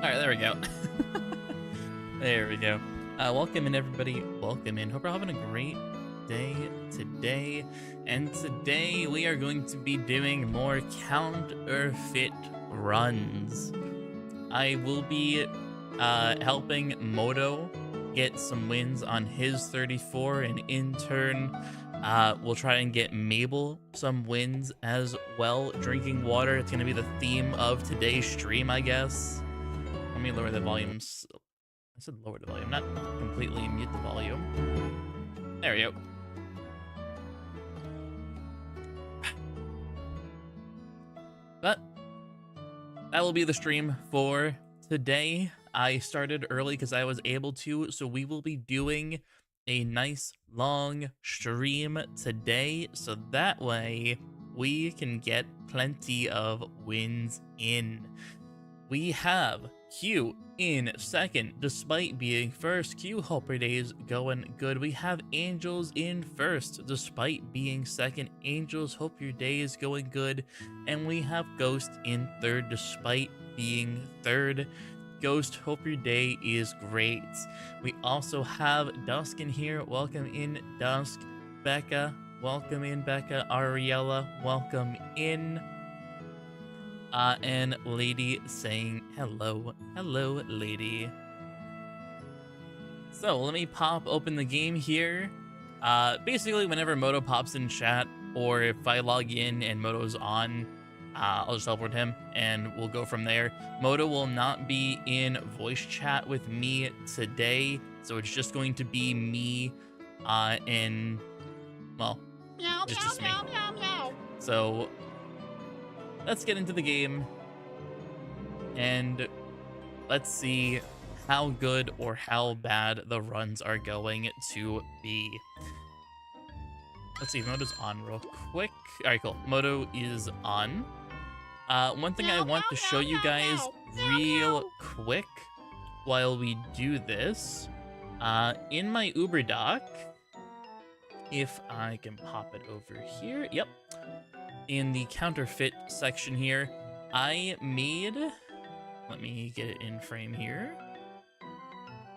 Alright, there we go. There we go. Welcome in, everybody. Welcome in. Hope you're having a great day today. And today we are going to be doing more Erfit runs. I will be helping Moto get some wins on his 34, and in turn, we'll try and get Mabel some wins as well. Drinking water, it's going to be the theme of today's stream, I guess. Let me lower the volumes. I said lower the volume, not completely mute the volume. There we go. But that will be the stream for today. I started early because I was able to, so we will be doing a nice long stream today, so that way we can get plenty of wins in. We have Q in second, despite being first. Q, hope your day's going good. We have Angels in first, despite being second. Angels, hope your day is going good. And we have Ghost in third, despite being third. Ghost, hope your day is great. We also have Dusk in here. Welcome in, Dusk. Becca, welcome in, Becca. Ariella, welcome in. And Lady saying hello. Hello, Lady. So let me pop open the game here. Basically, whenever Moto pops in chat, or if I log in and Moto's on, I'll just teleport him and we'll go from there. Moto will not be in voice chat with me today, so it's just going to be me, and, well, just me. So let's get into the game and let's see how good or how bad the runs are going to be. Let's see if Moto's on real quick. All right, cool. Moto is on. One thing I want to show you guys real quick while we do this, in my Uber doc, if I can pop it over here, yep. In the counterfeit section here, I made, let me get it in frame here.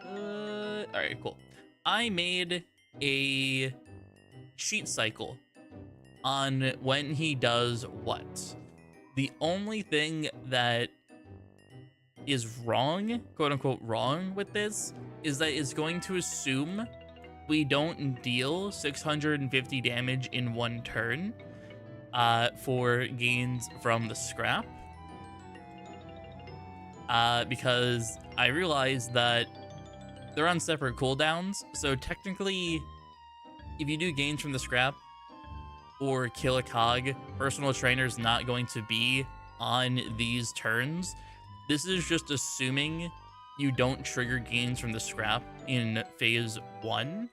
All right, cool. I made a cheat cycle on when he does what. The only thing that is wrong, quote unquote wrong with this, is that it's going to assume we don't deal 650 damage in one turn for gains from the scrap. Because I realized that they're on separate cooldowns, so technically, if you do gains from the scrap or kill a cog, personal trainer's not going to be on these turns. This is just assuming you don't trigger gains from the scrap in phase 1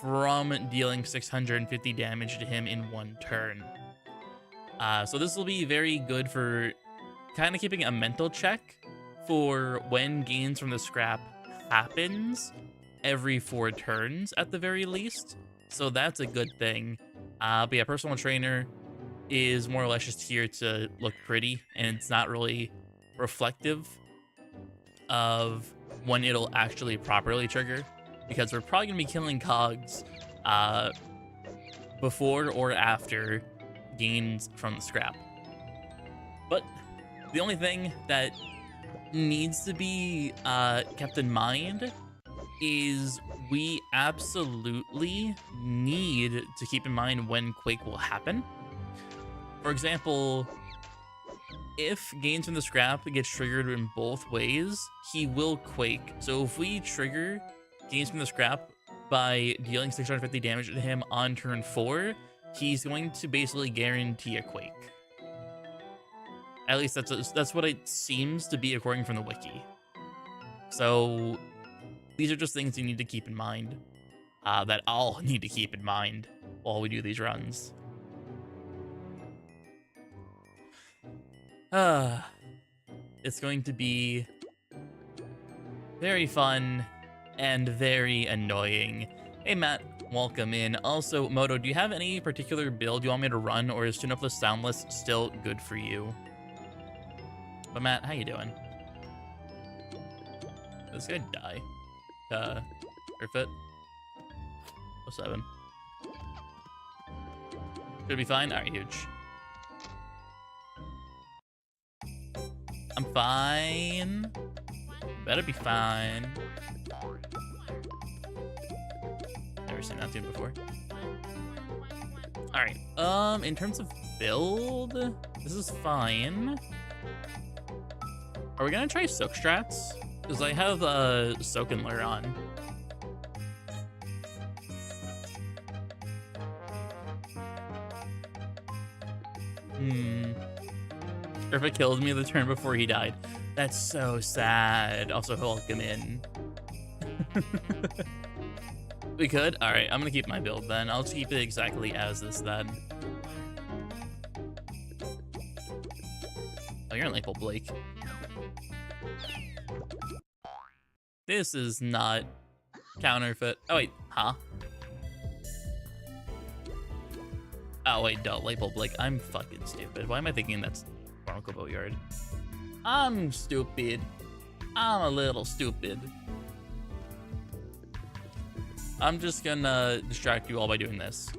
from dealing 650 damage to him in one turn. So this will be very good for kind of keeping a mental check for when gains from the scrap happens every 4 turns at the very least. So that's a good thing. But yeah, personal trainer is more or less just here to look pretty, and it's not really reflective of when it'll actually properly trigger, because we're probably gonna be killing cogs before or after gains from the scrap. But the only thing that needs to be kept in mind is we absolutely need to keep in mind when Quake will happen. For example, if gains from the scrap gets triggered in both ways, he will Quake. So if we trigger gains from the scrap by dealing 650 damage to him on turn 4, he's going to basically guarantee a Quake. At least that's what it seems to be according from the wiki. So these are just things you need to keep in mind, that I'll need to keep in mind while we do these runs. It's going to be very fun and very annoying. Hey Matt, welcome in. Also, Moto, do you have any particular build you want me to run, or is Tune Up the Soundless still good for you? But Matt, how you doing? This guy die. Erfit. 07. Should be fine. Alright, huge. I'm fine. Better be fine. Never seen that tune before. Alright. In terms of build, this is fine. Are we gonna try soak strats? Because I have soak and lure on. Erfit killed me the turn before he died. That's so sad. Also, he'll come in. We could? Alright, I'm gonna keep my build then. I'll just keep it exactly as this then. Oh, you're in Maple Blake. This is not counterfeit. Oh, wait. Huh? Oh, wait. Duh. Maple Blake. I'm fucking stupid. Why am I thinking that's Barnacle Boatyard? I'm stupid. I'm a little stupid. I'm just gonna distract you all by doing this.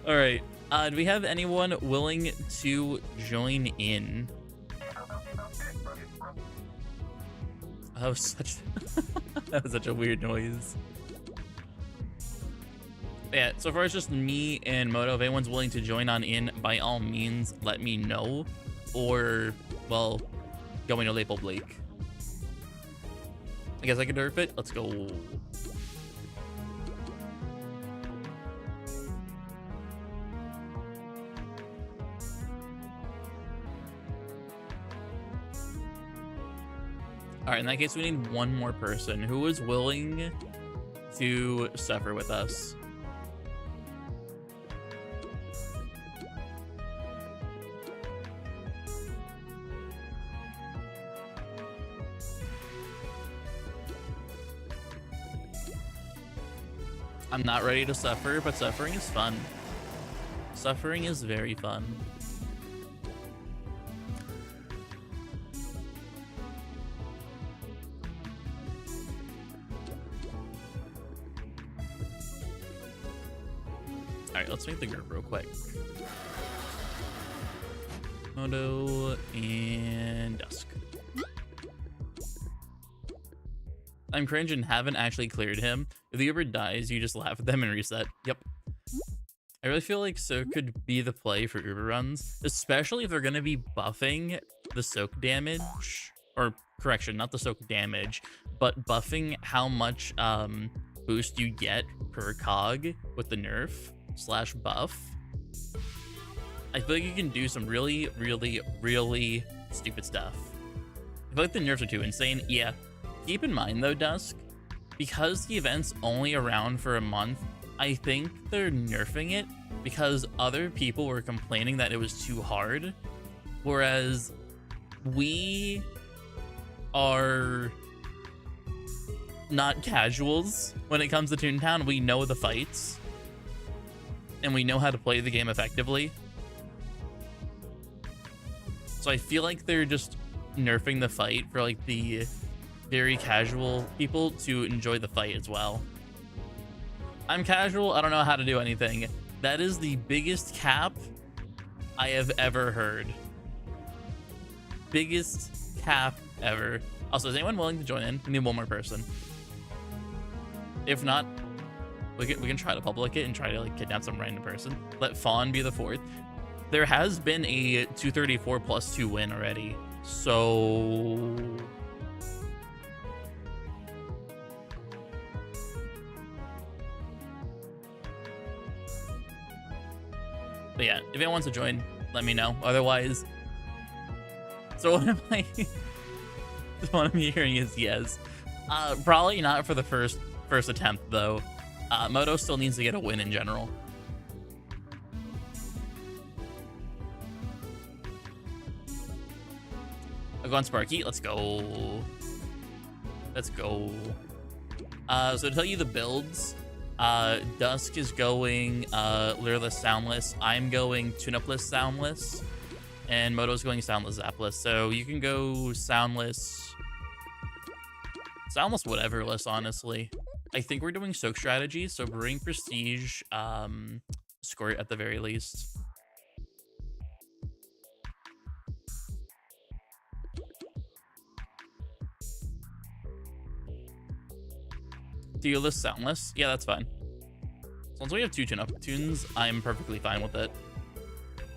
All right. Do we have anyone willing to join in? That was such that was such a weird noise. Yeah, so far it's just me and Moto. If anyone's willing to join on in, by all means, let me know. Or, well, going to Maple Blake. I guess I could Erfit. Let's go. All right, in that case, we need one more person who is willing to suffer with us. I'm not ready to suffer, but suffering is fun. Suffering is very fun. Alright, let's make the group real quick. Moto and Dusk. I'm cringe and haven't actually cleared him. If the Uber dies, you just laugh at them and reset. Yep. I really feel like Soak could be the play for Uber runs, especially if they're going to be buffing the Soak damage, or correction, not the Soak damage, but buffing how much boost you get per cog with the nerf / buff. I feel like you can do some really, really, really stupid stuff. I feel like the nerfs are too insane. Yeah. Keep in mind though, Dusk, because the event's only around for a month, I think they're nerfing it because other people were complaining that it was too hard, whereas we are not casuals when it comes to Toontown. We know the fights, and we know how to play the game effectively. So I feel like they're just nerfing the fight for like the very casual people to enjoy the fight as well. I'm casual, I don't know how to do anything. That is the biggest cap I have ever heard. Biggest cap ever. Also, is anyone willing to join in? We need one more person. If not, we can try to public it and try to like kidnap some random person. Let Fawn be the fourth. There has been a 234 + 2 win already, so but yeah, if anyone wants to join, let me know. Otherwise, so what am I? What I'm hearing is yes. Probably not for the first attempt though. Moto still needs to get a win in general. I'll go on Sparky. Let's go. Let's go. So to tell you the builds, Dusk is going Lureless Soundless. I'm going Tune-Upless Soundless. And Moto's going Soundless Zapless. So you can go Soundless whateverless, honestly. I think we're doing Soak strategy, so bring Prestige, Squirt at the very least. Dealess Soundless? Yeah, that's fine. As long as we have 2 tune-up tunes, I'm perfectly fine with it.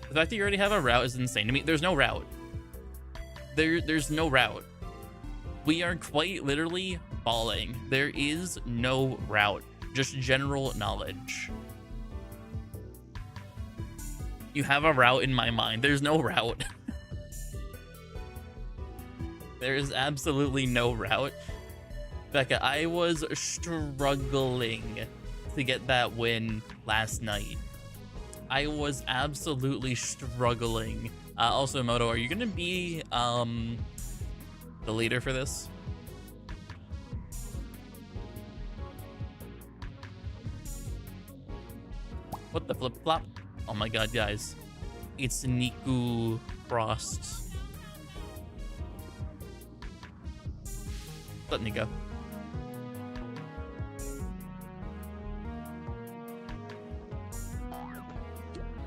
The fact that you already have a route is insane to me. There's no route. There's no route. We are quite literally balling. There is no route. Just general knowledge. You have a route in my mind. There's no route. There is absolutely no route. Becca, I was struggling to get that win last night. I was absolutely struggling. Also, Moto, are you gonna be the leader for this? What the flip flop? Oh my god, guys. It's Niku Frost. Let me go.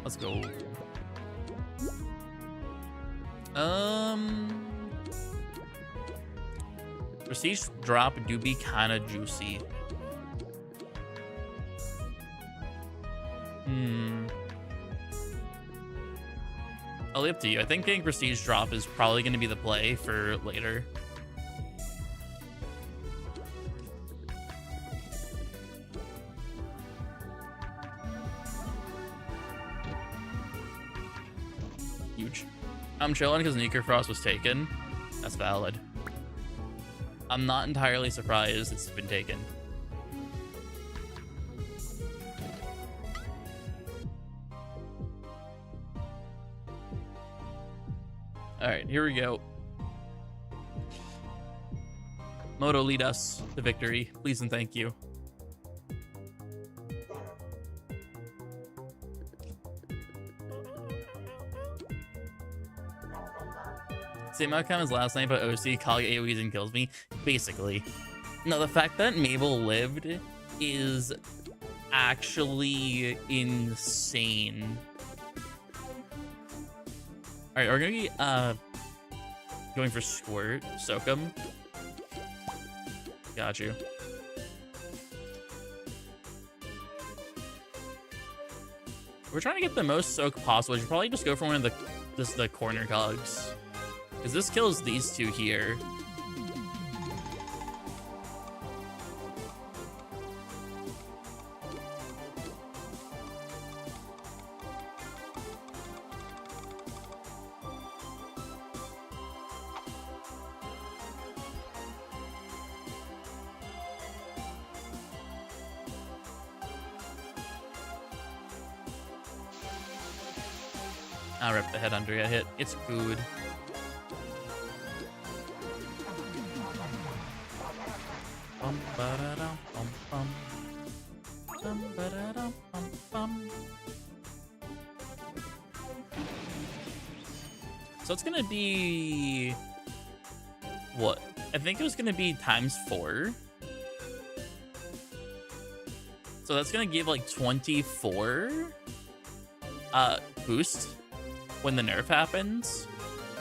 Let's go. Prestige drop do be kind of juicy. I'll leave it up to you. I think getting Prestige drop is probably going to be the play for later. Huge. I'm chilling because Niku Frost was taken. That's valid. I'm not entirely surprised it's been taken. All right, here we go. Moto, lead us to victory, please and thank you. Same outcome as last night, but OC Cog AoEs and kills me. Basically. No, the fact that Mabel lived is actually insane. Alright, we're gonna be going for Squirt. Soak him. Got you. We're trying to get the most soak possible. You should probably just go for one of the corner cogs. Because this kills these two here. I'll rip the head under a hit. It's good. So it's gonna be what? I think it was gonna be ×4. So that's gonna give like 24 boost when the nerf happens.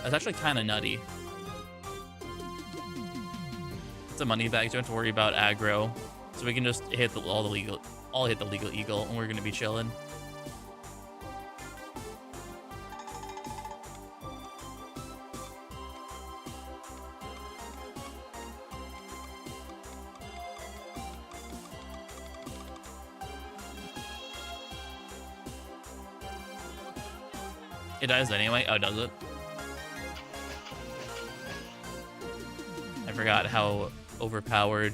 That's actually kind of nutty. It's a money bag, so you don't have to worry about aggro. So we can just hit I'll hit the legal eagle, and we're gonna be chilling. It dies anyway? Oh, does it? I forgot how overpowered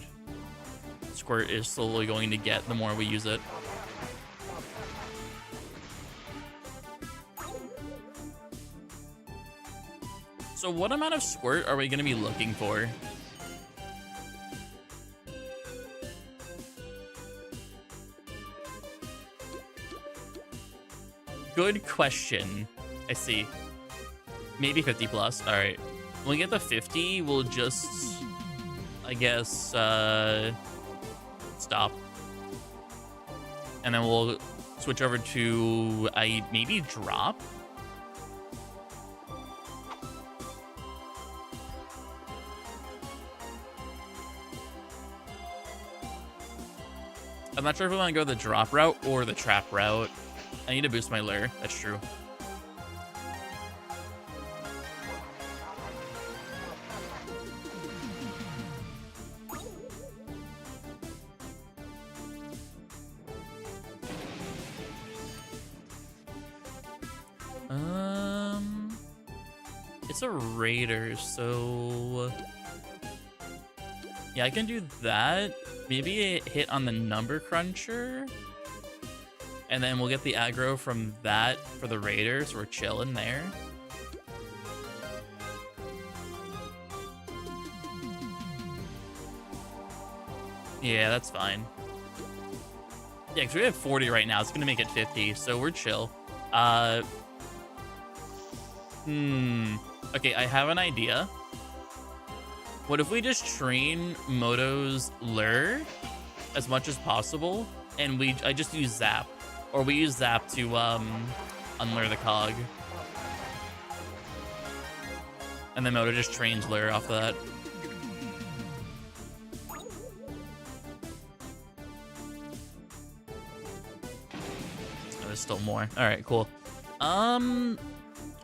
Squirt is slowly going to get the more we use it. So what amount of Squirt are we going to be looking for? Good question. I see. Maybe 50 plus. All right. When we get the 50, we'll just, I guess, stop. And then we'll switch over to maybe drop. I'm not sure if we want to go the drop route or the trap route. I need to boost my lure. That's true. It's a raider, so yeah, I can do that. Maybe a hit on the number cruncher, and then we'll get the aggro from that for the raider, so we're chilling there. Yeah, that's fine. Yeah, because we have 40 right now. It's gonna make it 50, so we're chill. Okay, I have an idea. What if we just train Moto's lure as much as possible, and I just use Zap, or we use Zap to unlure the cog, and then Moto just trains lure off of that. Oh, there's still more. All right, cool. All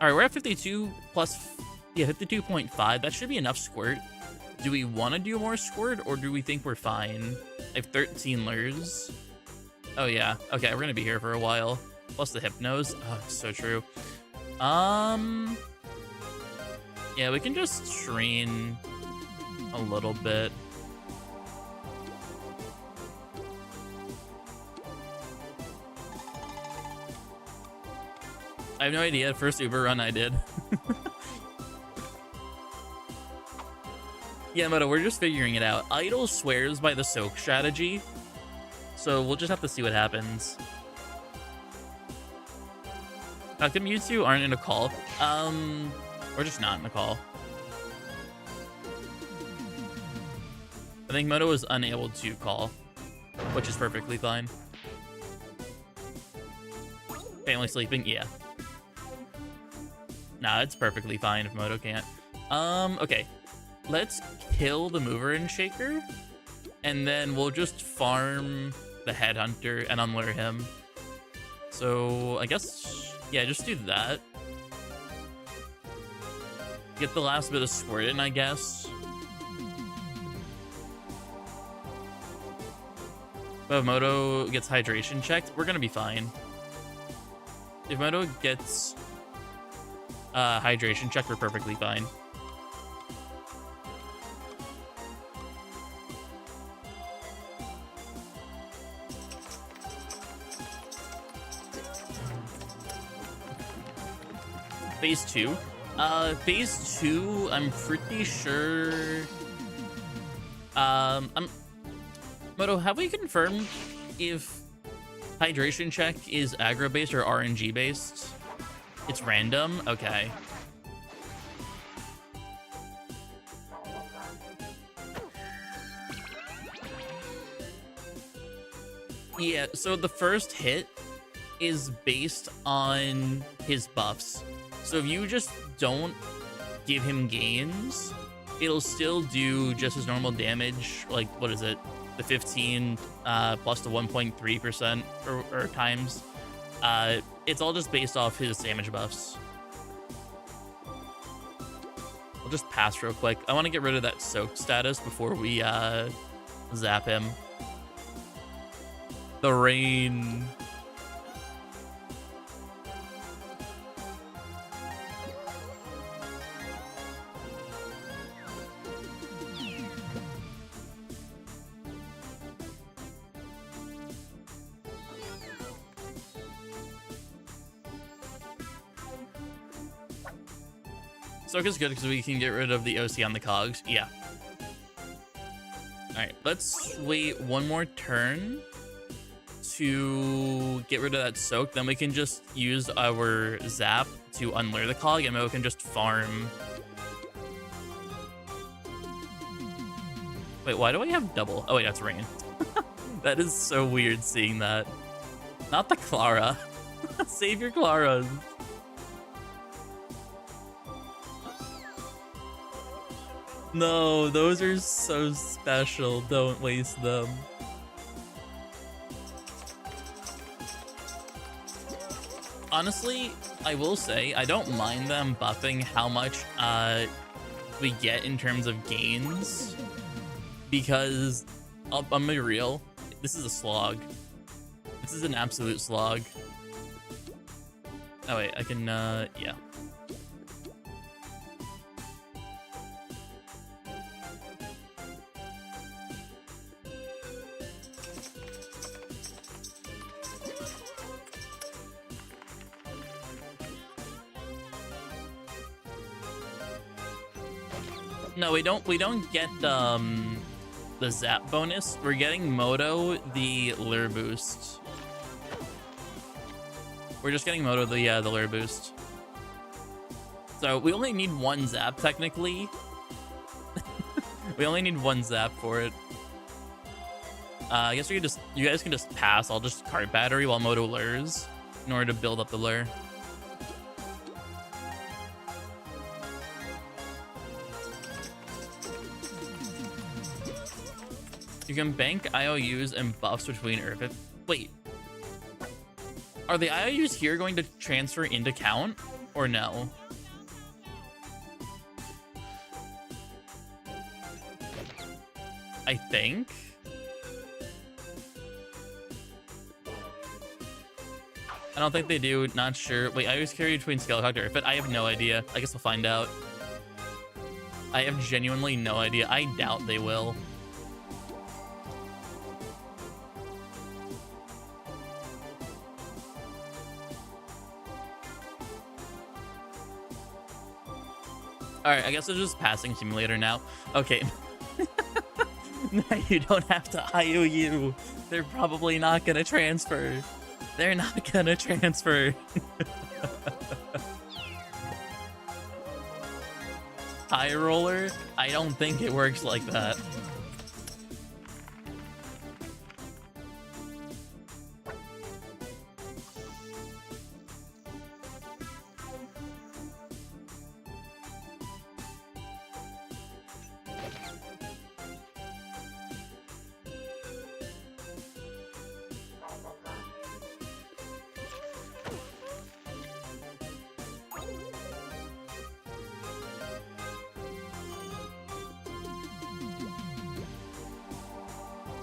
right, we're at 52 plus, yeah, 52.5. That should be enough squirt. Do we want to do more squirt, or do we think we're fine? I have 13 lures. Oh, yeah. Okay, we're going to be here for a while. Plus the hypnos. Oh, it's so true. Yeah, we can just train a little bit. I have no idea. First Uber run I did. Yeah, Moto, we're just figuring it out. Idle swears by the soak strategy, so we'll just have to see what happens. How come you two aren't in a call? We're just not in a call. I think Moto is unable to call, which is perfectly fine. Family sleeping? Yeah. Nah, it's perfectly fine if Moto can't. Okay. Let's kill the mover and shaker, and then we'll just farm the headhunter and unlure him. So I guess, yeah, just do that. Get the last bit of squirt in, I guess. But if Moto gets hydration checked, we're gonna be fine. If Moto gets hydration checked, we're perfectly fine. Phase 2. Phase 2, I'm pretty sure. Moto, have we confirmed if hydration check is aggro based or RNG based? It's random? Okay. Yeah, so the first hit is based on his buffs. So if you just don't give him gains, it'll still do just as normal damage. Like, what is it? The 15 plus the 1.3% or times. It's all just based off his damage buffs. We'll just pass real quick. I want to get rid of that soak status before we zap him. The rain. Soak is good because we can get rid of the OC on the cogs. Yeah. Alright, let's wait one more turn to get rid of that soak, then we can just use our zap to unlure the clog, and Moto can just farm. Wait, why do I have double? Oh wait, that's rain. That is so weird seeing that. Not the Clara. Save your Claras. No, those are so special. Don't waste them. Honestly, I will say, I don't mind them buffing how much we get in terms of gains. Because, I'm gonna be real, this is a slog. This is an absolute slog. Oh wait, I can, yeah. No, we don't get the zap bonus. We're getting Moto the lure boost. We're just getting Moto the lure boost. So we only need one zap technically. We only need one zap for it. I guess you guys can just pass. I'll just cart battery while Moto lures in order to build up the lure. You can bank IOUs and buffs between Erfit. Wait. Are the IOUs here going to transfer into count? Or no? I think. I don't think they do. Not sure. Wait, IOUs carry between Skelecog to Erfit? I have no idea. I guess we'll find out. I have genuinely no idea. I doubt they will. Alright, I guess it's just passing simulator now. Okay. No, you don't have to IOU. They're probably not gonna transfer. They're not gonna transfer. High roller? I don't think it works like that.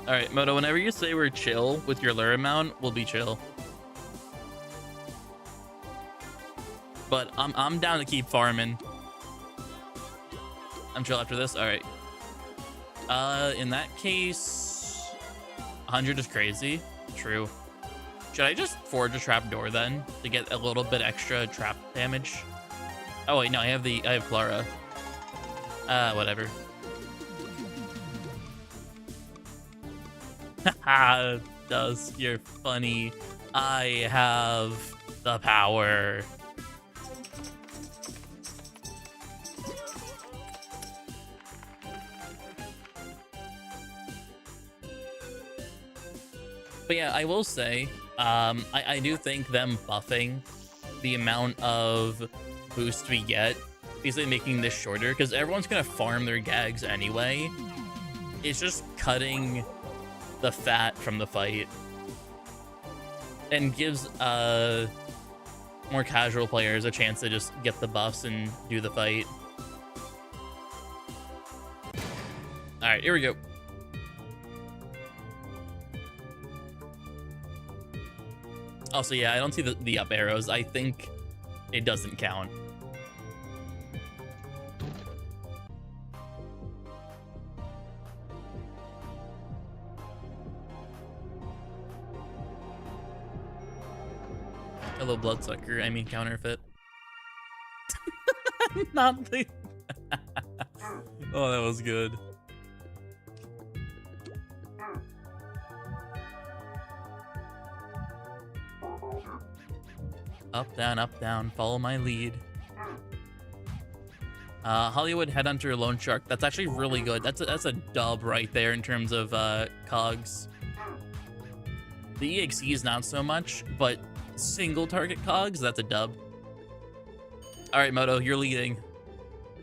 Alright, Moto, whenever you say we're chill with your lure amount, we'll be chill. But I'm down to keep farming. I'm chill after this? Alright. In that case, 100 is crazy. True. Should I just forge a trapdoor then to get a little bit extra trap damage? Oh wait, no, I have Clara. Whatever. Haha, Dusk, you're funny. I have the power. But yeah, I will say, I do think them buffing the amount of boost we get, basically making this shorter, because everyone's gonna farm their gags anyway. It's just cutting the fat from the fight and gives more casual players a chance to just get the buffs and do the fight. All right, here we go. Also, yeah, I don't see the up arrows. I think it doesn't count. Hello, bloodsucker. I mean, counterfeit. Not the. Oh, that was good. Up, down, follow my lead. Hollywood Headhunter Lone Shark. That's actually really good. That's a dub right there in terms of cogs. The EXEs not so much, but single target cogs, that's a dub. All right, Moto, you're leading.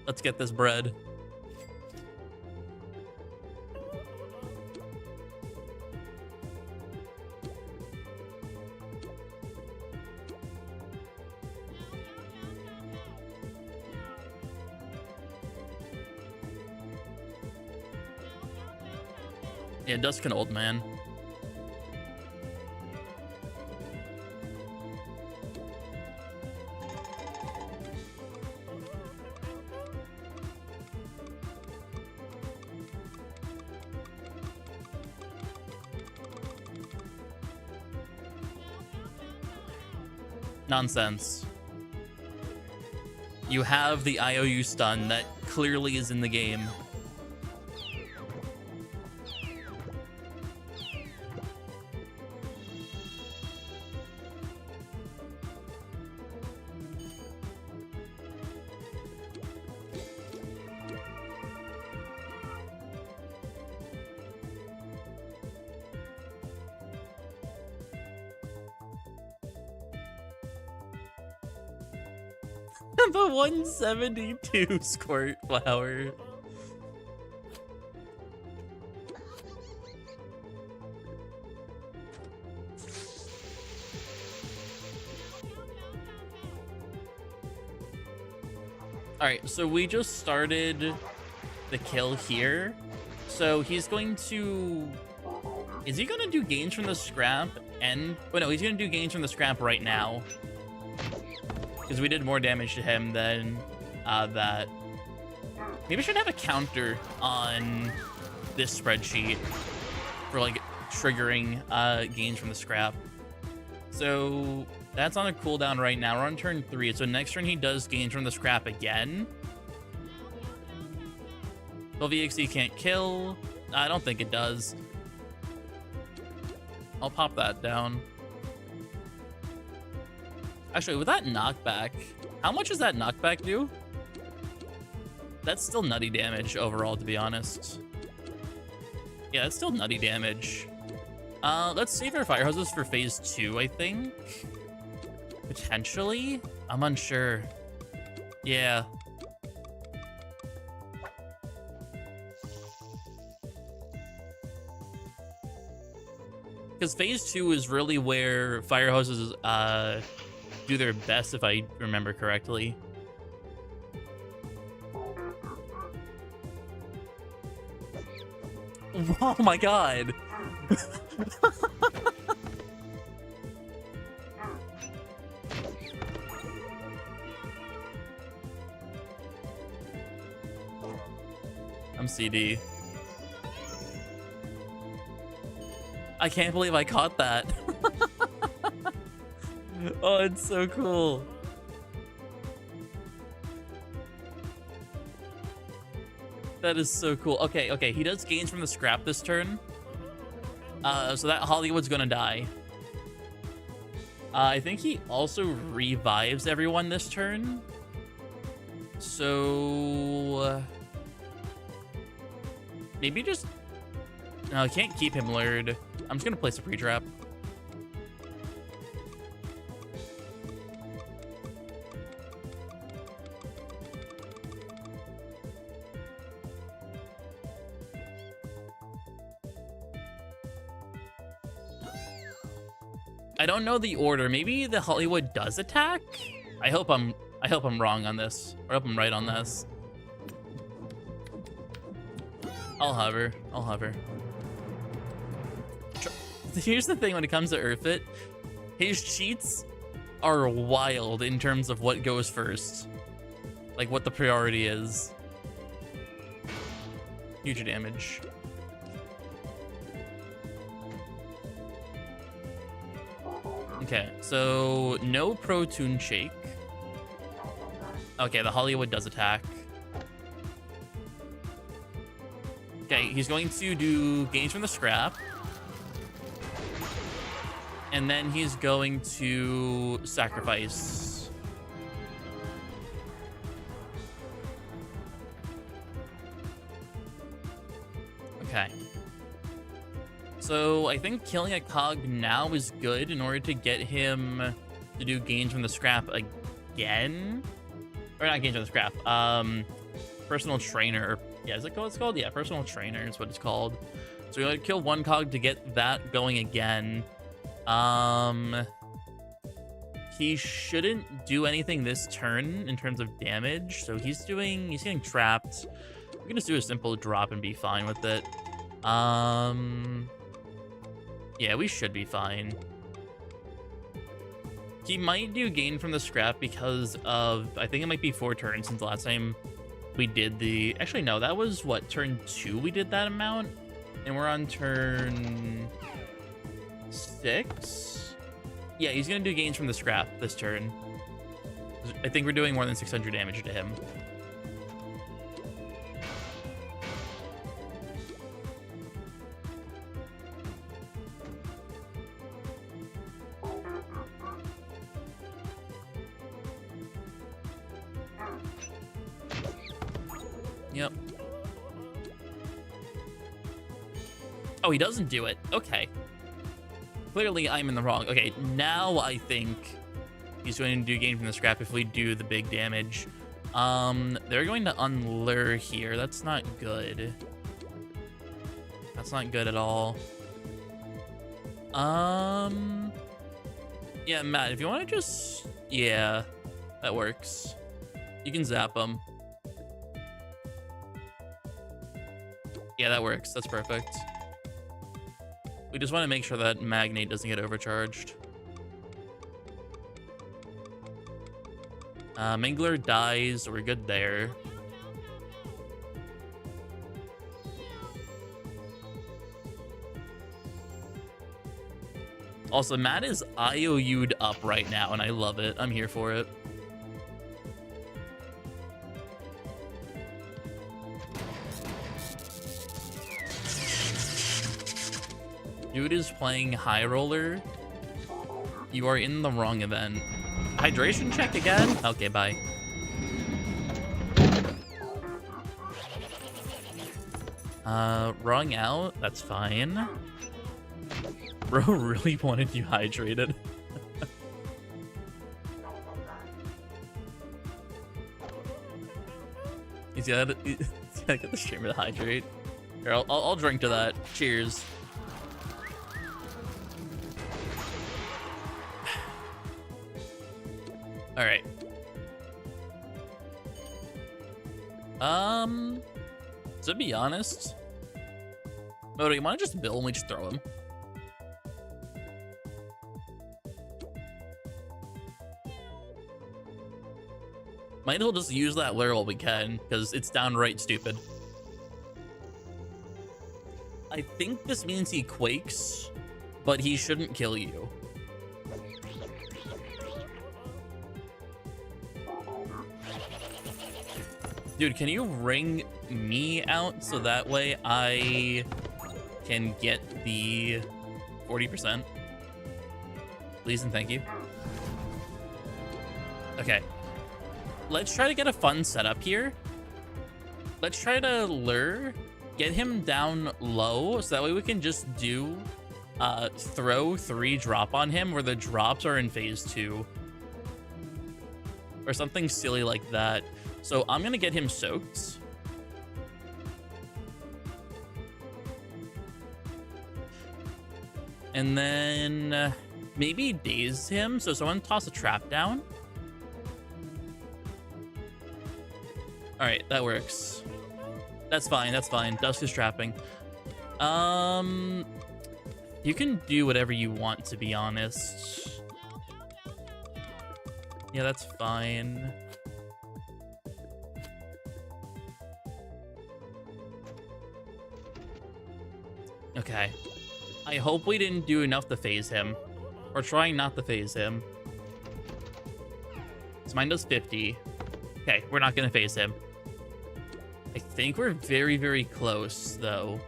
Let's get this bread. Yeah, Dusk and Old Man. Nonsense. You have the IOU stun that clearly is in the game. The 172 squirt flower. All right, so we just started the kill here. So he's going to... Is he going to do gains from the scrap? And... Oh, no, he's going to do gains from the scrap right now. Because we did more damage to him than that. Maybe I should have a counter on this spreadsheet for like triggering gains from the scrap. So that's on a cooldown right now. We're on turn 3. So next turn he does gains from the scrap again. Well, VXE can't kill. I don't think it does. I'll pop that down. Actually, with that knockback, how much does that knockback do? That's still nutty damage overall, to be honest. Yeah, that's still nutty damage. Let's save our fire hoses for phase 2, I think. Potentially? I'm unsure. Yeah. Because phase 2 is really where fire hoses, do their best, if I remember correctly. Oh my god. I'm CD. I can't believe I caught that. Oh, it's so cool. That is so cool. Okay, he does gains from the scrap this turn. So that Hollywood's gonna die. I think he also revives everyone this turn. So... maybe just... No, I can't keep him lured. I'm just gonna place a pre-trap. I don't know the order. Maybe the Hollywood does attack? I hope I'm wrong on this. Or I hope I'm right on this. I'll hover. Here's the thing when it comes to Erfit. His cheats are wild in terms of what goes first. Like what the priority is. Huge damage. Okay, so no Pro Toon Shake. Okay, the Hollywood does attack. Okay, he's going to do gains from the scrap. And then he's going to sacrifice. Okay. So I think killing a cog now is good in order to get him to do gains from the scrap again. Or not gains from the scrap. Personal trainer. Yeah, is that what it's called? Yeah, personal trainer is what it's called. So we gotta kill one cog to get that going again. He shouldn't do anything this turn in terms of damage. So he's getting trapped. We can just do a simple drop and be fine with it. Yeah, we should be fine. He might do gain from the scrap because of, I think it might be 4 turns since the last time we did the, actually no, that was what, turn 2 we did that amount? And we're on turn 6? Yeah, he's gonna do gains from the scrap this turn. I think we're doing more than 600 damage to him. Yep. Oh, he doesn't do it. Okay. Clearly, I'm in the wrong. Okay, now I think he's going to do gain from the scrap if we do the big damage. They're going to unlure here. That's not good. That's not good at all. Yeah, Matt, if you want to just... Yeah, that works. You can zap him. Yeah, that works. That's perfect. We just want to make sure that Magnate doesn't get overcharged. Mingler dies. We're good there. Also, Matt is IOU'd up right now, and I love it. I'm here for it. Dude is playing High Roller. You are in the wrong event. Hydration check again? Okay, bye. Wrong out? That's fine. Bro really wanted you hydrated. He's gotta get the streamer to hydrate. Here, I'll drink to that. Cheers. All right. To be honest, Moto, you want to just bill and we just throw him? Might as well just use that lure while we can, because it's downright stupid. I think this means he quakes, but he shouldn't kill you. Dude, can you ring me out so that way I can get the 40%? Please and thank you. Okay. Let's try to get a fun setup here. Let's try to lure, get him down low, so that way we can just do throw 3 drop on him where the drops are in phase 2. Or something silly like that. So I'm gonna get him soaked. And then maybe daze him. So someone toss a trap down. All right, that works. That's fine, that's fine. Dusk is trapping. You can do whatever you want, to be honest. Yeah, that's fine. Okay. I hope we didn't do enough to phase him. Or trying not to phase him. So mine does 50. Okay, we're not gonna phase him. I think we're very, very close, though.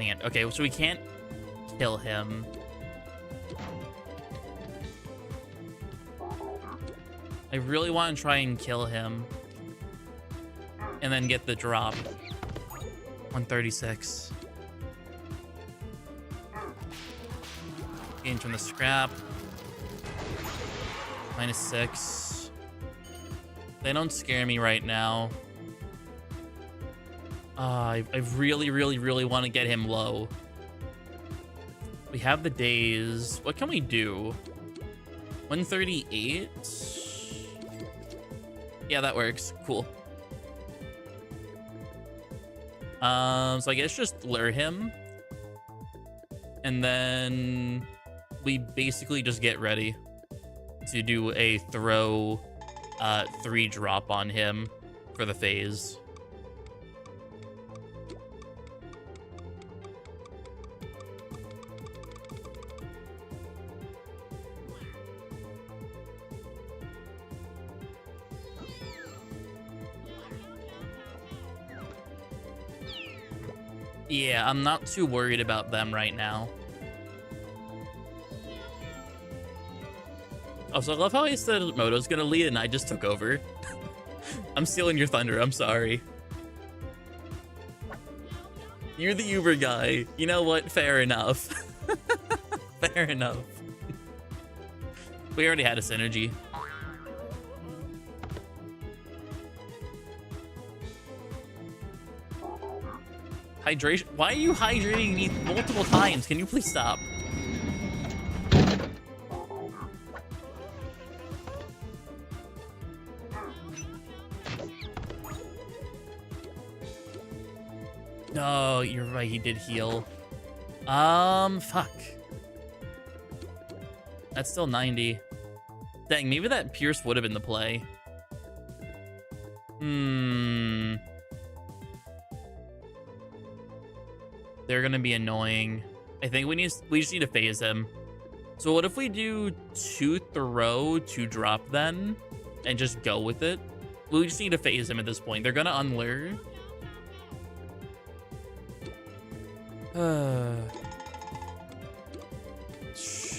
Can't. Okay, so we can't kill him. I really want to try and kill him. And then get the drop. 136. Gain from the scrap. -6. They don't scare me right now. I really, really, really want to get him low. We have the days. What can we do? 138? Yeah, that works. Cool. So I guess just lure him. And then we basically just get ready to do a throw 3 drop on him for the phase. Yeah, I'm not too worried about them right now. Also, I love how I said Moto's gonna lead and I just took over. I'm stealing your thunder, I'm sorry. You're the Uber guy. You know what? Fair enough. Fair enough. We already had a synergy. Hydration? Why are you hydrating me multiple times? Can you please stop? No, you're right, he did heal. Fuck. That's still 90. Dang, maybe that Pierce would have been the play. They're gonna be annoying. I think we just need to phase him. So what if we do 2 throw, 2 drop then, and just go with it? We just need to phase him at this point. They're gonna unlure.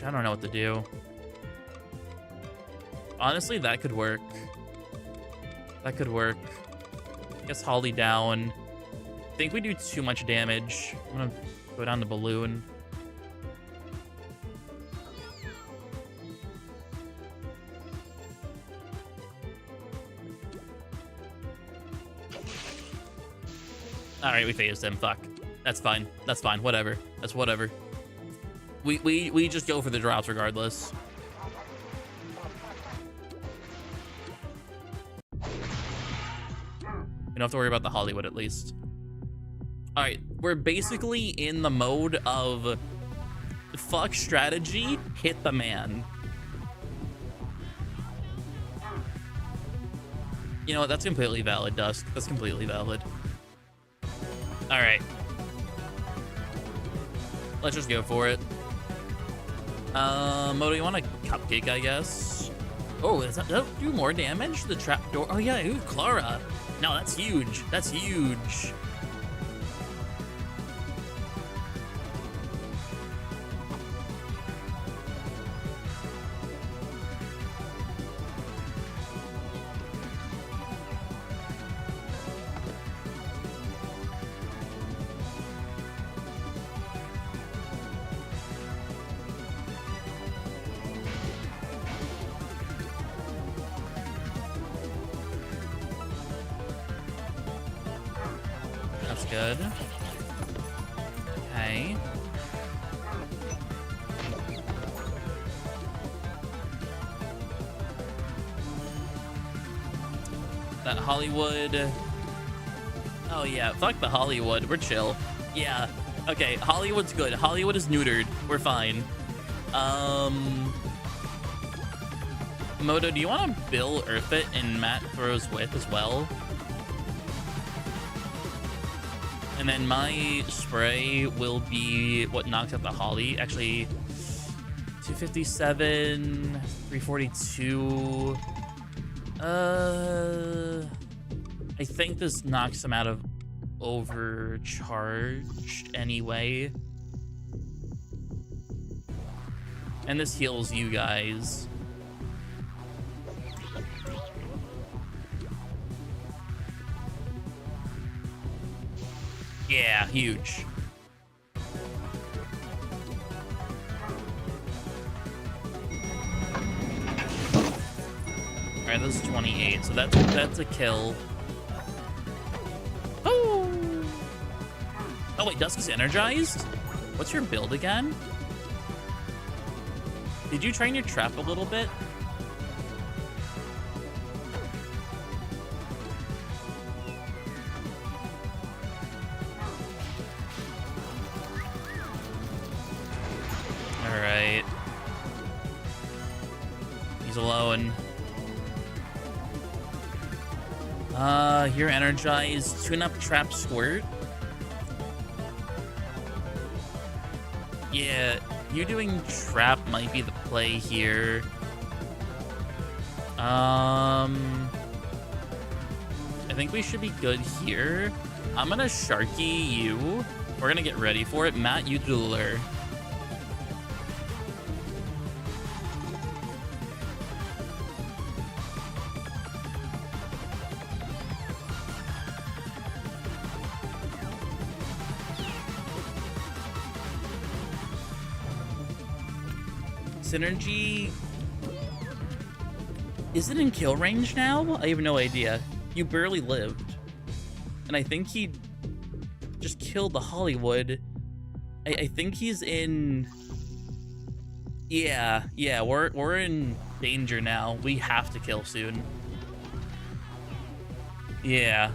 I don't know what to do. Honestly, that could work. That could work. I guess Holly down. I think we do too much damage. I'm gonna go down the balloon. All right, we phased him. Fuck. That's fine. That's fine. Whatever. That's whatever. We just go for the drops regardless. We don't have to worry about the Hollywood at least. All right, we're basically in the mode of fuck strategy, hit the man. You know what? That's completely valid, Dusk. That's completely valid. All right. Let's just go for it. Moto, you want a cupcake, I guess? Oh, does that do more damage? The trapdoor. Oh, yeah. Ooh, Clara. No, that's huge. That's huge. That's good. Okay. That Hollywood. Oh yeah, fuck the Hollywood. We're chill. Yeah. Okay, Hollywood's good. Hollywood is neutered. We're fine. Moto, do you want to bill Erfit and Matt throws with as well? And then my spray will be what knocks out the Holly. Actually, 257, 342. I think this knocks him out of overcharged anyway. And this heals you guys. Yeah, huge. Alright, this is 28, so that's a kill. Oh! Oh wait, Dusk is energized? What's your build again? Did you train your trap a little bit? Alright. He's alone. You're energized. Tune up trap squirt. Yeah, you doing trap might be the play here. I think we should be good here. I'm gonna Sharky you. We're gonna get ready for it. Matt, you do the lure. Synergy, is it in kill range now? I have no idea. You barely lived, and I think he just killed the Hollywood. I think he's in. Yeah, we're in danger now. We have to kill soon. Yeah,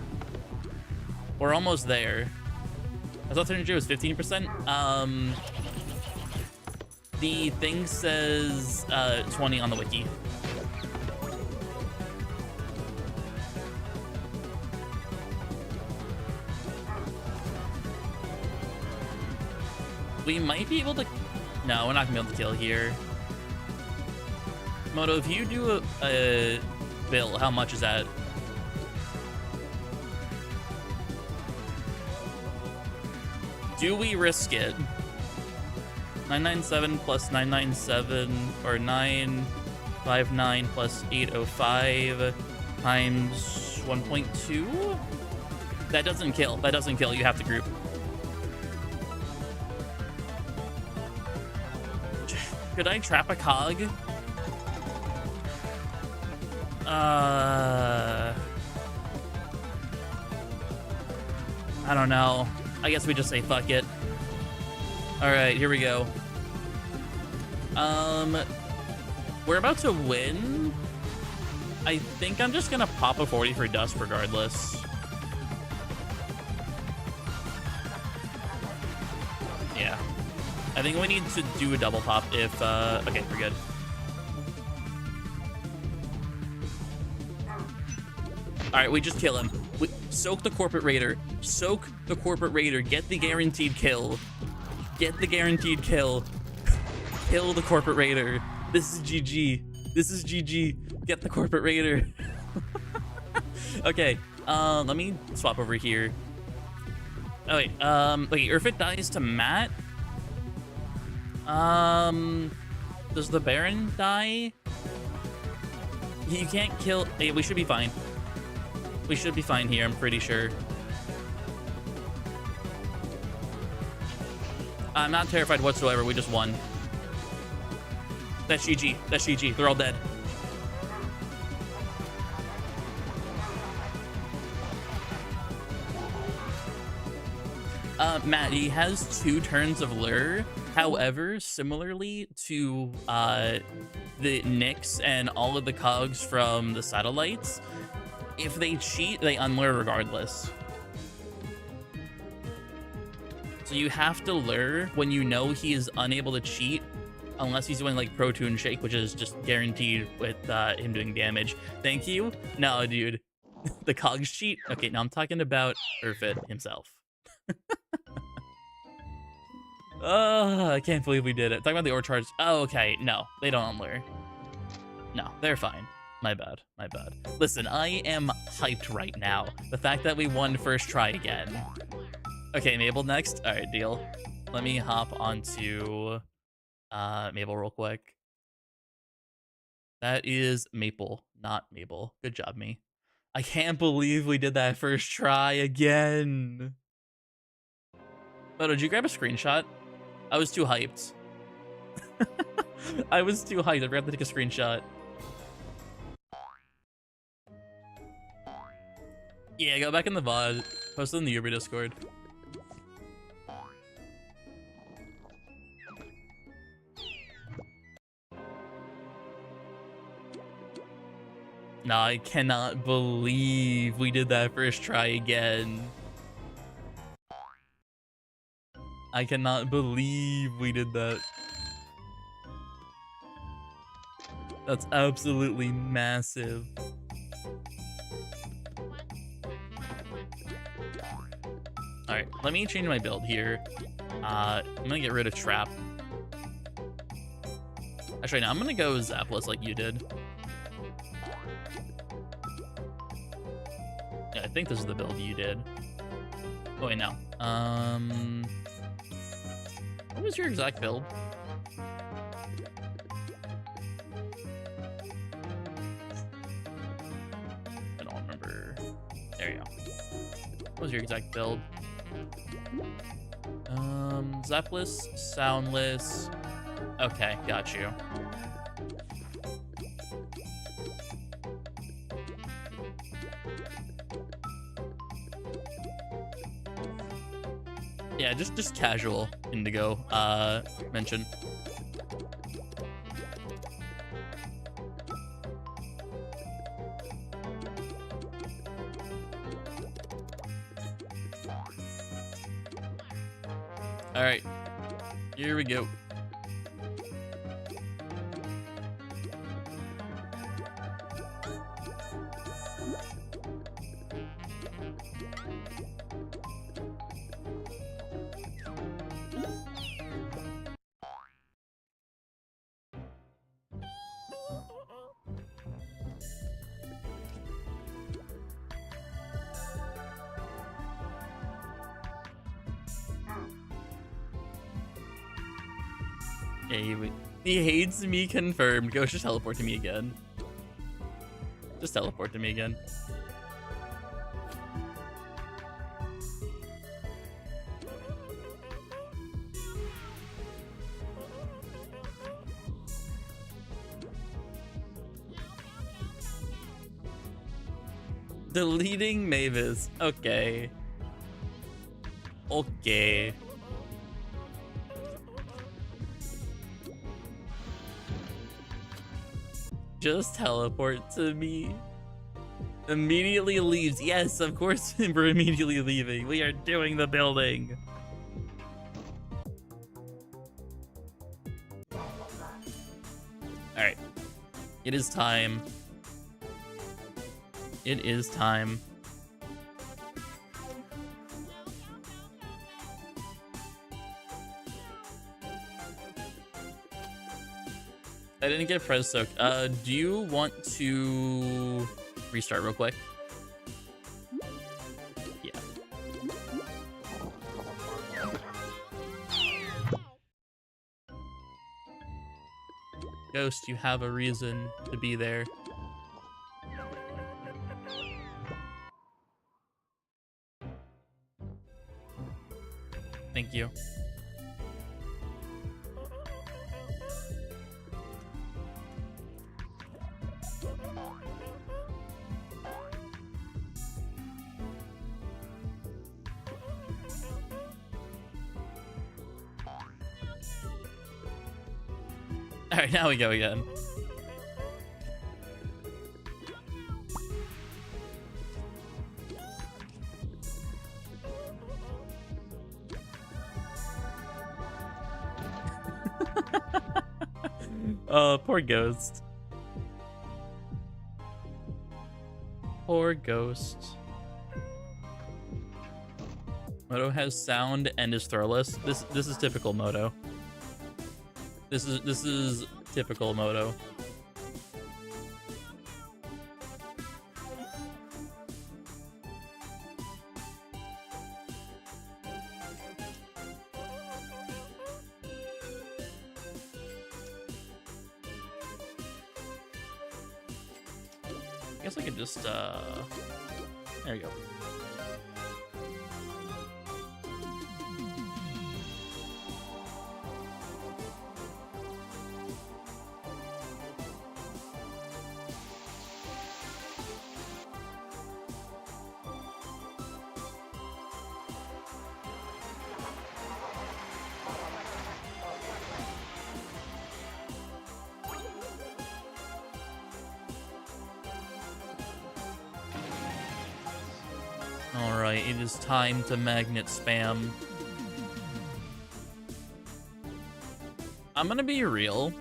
we're almost there. I thought synergy was 15%. The thing says 20 on the wiki. We might be able to... No, we're not gonna be able to kill here. Moto, if you do a bill, how much is that? Do we risk it? 997 plus 997, or 959 plus 805 times 1.2? That doesn't kill. That doesn't kill. You have to group. Could I trap a cog? I don't know. I guess we just say fuck it. Alright, here we go. We're about to win. I think I'm just gonna pop a 40 for Dust regardless. Yeah. I think we need to do a double pop if, okay, we're good. Alright, we just kill him. Soak the Corporate Raider. Soak the Corporate Raider. Get the guaranteed kill. Get the guaranteed kill. Kill the Corporate Raider. This is GG. This is GG. Get the Corporate Raider. Okay, let me swap over here. Oh wait, wait, Erfit dies to Matt. Does the Baron die? You can't kill. Hey, we should be fine. We should be fine here, I'm pretty sure. I'm not terrified whatsoever, we just won. That's GG, that's GG, they're all dead. Matt, he has 2 turns of lure. However, similarly to the Nyx and all of the cogs from the satellites, if they cheat, they unlure regardless. So you have to lure when you know he is unable to cheat, unless he's doing like Pro Toon Shake, which is just guaranteed with him doing damage. Thank you. No, dude. The cogs cheat? Okay, now I'm talking about Erfit himself. I can't believe we did it. Talking about the ore charge. Oh, okay. No, they don't unlure. No, they're fine. My bad, my bad. Listen, I am hyped right now. The fact that we won first try again. Okay, Mabel next. All right, deal. Let me hop onto Mabel real quick. That is Maple, not Mabel. Good job, me. I can't believe we did that first try again. Oh, did you grab a screenshot? I was too hyped. I was too hyped. I forgot to take a screenshot. Yeah, go back in the VOD. Post it in the Uber Discord. No, I cannot believe we did that first try again. I cannot believe we did that. That's absolutely massive. Alright, let me change my build here. I'm gonna get rid of Trap. Actually, no, I'm gonna go Zapless like you did. Yeah, I think this is the build you did. Oh, wait, no. What was your exact build? I don't remember. There you go. What was your exact build? Zapless, Soundless. Okay, got you. Yeah, just casual Indigo mention. All right, here we go. Yeah, he hates me confirmed. Go, just teleport to me again. Just teleport to me again. Deleting Mavis. Okay. Okay. Just teleport to me. Immediately leaves. Yes, of course we're immediately leaving. We are doing the building. Alright. It is time. It is time. I didn't get Prez soaked. Do you want to restart real quick? Yeah. Ghost, you have a reason to be there. Thank you. All right, now we go again. Oh, poor Ghost. Poor Ghost. Moto has sound and is throwless. This is typical Moto. This is typical Moto. I guess I could just, there we go. Alright, it is time to magnet spam. I'm gonna be real.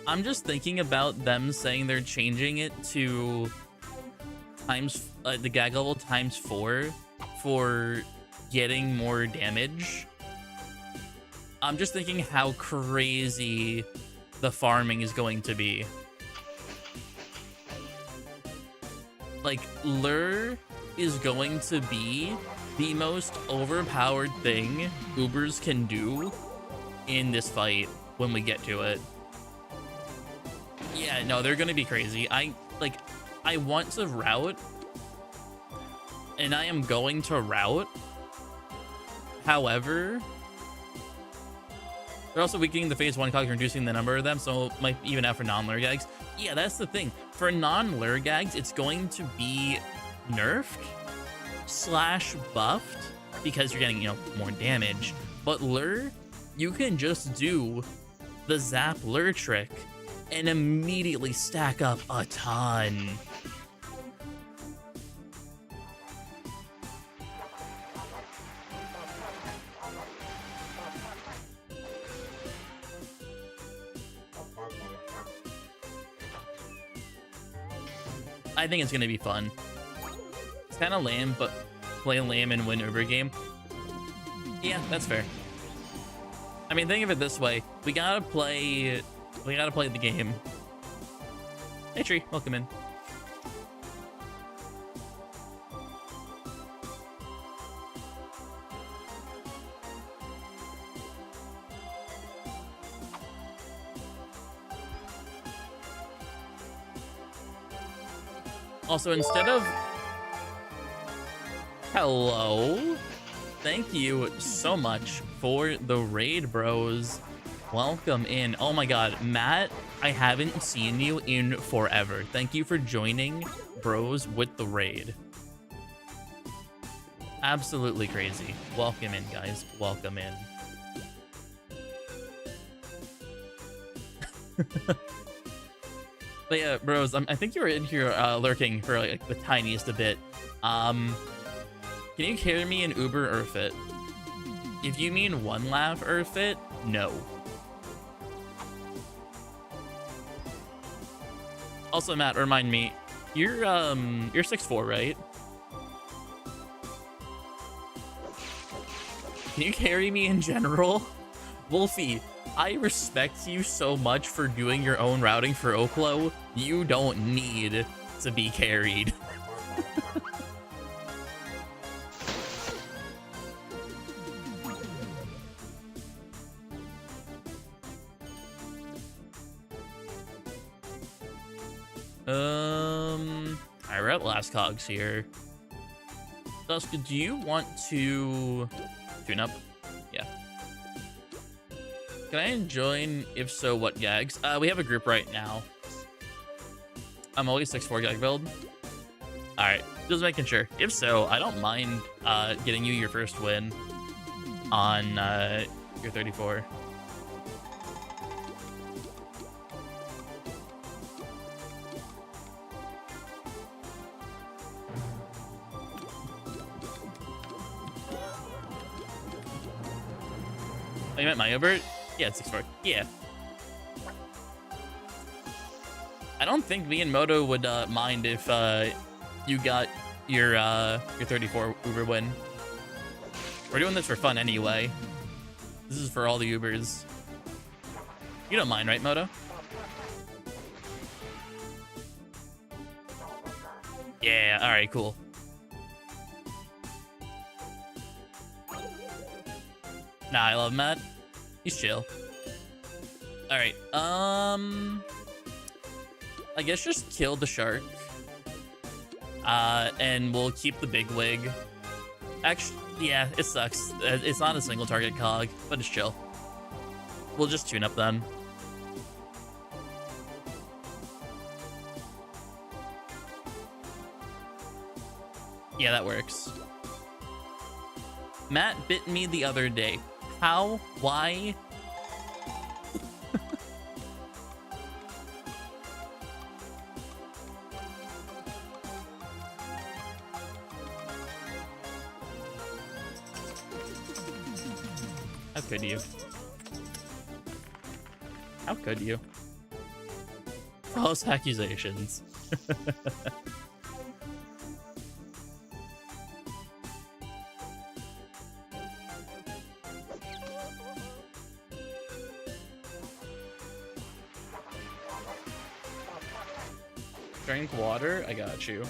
I'm just thinking about them saying they're changing it to times the gag level ×4 for getting more damage. I'm just thinking how crazy the farming is going to be. Like, lure is going to be the most overpowered thing Ubers can do in this fight when we get to it. Yeah, no, they're gonna be crazy. I want to route, and I am going to route. However, they're also weakening the phase 1 cog, reducing the number of them, so it might even out for non-lure gags. Yeah, that's the thing. For non-lure gags, it's going to be nerfed / buffed because you're getting, more damage. But lure, you can just do the zap lure trick and immediately stack up a ton. I think it's gonna be fun. It's kind of lame, but play lame and win Uber game. Yeah, that's fair. I mean, think of it this way: we gotta play the game. Hey, Tree, welcome in. Also, instead of... Hello? Thank you so much for the raid, bros. Welcome in. Oh my god, Matt, I haven't seen you in forever. Thank you for joining bros with the raid. Absolutely crazy. Welcome in, guys. Welcome in. But yeah, bros, I think you were in here lurking for like the tiniest a bit. Can you carry me in Uber Erfit? If you mean one Laff Erfit, no. Also, Matt, remind me, you're 6'4", right? Can you carry me in general? Wolfie, I respect you so much for doing your own routing for Oklo. You don't need to be carried. Alright, we're at last cogs here. Dusk, do you want to tune up? Yeah. Can I join? If so, what gags? We have a group right now. I'm always 6'4" gag build. Alright, just making sure. If so, I don't mind getting you your first win on your 34. Oh, you meant my Uber? Yeah, it's 6'4". Yeah. I don't think me and Moto would mind if you got your 34 Uber win. We're doing this for fun anyway. This is for all the Ubers. You don't mind, right, Moto? Yeah, alright, cool. Nah, I love Matt. He's chill. Alright, I guess just kill the shark And we'll keep the big wig. Actually, yeah, it sucks. It's not a single target cog, but it's chill. We'll just tune up then. Yeah, that works. Matt bit me the other day. How? Why? How could you? How could you? False accusations. Drink water? I got you.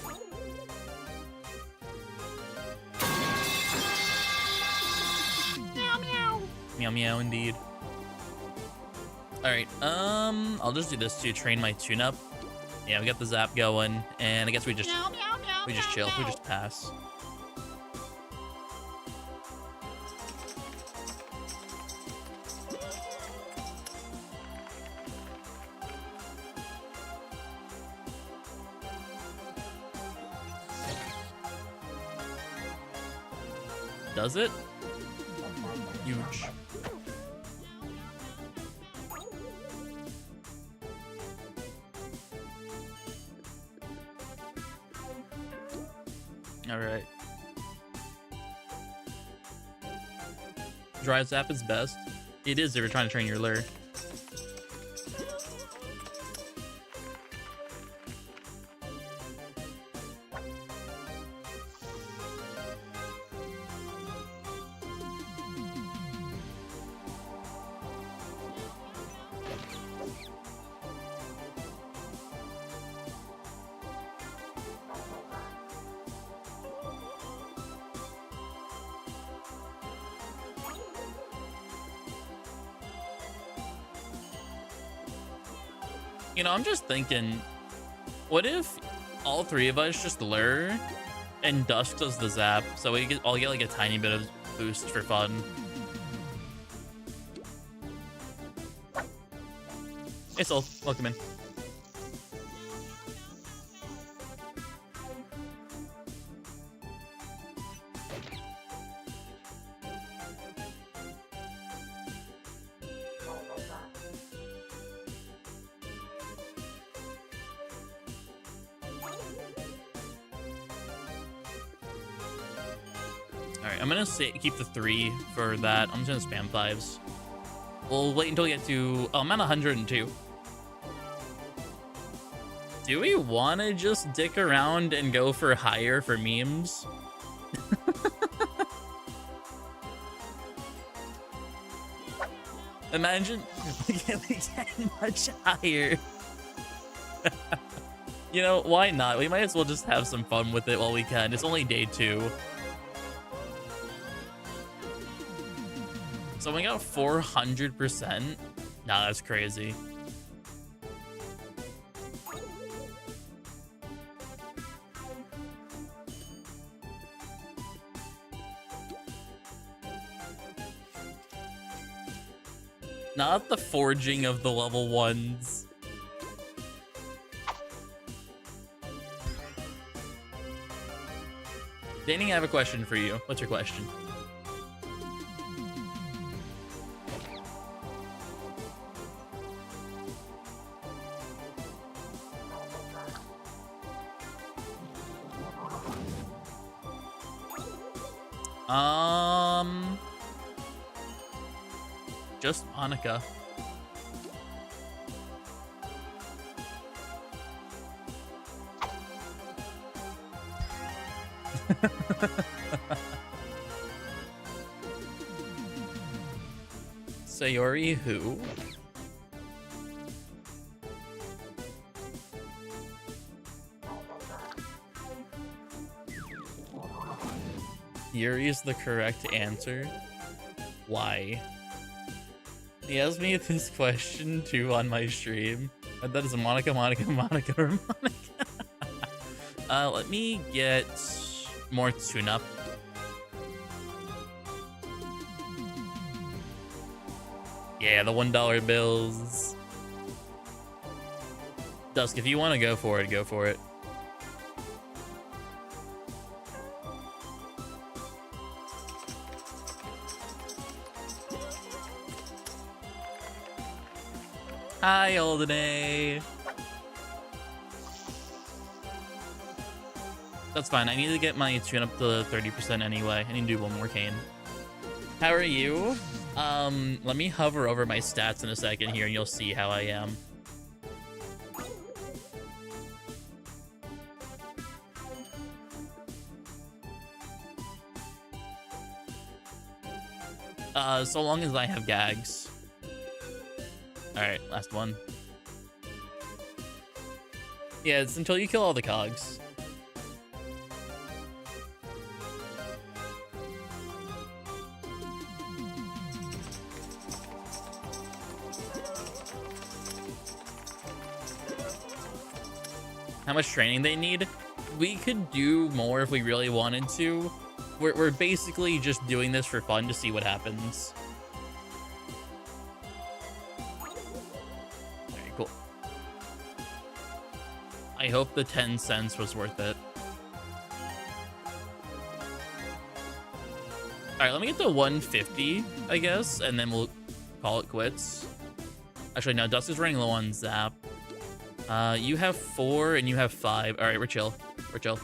Meow meow. Meow meow indeed. Alright, I'll just do this to train my tune-up. Yeah, we got the zap going, and I guess we just chill, we just pass. Does it? Huge. All right. Dry zap is best. It is if you're trying to train your lure. You know, I'm just thinking, what if all three of us just lure and Dusk does the zap, so I'll get like a tiny bit of boost for fun. Hey Soul, welcome in. Alright, I'm gonna keep the 3 for that. I'm just gonna spam 5s. We'll wait until we get to... Oh, I'm at 102. Do we want to just dick around and go for higher for memes? Imagine we get much higher. You know, why not? We might as well just have some fun with it while we can. It's only day 2. So we got 400%. Nah, that's crazy. Not the forging of the level 1s. Danny, I have a question for you. What's your question? Just Monica. Sayori who? Yuri is the correct answer. Why? He asked me this question too on my stream. And that is Monica, Monica, Monica, or Monica. Let me get more tune-up. Yeah, the $1 bills. Dusk, if you want to go for it, go for it. Hi, Aldene. That's fine. I need to get my tune up to 30% anyway. I need to do one more cane. How are you? Let me hover over my stats in a second here and you'll see how I am. So long as I have gags. Alright, last one. Yeah, it's until you kill all the cogs. How much training they need? We could do more if we really wanted to. We're basically just doing this for fun to see what happens. Very cool. I hope the 10 cents was worth it. Alright, let me get to 150, I guess, and then we'll call it quits. Actually, no, Dusk is running low on Zap. You have 4 and you have 5. Alright, we're chill. We're chill.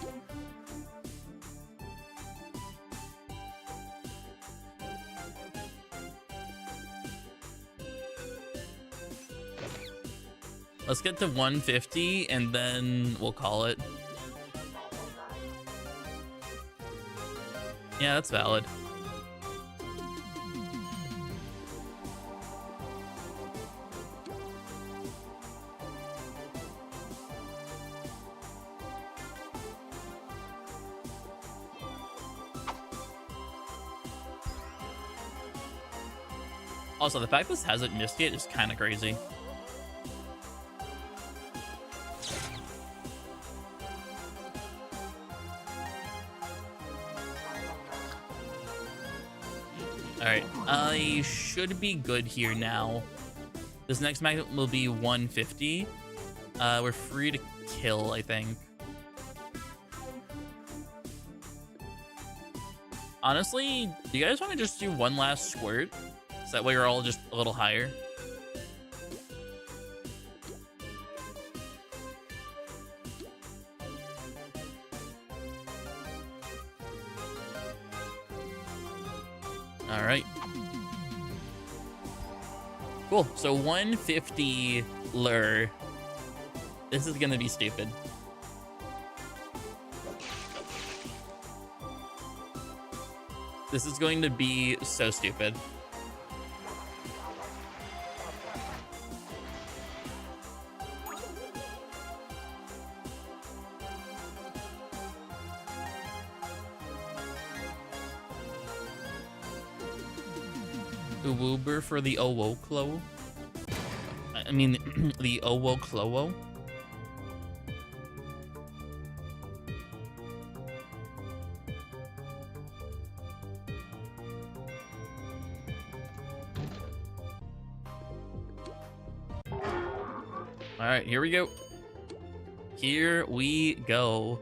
Let's get to 150 and then we'll call it. Yeah, that's valid. Also, the fact this hasn't missed yet is kind of crazy. Alright, I should be good here now. This next magnet will be 150. We're free to kill, I think. Honestly, do you guys want to just do one last squirt? So that way we're all just a little higher. All right. Cool. So 150 lure. This is gonna be stupid. This is going to be so stupid. Uber for the Owoklo. I mean, the Owoklowo. All right, here we go. Here we go.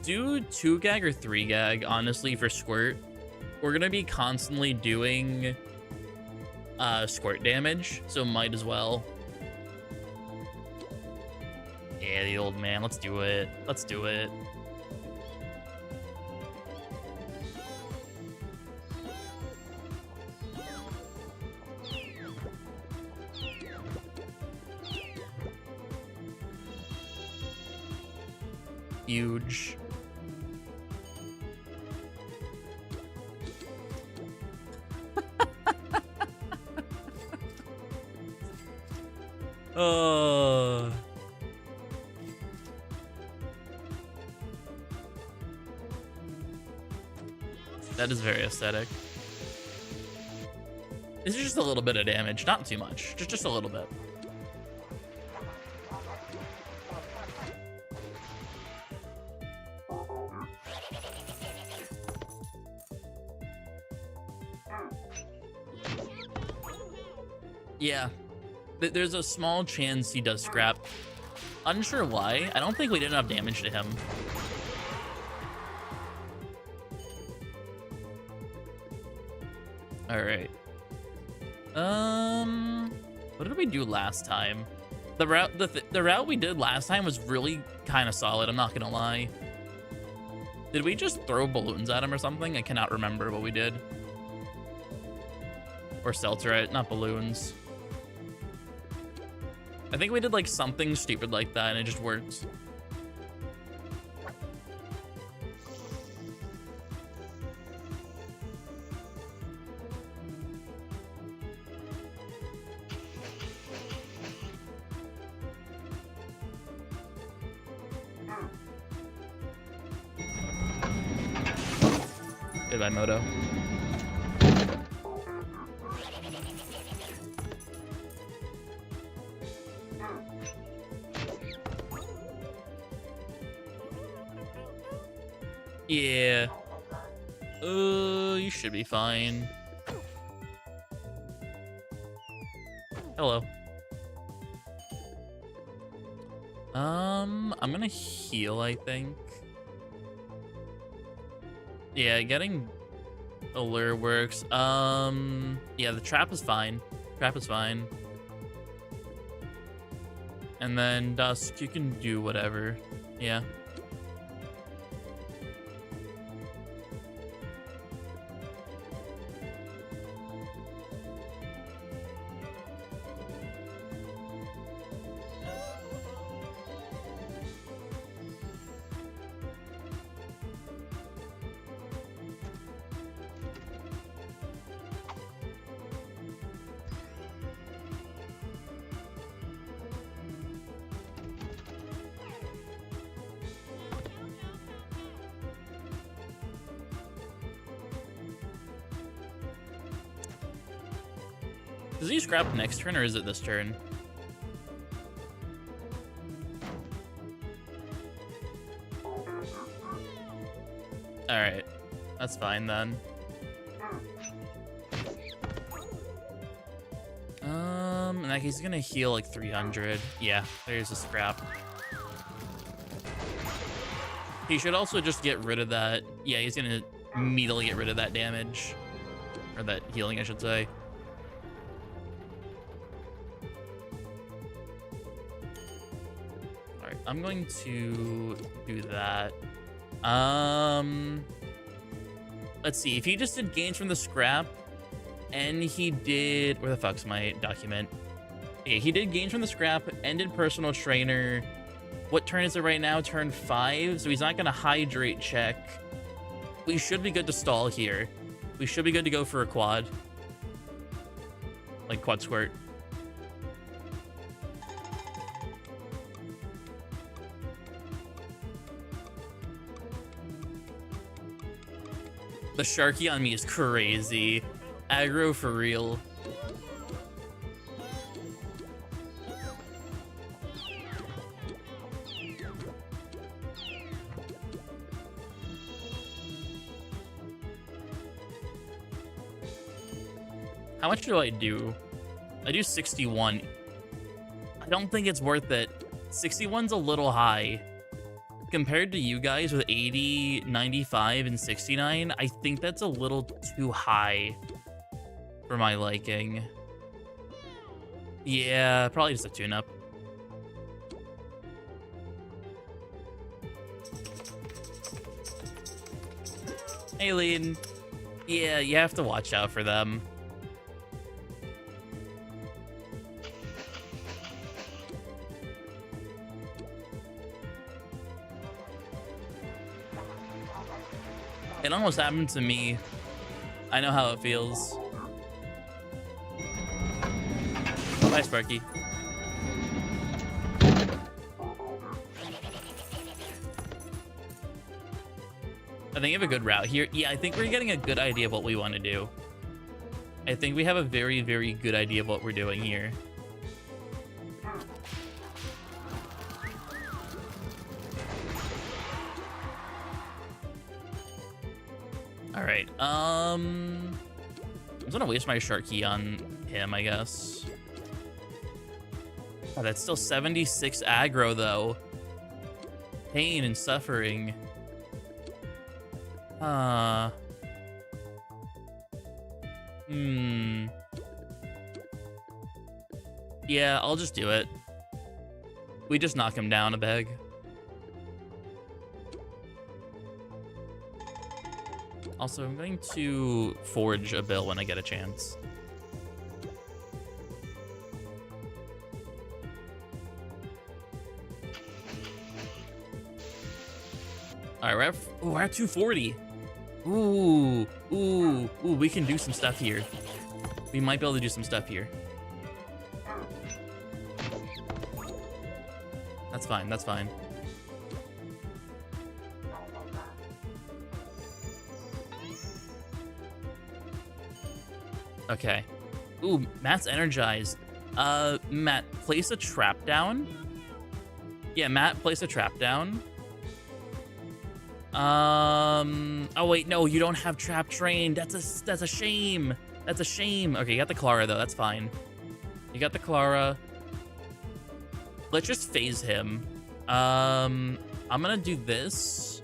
Do 2 gag or 3 gag, honestly, for squirt. We're gonna be constantly doing squirt damage, so might as well. Yeah, the old man. Let's do it. Let's do it. Huge. Oh. That is very aesthetic. This is just a little bit of damage, not too much, just a little bit. Yeah, there's a small chance he does scrap. Unsure why. I don't think we did enough damage to him. All right. What did we do last time? The route we did last time was really kind of solid. I'm not gonna lie. Did we just throw balloons at him or something? I cannot remember what we did. Or seltzer it, not balloons. I think we did like something stupid like that and it just worked. Goodbye, Moto. Yeah. You should be fine. Hello. I'm gonna heal, I think. Yeah, getting a lure works. Yeah, the trap is fine. Trap is fine. And then Dusk, you can do whatever. Yeah. Does he scrap next turn or is it this turn? Alright. That's fine then. In that case, he's gonna heal like 300. Yeah, there's a scrap. He should also just get rid of that. Yeah, he's gonna immediately get rid of that damage. Or that healing, I should say. Alright, I'm going to do that. Let's see. If he just did gains from the scrap, and he did... Where the fuck's my document? Okay, he did gains from the scrap, and did personal trainer. What turn is it right now? Turn 5, so he's not going to hydrate check. We should be good to stall here. We should be good to go for a quad. Like quad squirt. The Sharky on me is crazy. Aggro for real. How much do I do? I do 61. I don't think it's worth it. 61's a little high. Compared to you guys with 80, 95, and 69, I think that's a little too high for my liking. Yeah, probably just a tune-up. Alien. Yeah, you have to watch out for them. It almost happened to me. I know how it feels. Bye, Sparky. I think you have a good route here. Yeah, I think we're getting a good idea of what we want to do. I think we have a very, very good idea of what we're doing here. All right. I'm just gonna waste my shark key on him, I guess. Oh, that's still 76 aggro though. Pain and suffering. Yeah, I'll just do it. We just knock him down a peg. Also, I'm going to forge a bill when I get a chance. All right, we're at 240. Ooh, we can do some stuff here. We might be able to do some stuff here. That's fine, that's fine. Okay. Ooh, Matt's energized. Matt, place a trap down. Yeah, Matt, place a trap down. Oh wait, no, you don't have trap trained. That's a shame. That's a shame. Okay, you got the Clara though, that's fine. You got the Clara. Let's just phase him. I'm gonna do this.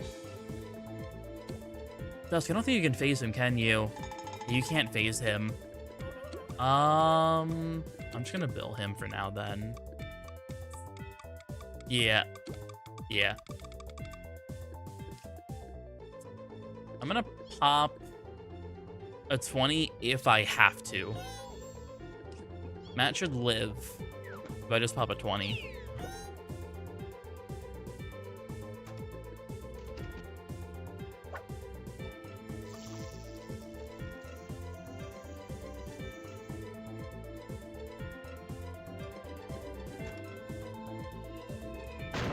Dusk, I don't think you can phase him, can you? You can't phase him. I'm just gonna bill him for now then. Yeah. Yeah. I'm gonna pop a 20 if I have to. Matt should live if I just pop a 20.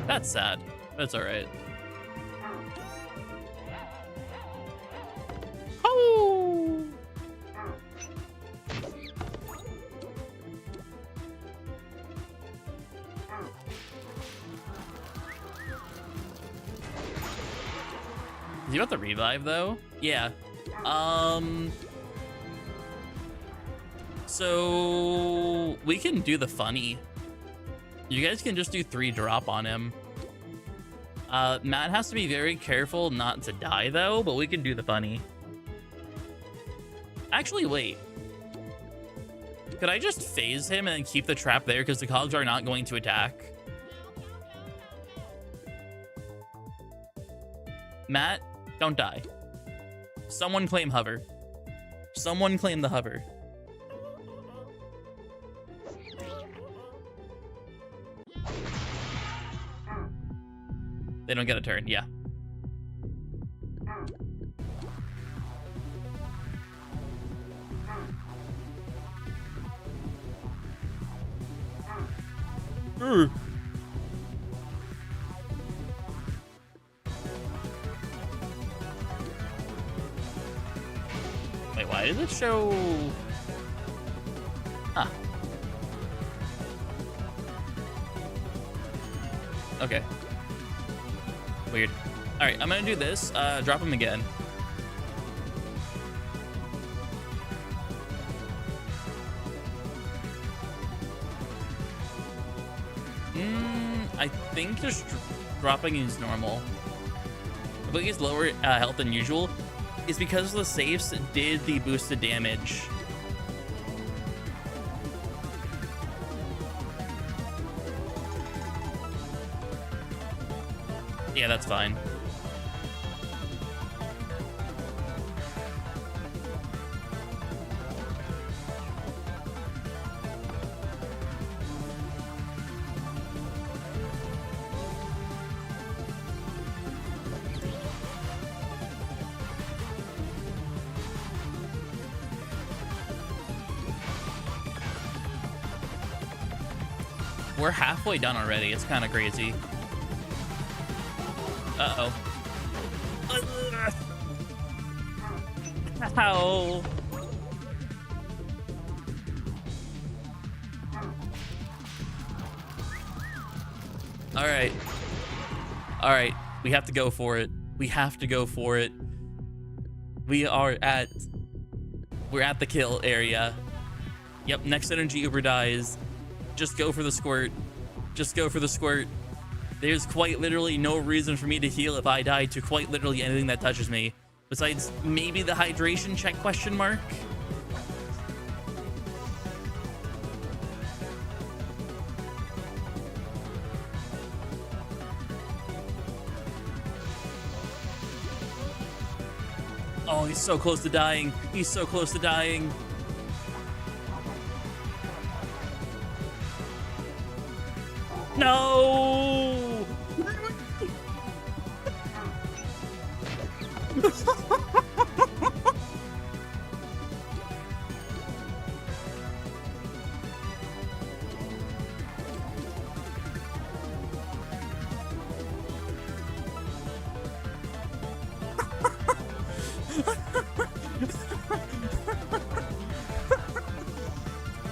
That's sad. That's all right. Oh! Is he about to revive though? Yeah. So we can do the funny. You guys can just do 3 drop on him. Matt has to be very careful not to die though, but we can do the funny. Actually, wait. Could I just phase him and then keep the trap there because the cogs are not going to attack? Matt, don't die. Someone claim hover. Someone claim the hover. They don't get a turn, yeah. Wait, why does it show? Huh. Okay. Weird. All right, I'm gonna do this. Drop him again. I think just dropping is normal. But he's lower health than usual is because the safes did the boosted damage. Yeah, that's fine. We're halfway done already. It's kind of crazy. Uh-oh. Ow. All right. All right. We have to go for it. We have to go for it. We're at the kill area. Yep, next energy Uber dies. Just go for the squirt. Just go for the squirt. There's quite literally no reason for me to heal if I die to quite literally anything that touches me. Besides maybe the hydration check question mark. Oh, he's so close to dying. He's so close to dying. No!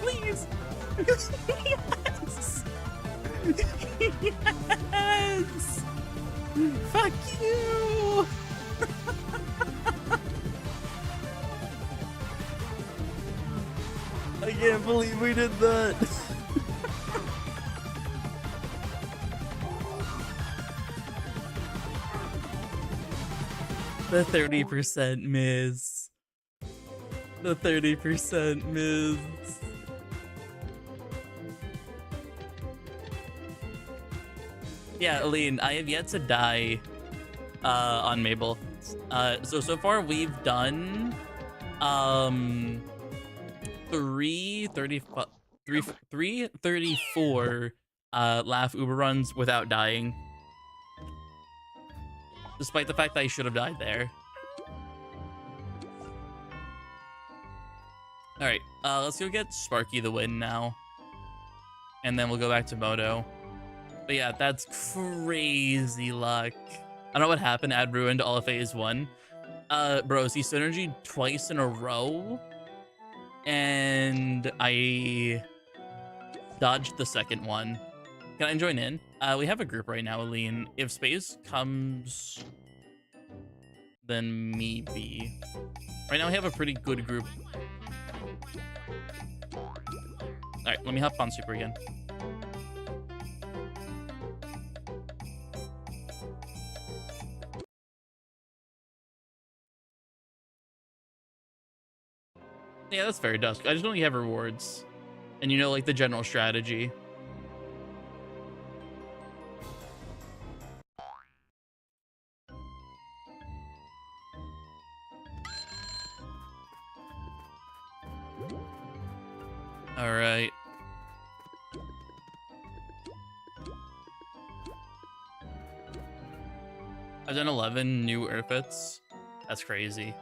Please. Yes. Yes. Fuck you. I can't believe we did that. The 30% miss. The 30% miss. Yeah, Aline, I have yet to die on Mabel. So far we've done 334 Laff Uber runs without dying. Despite the fact that I should have died there. Alright, let's go get Sparky the win now. And then we'll go back to Moto. But yeah, that's crazy luck. I don't know what happened. Ad ruined all of phase 1. Bros, he synergy twice in a row. And I dodged the second one. Can I join in? We have a group right now, Aline. If space comes, then maybe. Right now we have a pretty good group. Alright, let me hop on super again. Yeah, that's fair, Dusk. I just know you have rewards. And you know, like, the general strategy. Alright. I've done 11 new Erfits. That's crazy.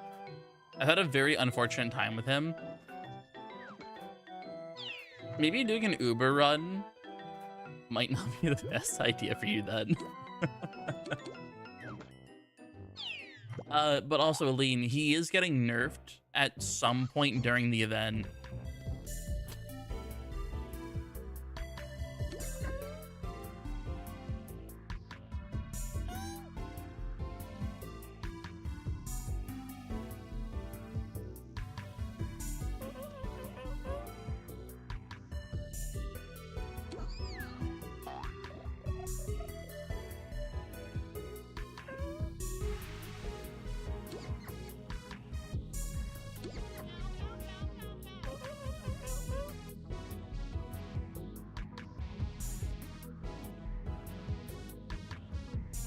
I've had a very unfortunate time with him. Maybe doing an Uber run might not be the best idea for you then. But also, Aline, he is getting nerfed at some point during the event.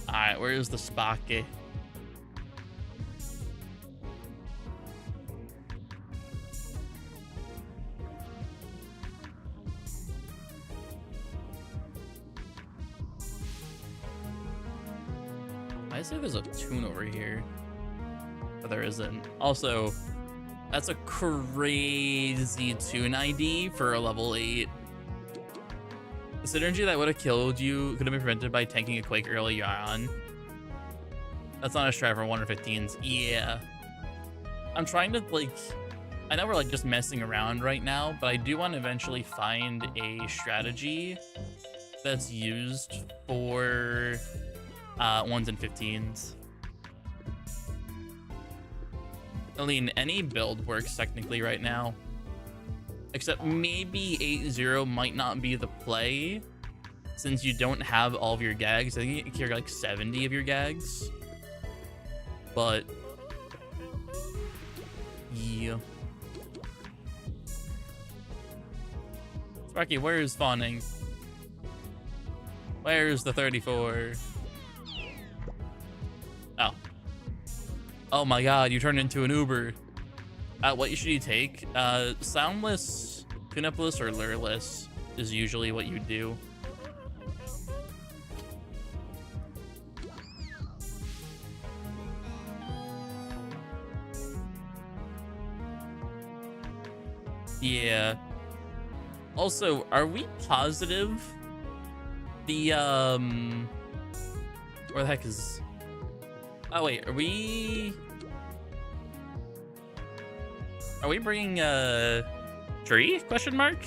Alright, where's the Sparky? I say there's a tune over here, but there isn't. Also, that's a crazy tune ID for a level 8. The synergy that would have killed you could have been prevented by tanking a Quake early on. That's not a strat for 115s. Yeah. I'm trying to, like... I know we're, like, just messing around right now, but I do want to eventually find a strategy that's used for 1s and 15s. I mean, any build works technically right now. Except maybe 8-0 might not be the play, since you don't have all of your gags. I think you're like 70 of your gags. But yeah. Sparky, where's spawning? Where's the 34? Oh. Oh my god, you turned into an Uber. What should you take? Soundless, tune-upless, or lureless is usually what you do. Yeah. Also, are we positive the where the heck is... Oh wait, are we bringing Tree? Question mark.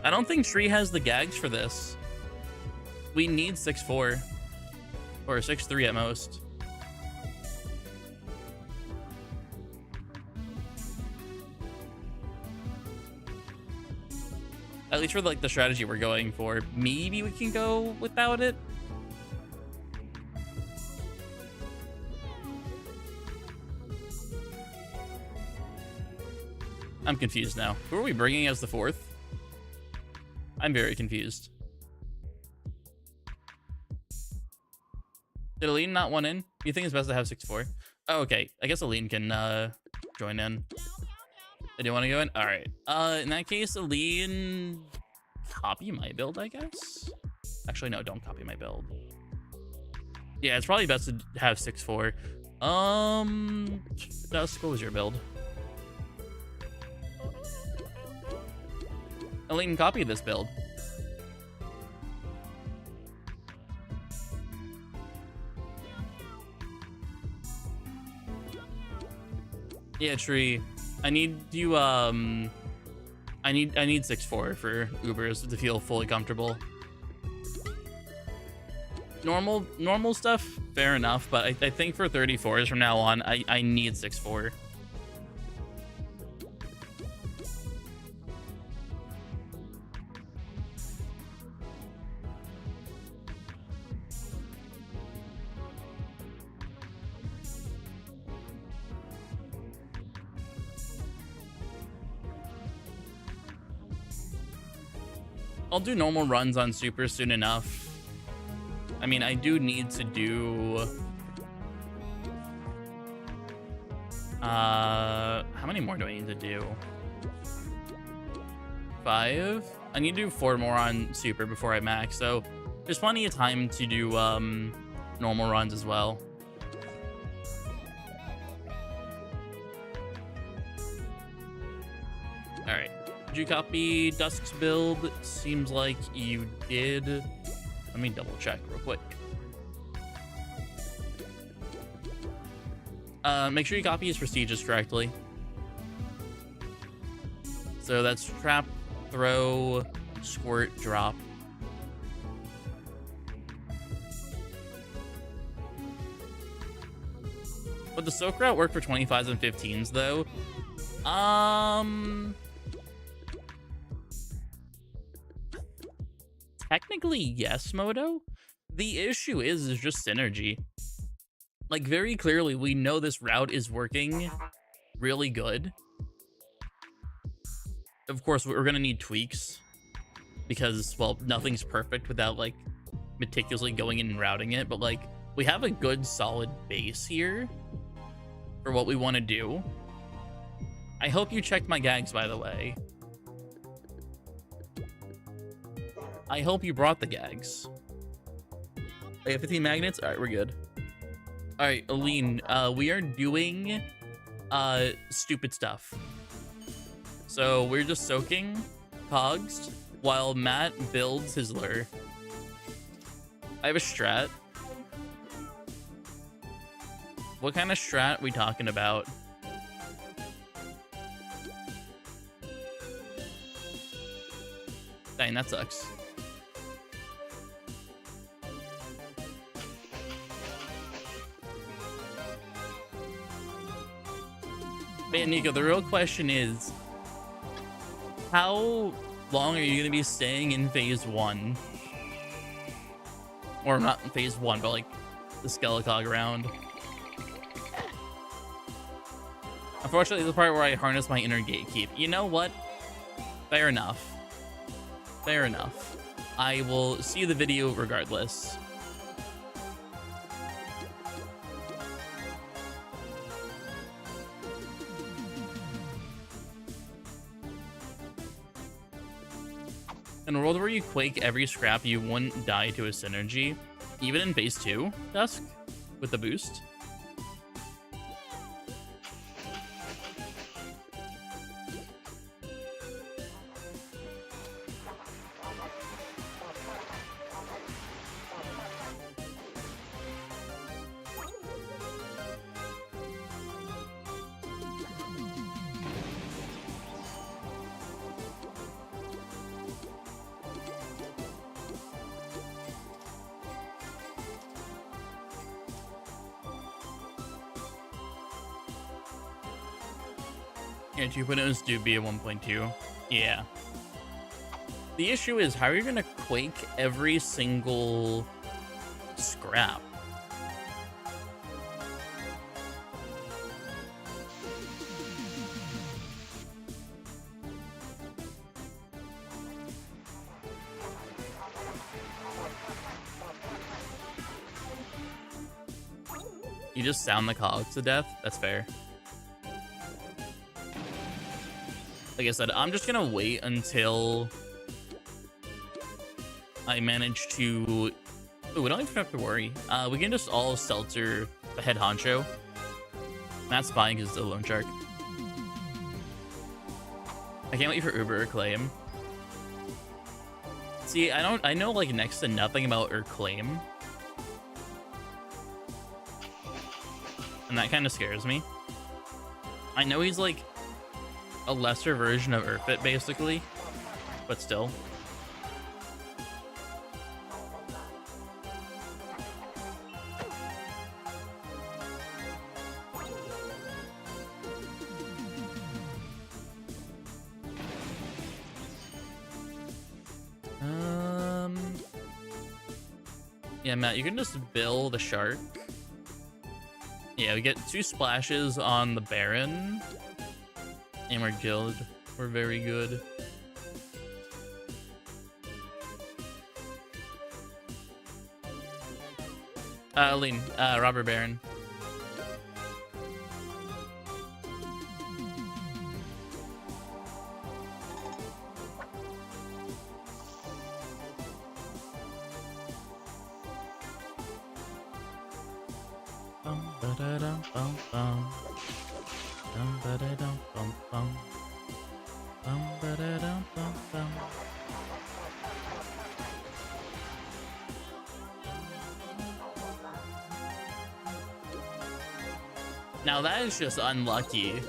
I don't think Tree has the gags for this. We need 6'4" or 6'3" at most. At least for like the strategy we're going for, maybe we can go without it. I'm confused now. Who are we bringing as the 4th? I'm very confused. Did Aline not want in? You think it's best to have 6'4"? Oh, okay. I guess Aline can join in. Did you want to go in? All right. In that case, Aline, copy my build, I guess. Actually, no, don't copy my build. Yeah, it's probably best to have 6'4". Dusk, what was your build? Aline, copy this build. Yeah, Tree. I need you, I need 6'4" for Ubers to feel fully comfortable. Normal stuff, fair enough, but I think for 34s from now on, I need 6'4". I'll do normal runs on Super soon enough. I mean, I do need to do... how many more do I need to do? 5? I need to do 4 more on Super before I max, so there's plenty of time to do normal runs as well. Alright. Did you copy Dusk's build? Seems like you did. Let me double check real quick. Make sure you copy his prestigious correctly. So that's trap, throw, squirt, drop. Would the soak route work for 25s and 15s though? Technically, yes, Moto. The issue is just synergy. Like, very clearly, we know this route is working really good. Of course, we're gonna need tweaks because, well, nothing's perfect without, like, meticulously going in and routing it. But, like, we have a good, solid base here for what we want to do. I hope you checked my gags, by the way. I hope you brought the gags. I have 15 magnets? Alright, we're good. Alright, Aline, we are doing stupid stuff. So we're just soaking cogs while Matt builds his lure. I have a strat. What kind of strat are we talking about? Dang, that sucks. Man, Nico, the real question is, how long are you going to be staying in phase 1? Or not in phase 1, but like the Skelecog round. Unfortunately, the part where I harness my inner gatekeep. You know what? Fair enough. Fair enough. I will see the video regardless. In a world where you quake every scrap, you wouldn't die to a synergy. Even in phase 2, Dusk, with the boost. Yeah, 2.0s do be a 1.2. Yeah. The issue is, how are you going to quake every single scrap? You just sound the cogs to death? That's fair. Like I said, I'm just gonna wait until I manage to... Ooh, we don't even have to worry. We can just all Seltzer the head honcho. That's fine because it's a loan shark. I can't wait for Uber or Claim. See, I know like next to nothing about Claim. And that kind of scares me. I know he's like a lesser version of Erfit, basically, but still. Yeah, Matt, you can just bill the shark. Yeah, we get 2 splashes on the Baron. And we're good. We're very good. Lean, Robber Baron. Now that is just unlucky.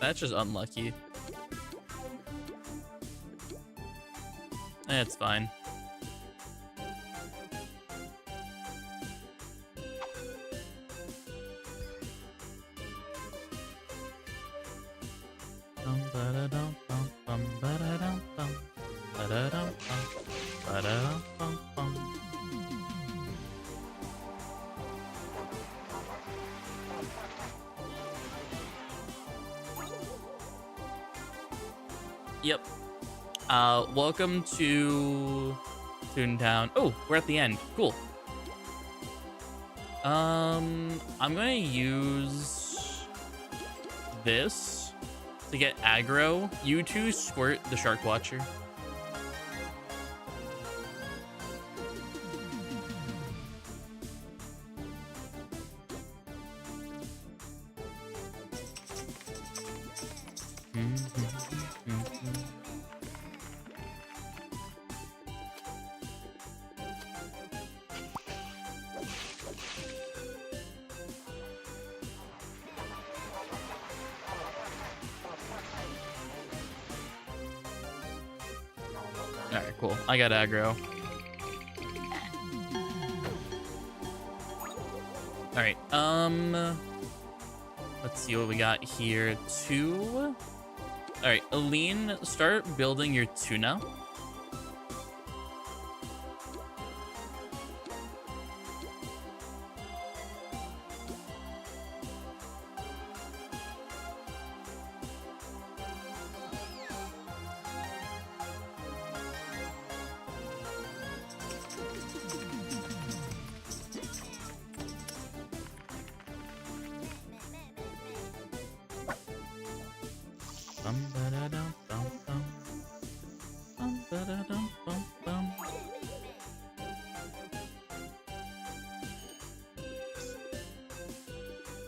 That's just unlucky. That's fine. Yep. Welcome to Toontown. Oh, we're at the end. Cool. I'm gonna use this to get aggro. You two squirt the Shark Watcher. All right, cool. I got aggro. All right. Let's see what we got here. 2. All right, Aline, start building your tuna.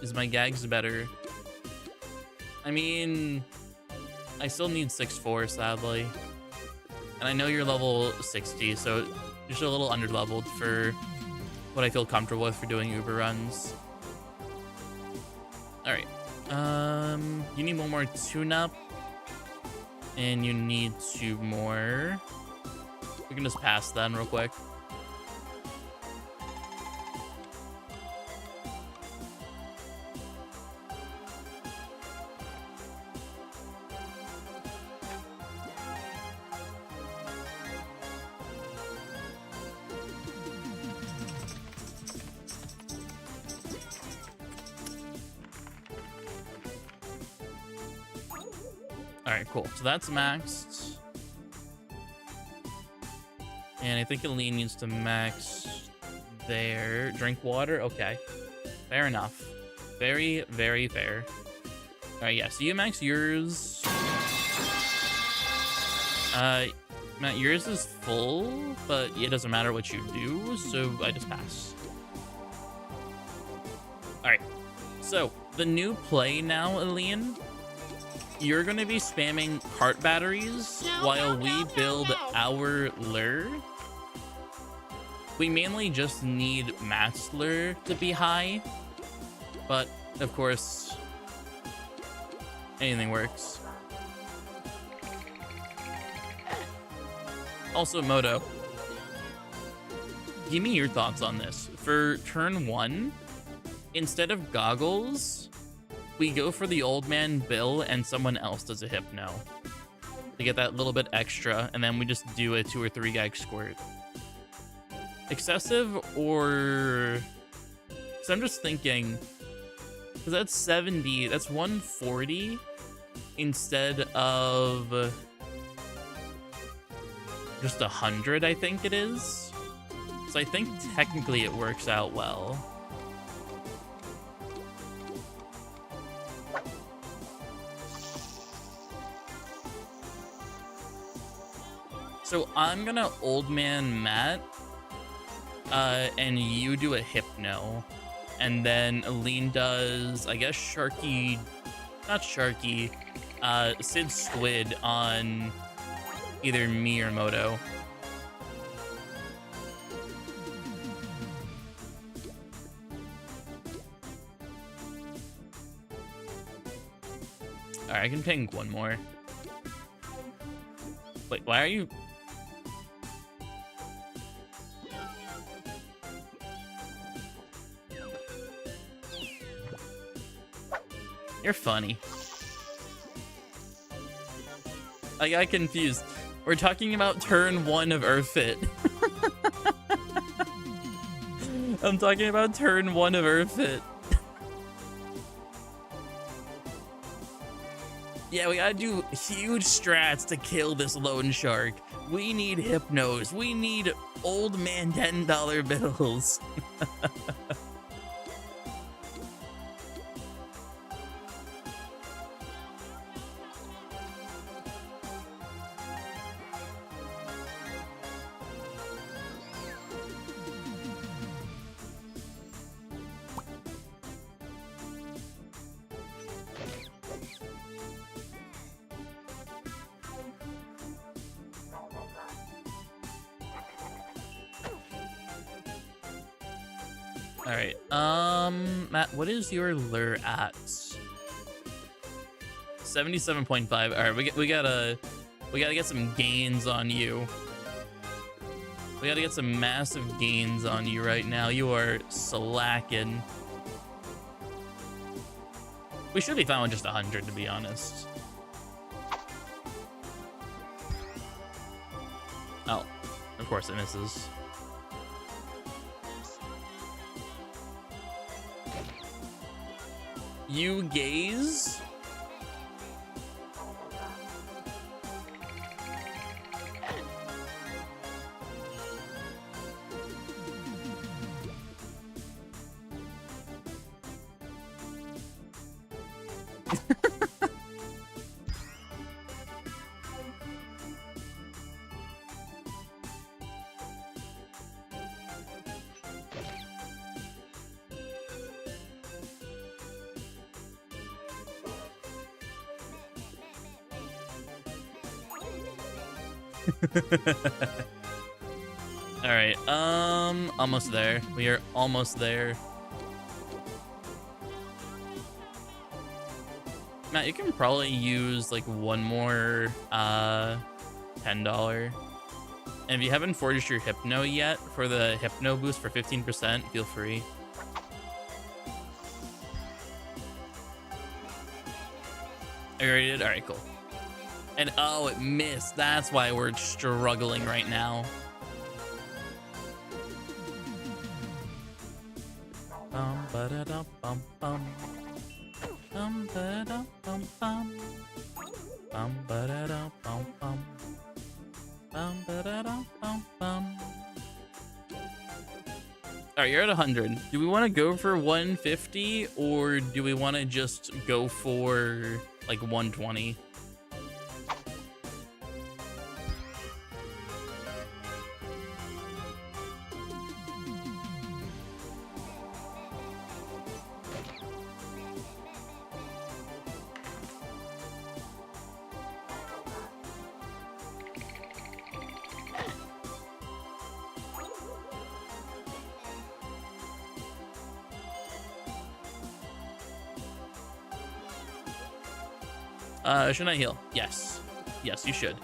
Is my gags better? I mean, I still need 6'4", sadly. And I know you're level 60, so you're just a little under-leveled for what I feel comfortable with for doing Uber runs. All right. You need one more tune-up. And you need 2 more. We can just pass then real quick. All right, cool. So that's maxed. And I think Aline needs to max there. Drink water. Okay. Fair enough. Very, very fair. All right, yeah. So you max yours. Matt, yours is full, but it doesn't matter what you do, so I just pass. All right. So the new play now, Aline. You're going to be spamming cart batteries while we build our lure. We mainly just need Matt's lure to be high, but of course, anything works. Also, Moto, give me your thoughts on this. For turn 1, instead of goggles, we go for the old man Bill and someone else does a hypno to get that little bit extra, and then we just do a 2 or 3 gag squirt. Excessive, or... So I'm just thinking, because that's 70, that's 140 instead of just 100, I think it is. So I think technically it works out well. So I'm gonna old man Matt, and you do a hypno, and then Aline does, I guess, Sharky, not Sharky, Sid Squid on either me or Moto. All right, I can ping one more. Wait, why are you? You're funny. I got confused. We're talking about turn 1 of Erfit. I'm talking about turn 1 of Erfit. Yeah, we gotta do huge strats to kill this lone shark. We need hypnos. We need old man $10 bills. All right, Matt, what is your lure at? 77.5. All right, we gotta get some gains on you. We gotta get some massive gains on you right now. You are slacking. We should be fine with just 100, to be honest. Oh, of course it misses. You gaze? All right, almost there. We are almost there. Matt, you can probably use like one more $10. And if you haven't forged your Hypno yet for the Hypno boost for 15%, feel free. Are you ready? All right, cool. And oh, it missed. That's why we're struggling right now. Bum ba da dum bum bum. Bum ba da bum bum. Bum ba da dum bum bum. Bum ba da dum bum bum. All right, you're at 100. Do we want to go for 150 or do we want to just go for like 120? Should I heal? Yes. Yes, you should.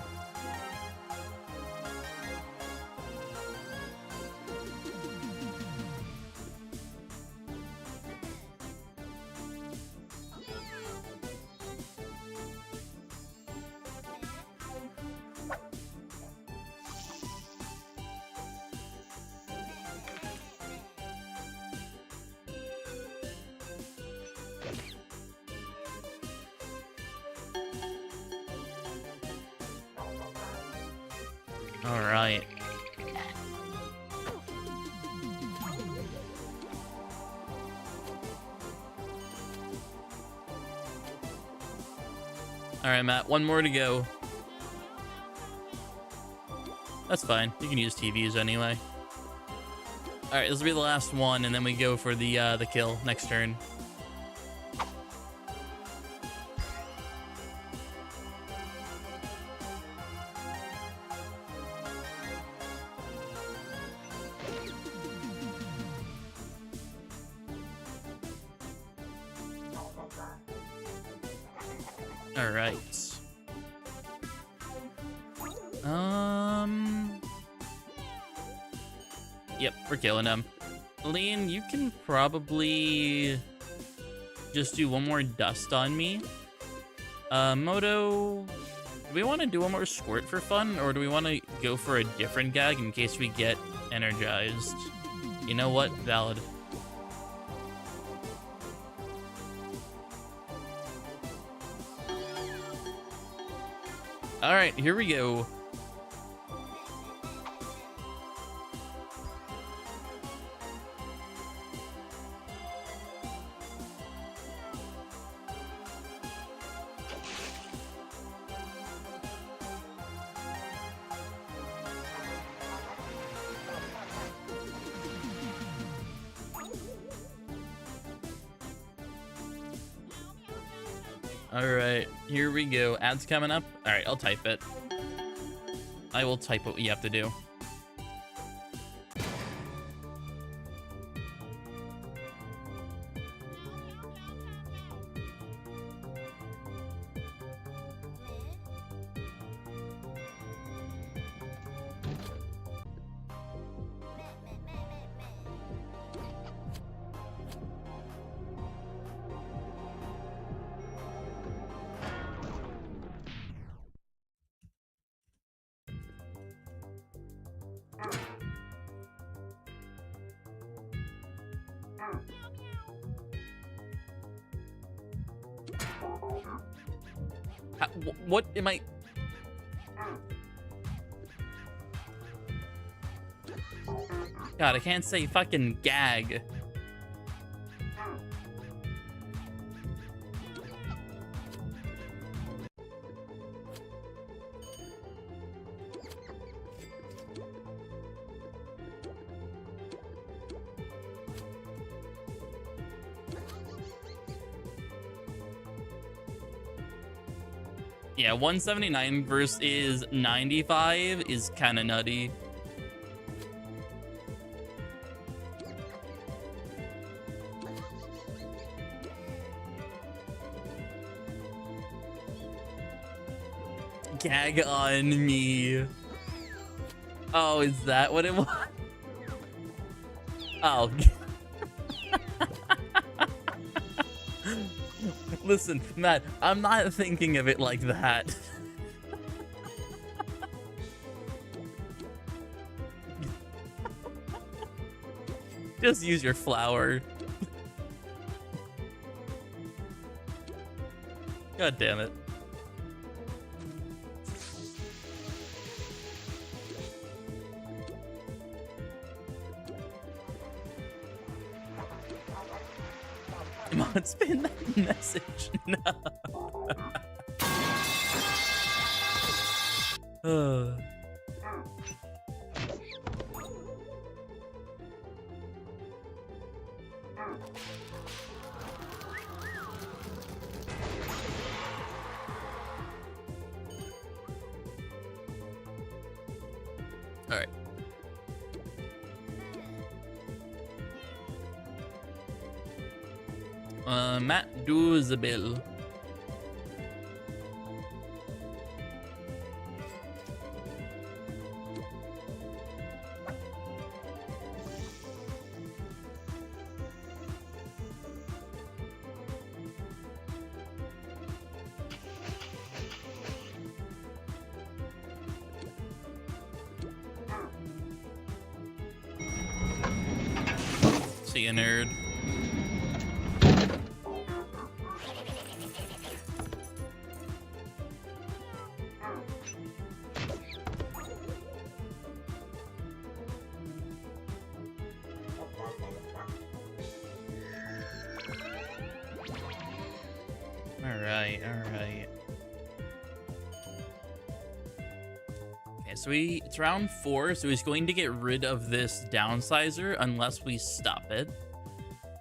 All right. All right, Matt, one more to go. That's fine. You can use TVs anyway. All right, this will be the last one, and then we go for the kill next turn. All right. Yep, we're killing him. Lean, you can probably just do one more dust on me. Moto, do we want to do one more squirt for fun, or do we want to go for a different gag in case we get energized? You know what? Valid. All right, here we go. All right, here we go. Ads coming up. All right, I'll type it. I will type what you have to do. What am I? God, I can't say fucking gag. Yeah, 179 versus 95 is kind of nutty. Gag on me. Oh, is that what it was? Oh. Listen, Matt, I'm not thinking of it like that. Just use your flower. God damn it. Come on, spin that message. No. All right. Matt, do the bill. See ya, nerd. Alright. Okay, so it's round 4, so he's going to get rid of this downsizer unless we stop it.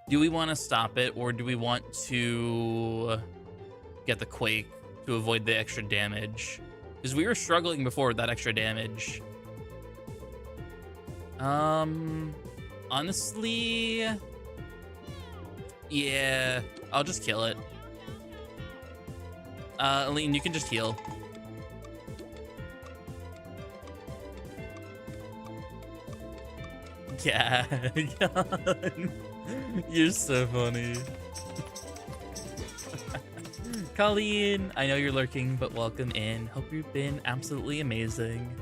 Do we want to stop it, or do we want to get the quake to avoid the extra damage? Because we were struggling before with that extra damage. Honestly, yeah, I'll just kill it. Aline, you can just heal. Yeah, you're so funny. Colleen, I know you're lurking, but welcome in. Hope you've been absolutely amazing.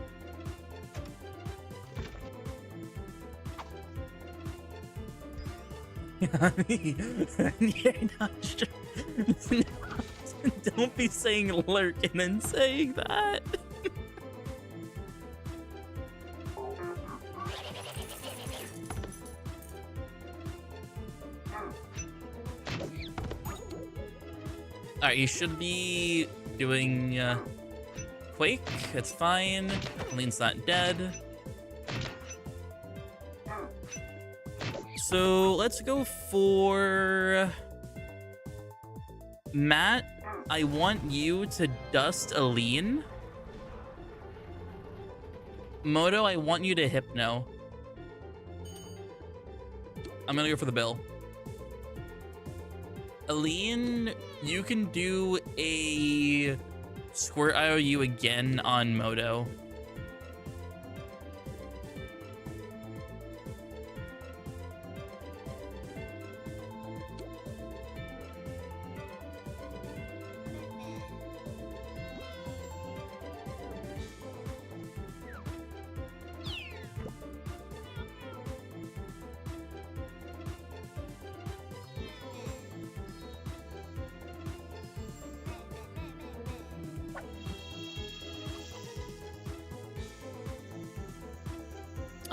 You're not sure. Don't be saying lurk and then saying that. Alright, you should be doing Quake. It's fine. Lean's not dead. So let's go for Matt. I want you to dust Aline. Moto, I want you to hypno. I'm gonna go for the bill. Aline, you can do a squirt IOU again on Moto.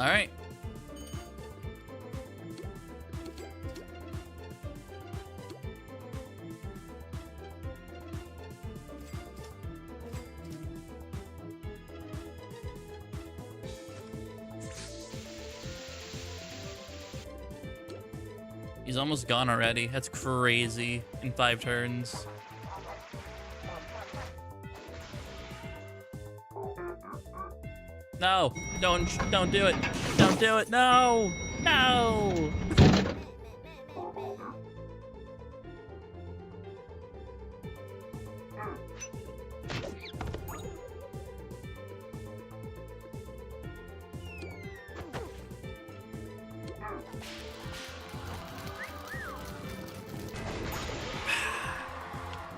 All right. He's almost gone already. That's crazy. In 5 turns. No, don't do it. Don't do it. No, no.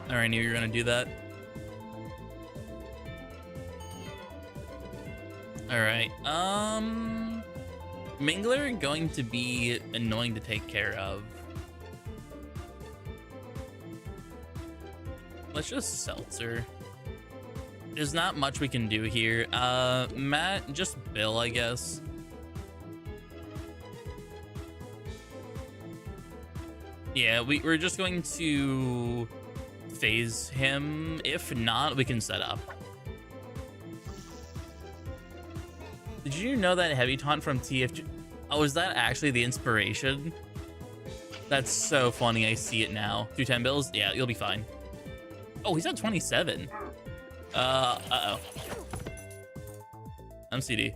I knew you were gonna do that. All right. Mingler going to be annoying to take care of. Let's just Seltzer. There's not much we can do here. Matt, just Bill, I guess. Yeah, we're just going to phase him. If not, we can set up. Did you know that heavy taunt from TFG? Oh, is that actually the inspiration? That's so funny. I see it now. 210 bills? Yeah, you'll be fine. Oh, he's at 27. Uh-oh. MCD.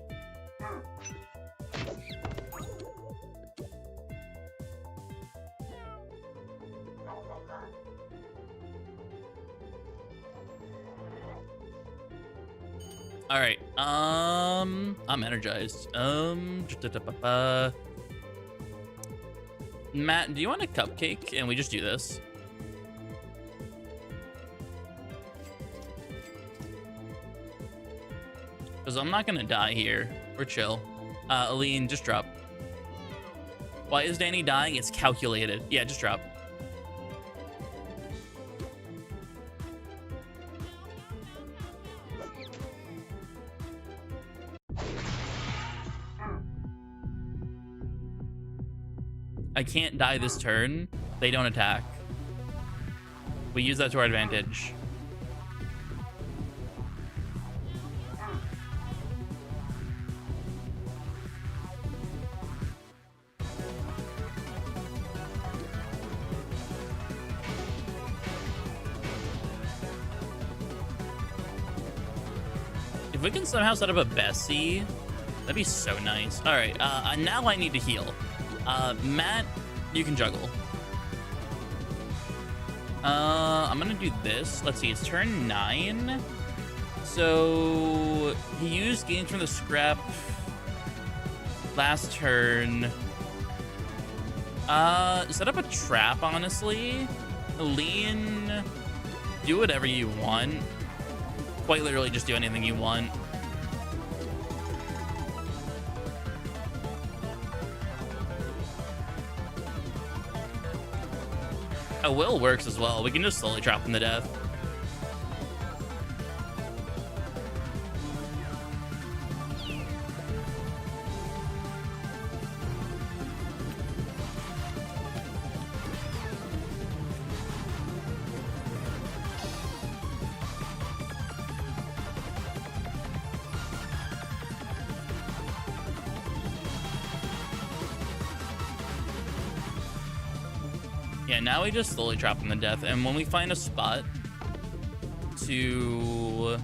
All right. I'm energized. Matt, do you want a cupcake? And we just do this. Because I'm not gonna die here. We're chill. Aline, just drop. Why is Danny dying? It's calculated. Yeah, just drop. I can't die this turn. They don't attack. We use that to our advantage. If we can somehow set up a Bessie, that'd be so nice. All right, now I need to heal. Matt, you can juggle. I'm gonna do this. Let's see, it's turn 9. So he used gains from the scrap last turn. Set up a trap, honestly. Lean, do whatever you want. Quite literally just do anything you want. A will works as well. We can just slowly trap him to death. Yeah, now we just slowly trap him to death, and when we find a spot to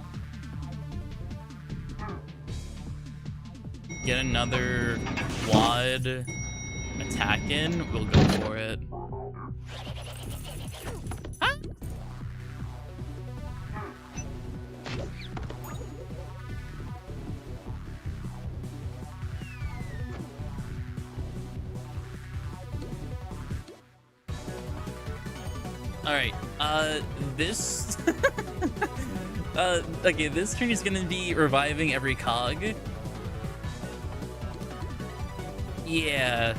get another quad attack in, we'll go for it. Huh? All right, this okay, this turn is gonna be reviving every cog. Yeah,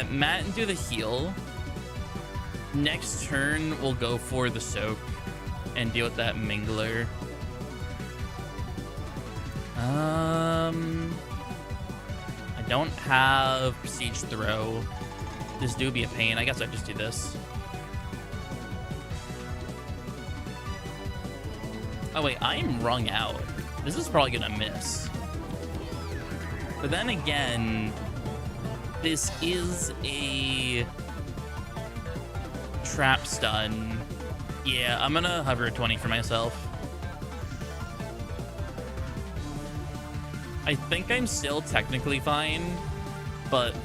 Matt do the heal. Next turn we'll go for the soak and deal with that mingler. I don't have Prestige Throw. This do be a pain. I guess I just do this. Oh wait, I'm wrung out. This is probably gonna miss. But then again, this is a trap stun. Yeah, I'm gonna hover 20 for myself. I think I'm still technically fine, but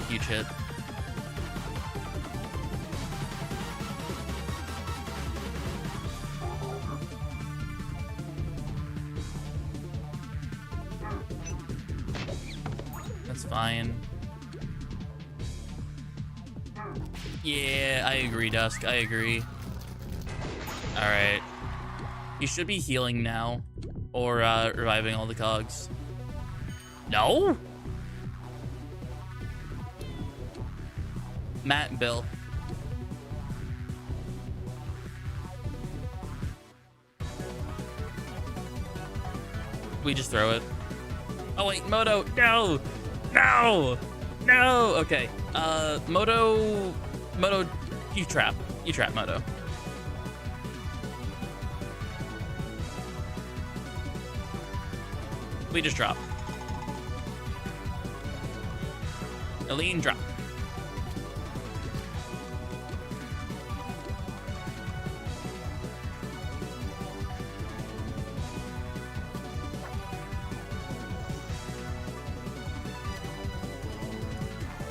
huge hit. That's fine. Yeah, I agree, Dusk. I agree. All right. He should be healing now or reviving all the cogs. No? Matt and Bill. We just throw it. Oh wait, Moto, no! No! No! Okay. Moto, you trap Moto. We just drop. Aline, drop.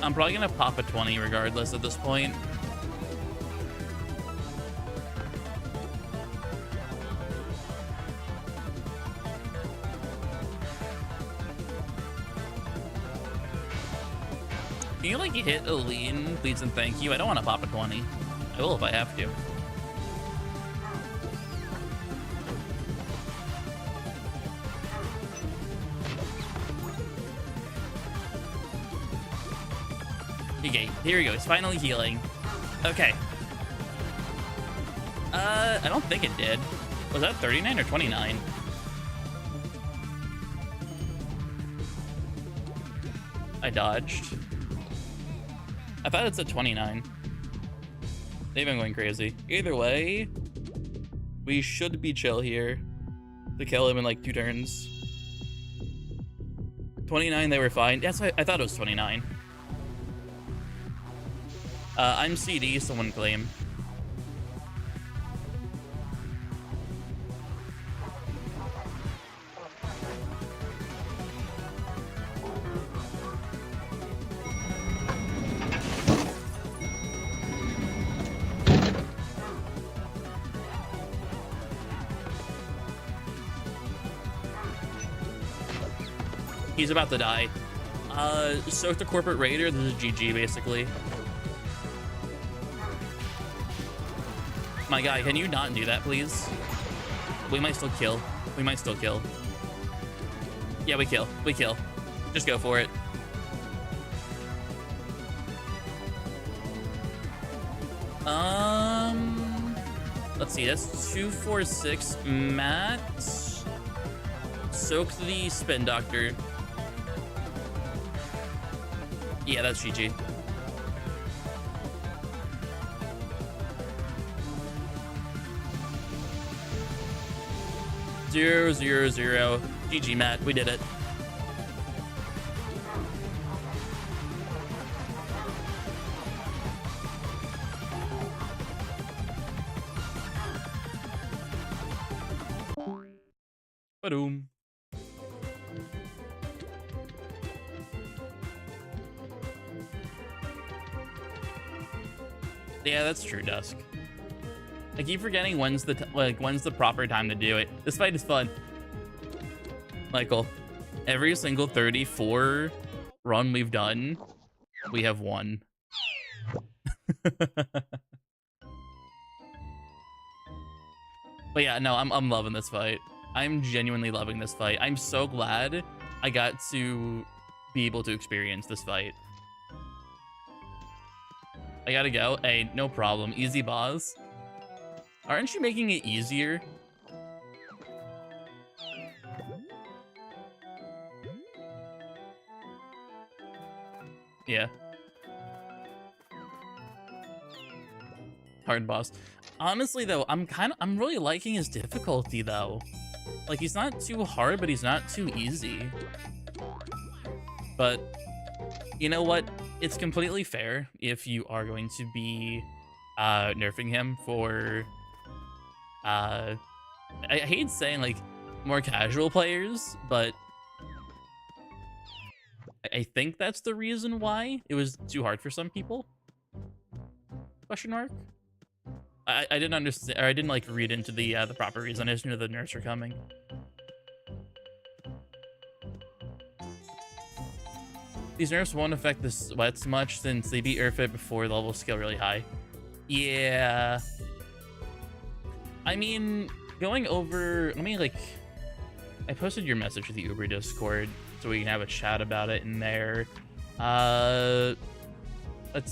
I'm probably gonna pop a 20 regardless at this point. Can you like hit Aline, please and thank you? I don't want to pop a 20. I will if I have to. Okay, here we go. It's finally healing. Okay. I don't think it did. Was that 39 or 29? I dodged. I thought it said 29. They've been going crazy. Either way, we should be chill here to kill him in like 2 turns. 29, they were fine. Yes, I thought it was 29. I'm CD, someone claim. He's about to die. Soak the Corporate Raider, this is GG basically. My guy, can you not do that, please? We might still kill. We might still kill. Yeah, we kill. We kill. Just go for it. Let's see. That's 246. Matt. Soak the Spin Doctor. Yeah, that's GG. Zero, zero, zero. GG, Matt. We did it. Ba-doom. Yeah, that's true, Dusk. I keep forgetting when's the proper time to do it. This fight is fun. Michael, every single 34 run we've done, we have won. But yeah, no, I'm loving this fight. I'm genuinely loving this fight. I'm so glad I got to be able to experience this fight. I gotta go. Hey, no problem. Easy boss. Aren't you making it easier? Yeah. Hard boss. Honestly, though, I'm really liking his difficulty, though. Like, he's not too hard, but he's not too easy. But, you know what? It's completely fair if you are going to be nerfing him for... I hate saying, like, more casual players, but I think that's the reason why it was too hard for some people. Question mark? I didn't understand, or I didn't like read into the proper reason. I just knew the nerfs were coming. These nerfs won't affect the sweats much since they beat Erfit before the level scale really high. Yeah. I mean, going over, let me like, I posted your message to the Uber Discord so we can have a chat about it in there. Let's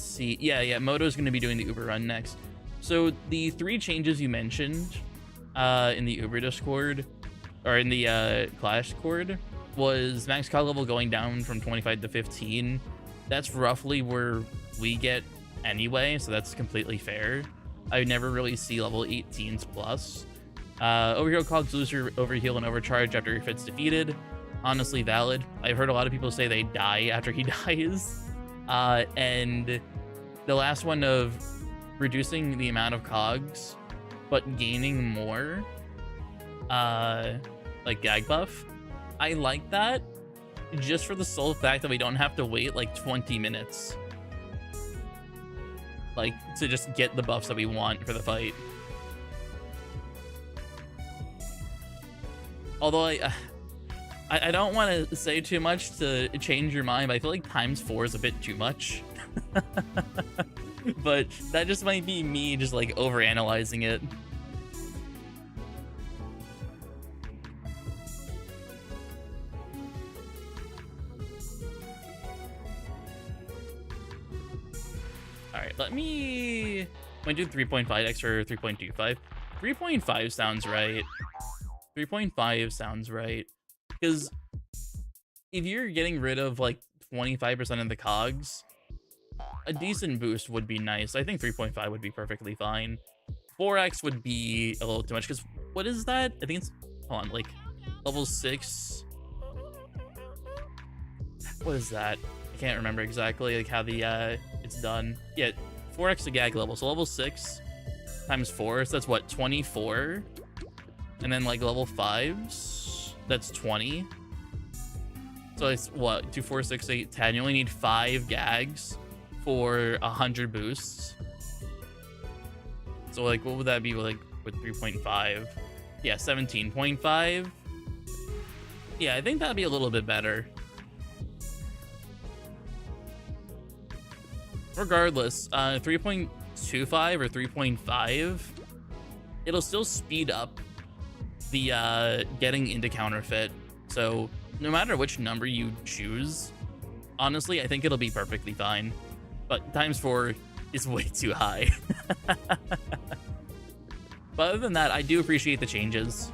see. Yeah, Moto's going to be doing the Uber run next. So the 3 changes you mentioned in the Uber Discord, or in the Clash Discord, was max cog level going down from 25 to 15. That's roughly where we get anyway, so that's completely fair. I never really see level 18s plus. Overheal cogs lose your overheal and overcharge after Erfit's defeated. Honestly valid. I've heard a lot of people say they die after he dies. And the last one of reducing the amount of cogs, but gaining more, like gag buff. I like that, just for the sole fact that we don't have to wait like 20 minutes. Like, to just get the buffs that we want for the fight. Although I don't want to say too much to change your mind, but I feel like ×4 is a bit too much. But that just might be me just like overanalyzing it. Alright, let me do 3.5x or 3.25. 3.5 sounds right. 3.5 sounds right. Because if you're getting rid of like 25% of the cogs, a decent boost would be nice. I think 3.5 would be perfectly fine. 4x would be a little too much, because what is that? I think it's, hold on, like level 6. What is that? I can't remember exactly like how the it's done. Yeah, 4x the gag level. So level 6 times 4, so that's what, 24? And then like level 5s, that's 20. So it's what, 2, 4, 6, 8, 10. You only need 5 gags for 100 boosts. So like, what would that be like with 3.5? Yeah, 17.5. Yeah, I think that'd be a little bit better. Regardless, 3.25 or 3.5, it'll still speed up the getting into counterfeit. So no matter which number you choose, honestly, I think it'll be perfectly fine. But ×4 is way too high. But other than that, I do appreciate the changes.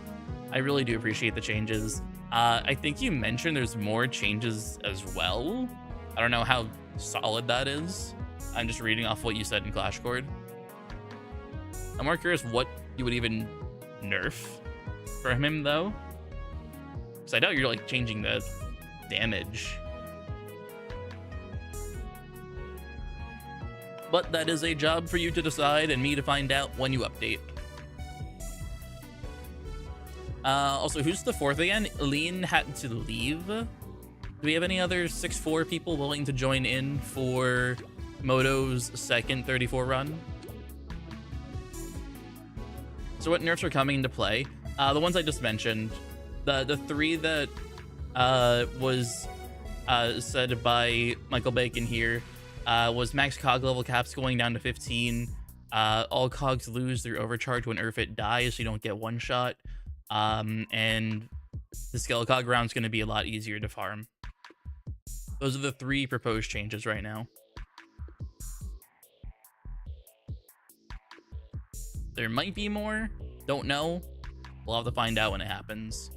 I really do appreciate the changes. I think you mentioned there's more changes as well. I don't know how solid that is. I'm just reading off what you said in Clash Cord. I'm more curious what you would even nerf for him, though. Because I doubt you're, like, changing the damage. But that is a job for you to decide and me to find out when you update. Also, who's the 4th again? Lean had to leave. Do we have any other 6'4" people willing to join in for Moto's second 34 run? So what nerfs are coming into play? The ones I just mentioned. The 3 that was said by Michael Bacon here was max cog level caps going down to 15. All cogs lose their overcharge when Erfit dies, so you don't get one shot. And the Skelecog round's going to be a lot easier to farm. Those are the 3 proposed changes right now. There might be more. Don't know. We'll have to find out when it happens.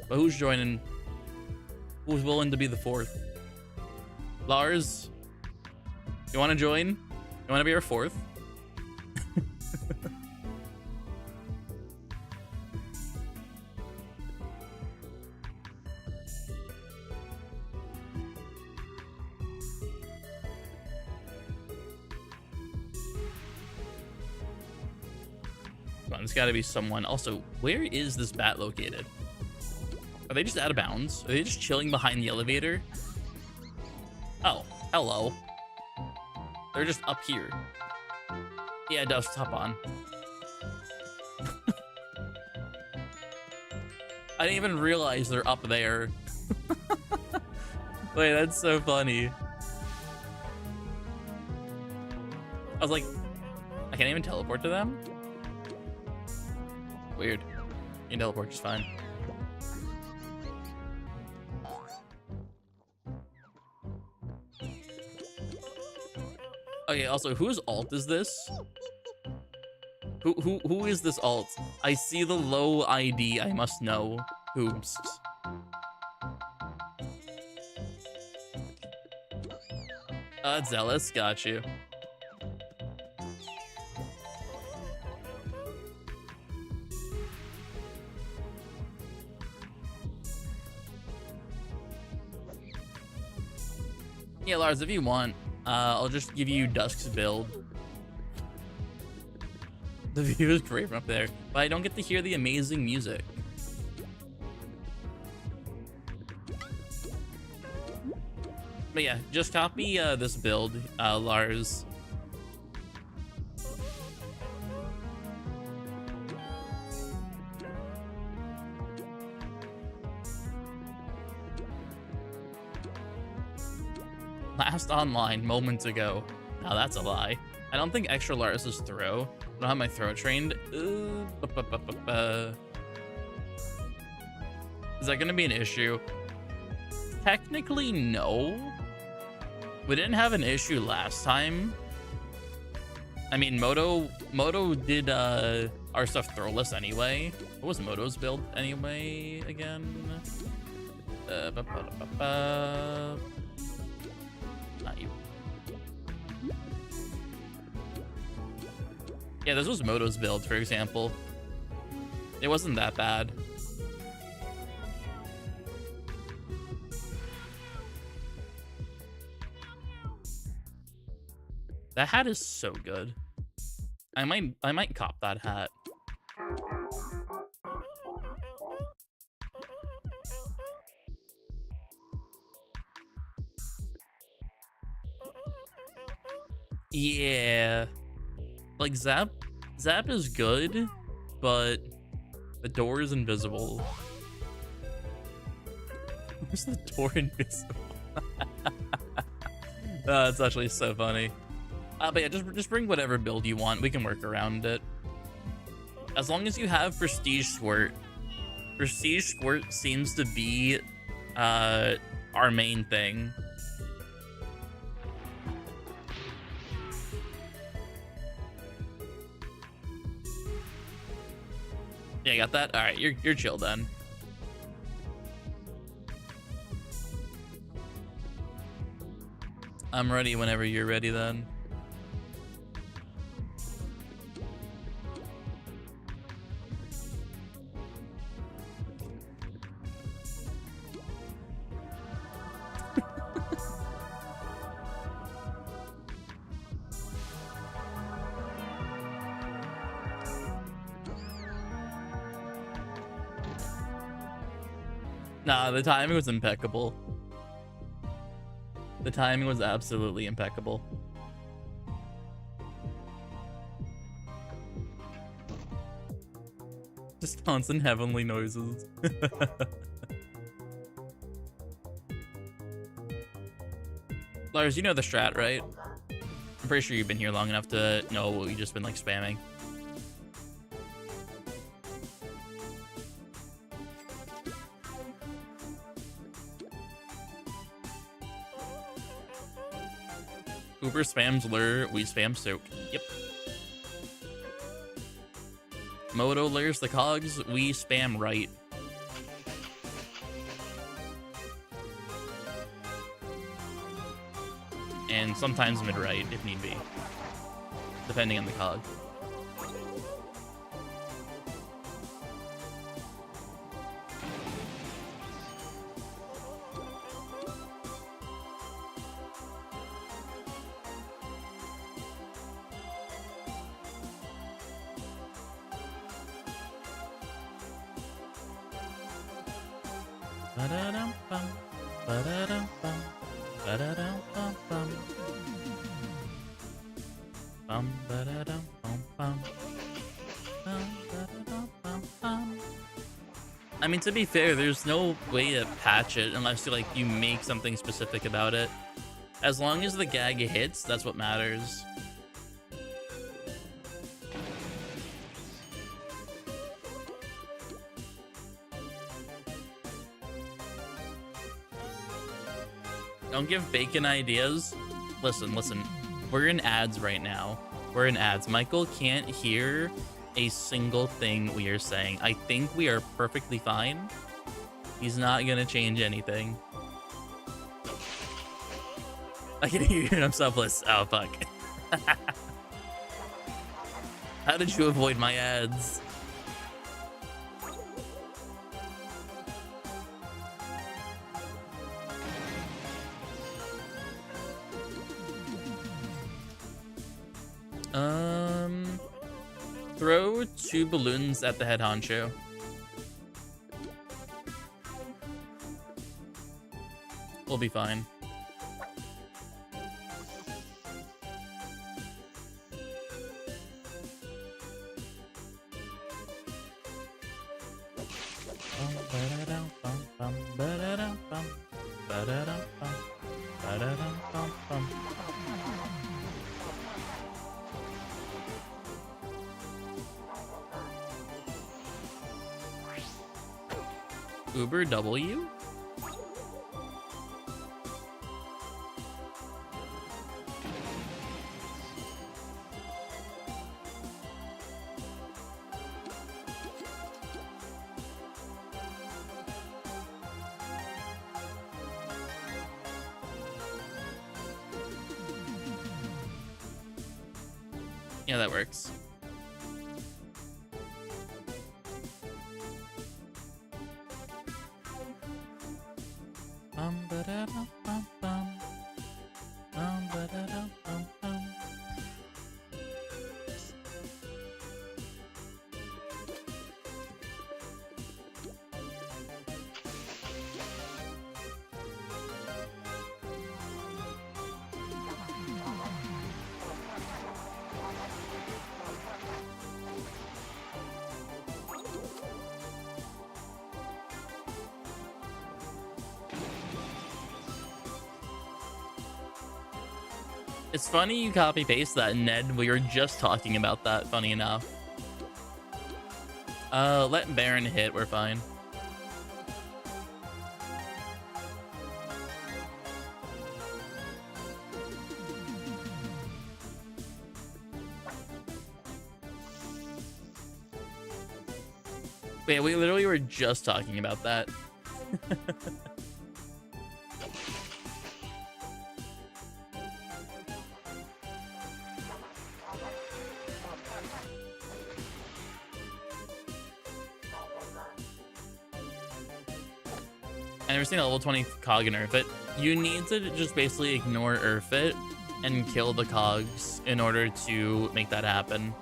But who's joining? Who's willing to be the fourth? Lars, you want to join? You want to be our fourth? Come on, there's got to be someone. Also, where is this bat located? Are they just out of bounds? Are they just chilling behind the elevator? Oh, hello. They're just up here. Yeah, Dust, hop on. I didn't even realize they're up there. Wait, that's so funny. I was like, I can't even teleport to them? Weird. You can teleport just fine. Okay, also, whose alt is this? Who is this alt? I see the low ID, I must know. Oops. Zealous, got you. Yeah, Lars, if you want, I'll just give you Dusk's build. The view is great from up there, but I don't get to hear the amazing music. But yeah, just copy this build, Lars. Last online moments ago. Now that's a lie. I don't think extra Lars is throw. I don't have my throw trained. Is that gonna be an issue? Technically, no. We didn't have an issue last time. I mean, Moto did our stuff throwless anyway. What was Moto's build anyway again? Not you. Yeah, this was Moto's build, for example. It wasn't that bad. That hat is so good. I might cop that hat. Yeah. Like Zap is good, but the door is invisible. Where's the door invisible? That's actually so funny. But yeah, just bring whatever build you want. We can work around it. As long as you have Prestige Squirt. Prestige Squirt seems to be our main thing. Yeah, got that? Alright, you're chill then. I'm ready whenever you're ready then. Nah, the timing was impeccable. The timing was absolutely impeccable. Just constant heavenly noises. Lars, you know the strat, right? I'm pretty sure you've been here long enough to know what you've just been like spamming. Uber spams lure, we spam soak. Yep. Moto lures the cogs, we spam right. And sometimes mid-right, if need be. Depending on the cog. Ba-da-dum-bum, ba-da-dum-bum, ba-da-dum-bum-bum. Bum, ba-da-dum-bum-bum. Bum, ba-da-dum-bum-bum. I mean, to be fair, there's no way to patch it unless you make something specific about it. As long as the gag hits, that's what matters. Don't give Bacon ideas. Listen. We're in ads right now. We're in ads. Michael can't hear a single thing we are saying. I think we are perfectly fine. He's not gonna change anything. I can hear you and I'm selfless. Oh, fuck. How did you avoid my ads? Throw 2 balloons at the head honcho. We'll be fine. Uber W? Yeah, that works. It's funny you copy paste that, Ned. We were just talking about that, funny enough. Let Baron hit, we're fine. Wait, we literally were just talking about that. I never seen a level 20 cog in Erfit. You need to just basically ignore Erfit and kill the cogs in order to make that happen.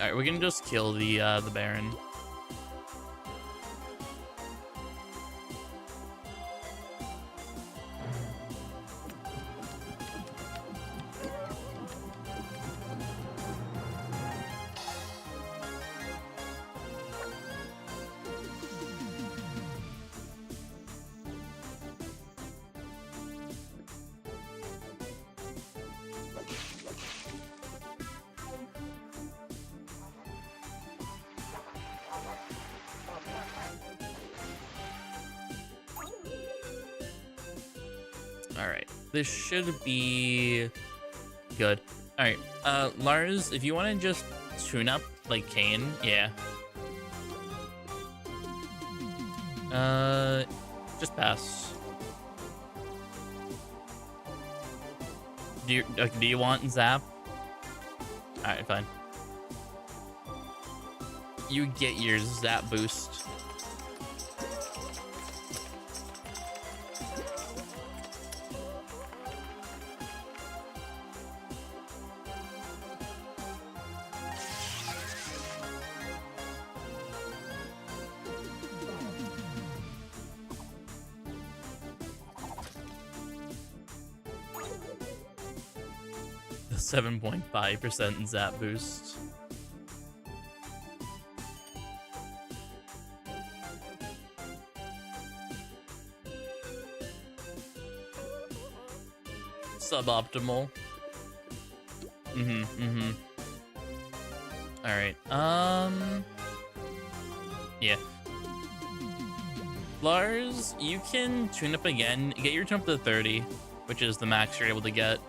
Alright, we can just kill the Baron. All right, this should be good. All right, Lars, if you want to just tune up like Kane, yeah. Just pass. Do you want Zap? All right, fine. You get your Zap boost. The 7.5% Zap boost. Suboptimal. All right. Yeah. Lars, you can tune up again. Get your tune up to 30, which is the max you're able to get.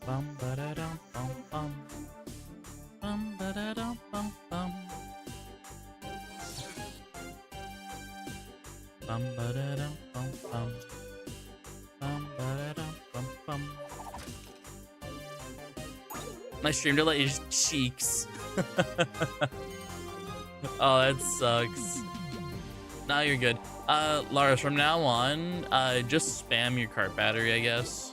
Bum ba da dum bum bum. Bum ba da dum bum bum. Bum ba da dum bum bum. Bum ba da dum bum bum. My stream delay is cheeks. Oh, that sucks. Now you're good. Lars, from now on, just spam your cart battery, I guess.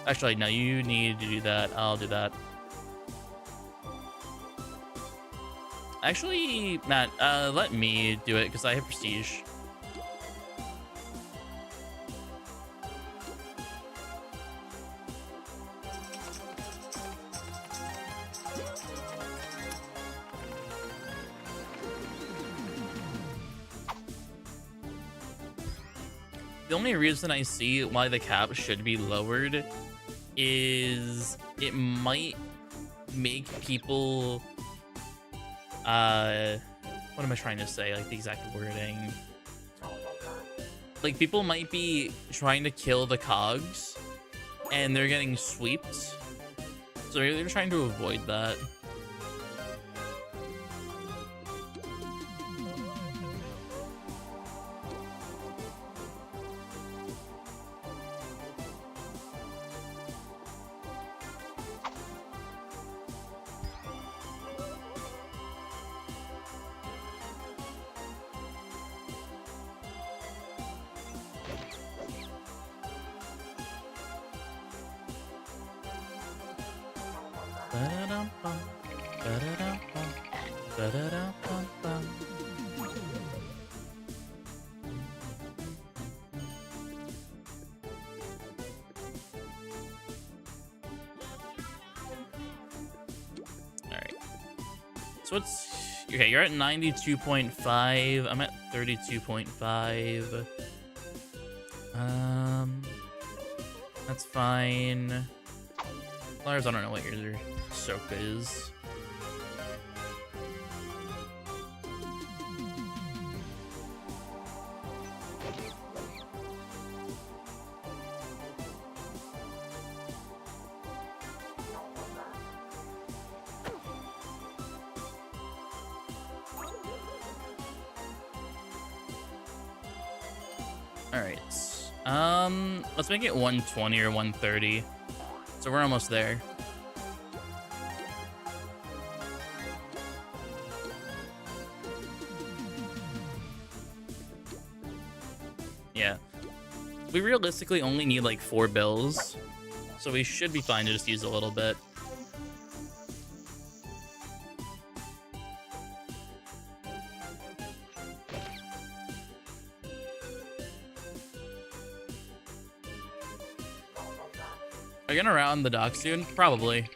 Actually, no, you need to do that. I'll do that. Actually, Matt, let me do it because I have prestige. The only reason I see why the cap should be lowered is it might make people what am I trying to say, like the exact wording, like people might be trying to kill the cogs and they're getting sweeped, so they're trying to avoid that. So it's okay. You're at 92.5. I'm at 32.5. That's fine. Lars, I don't know what your soak is. Let's make it 120 or 130. So we're almost there. Yeah. We realistically only need like 4 bills, so we should be fine to just use a little bit. Are you gonna round the dock soon? Probably.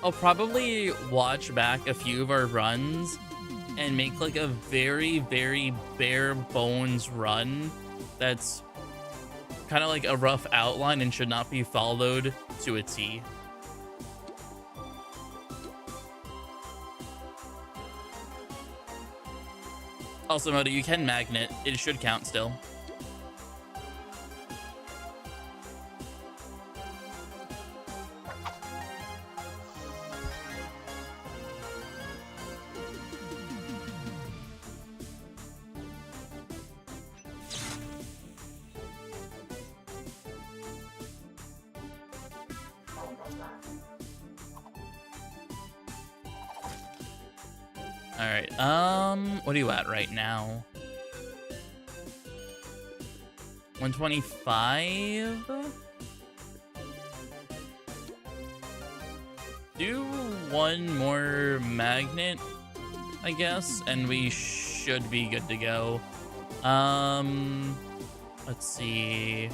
I'll probably watch back a few of our runs and make like a very, very bare bones run that's kind of like a rough outline and should not be followed to a T. Also, Moto, you can magnet. It should count still. All right. What are you at right now? 125. Do one more magnet, I guess, and we should be good to go. Let's see.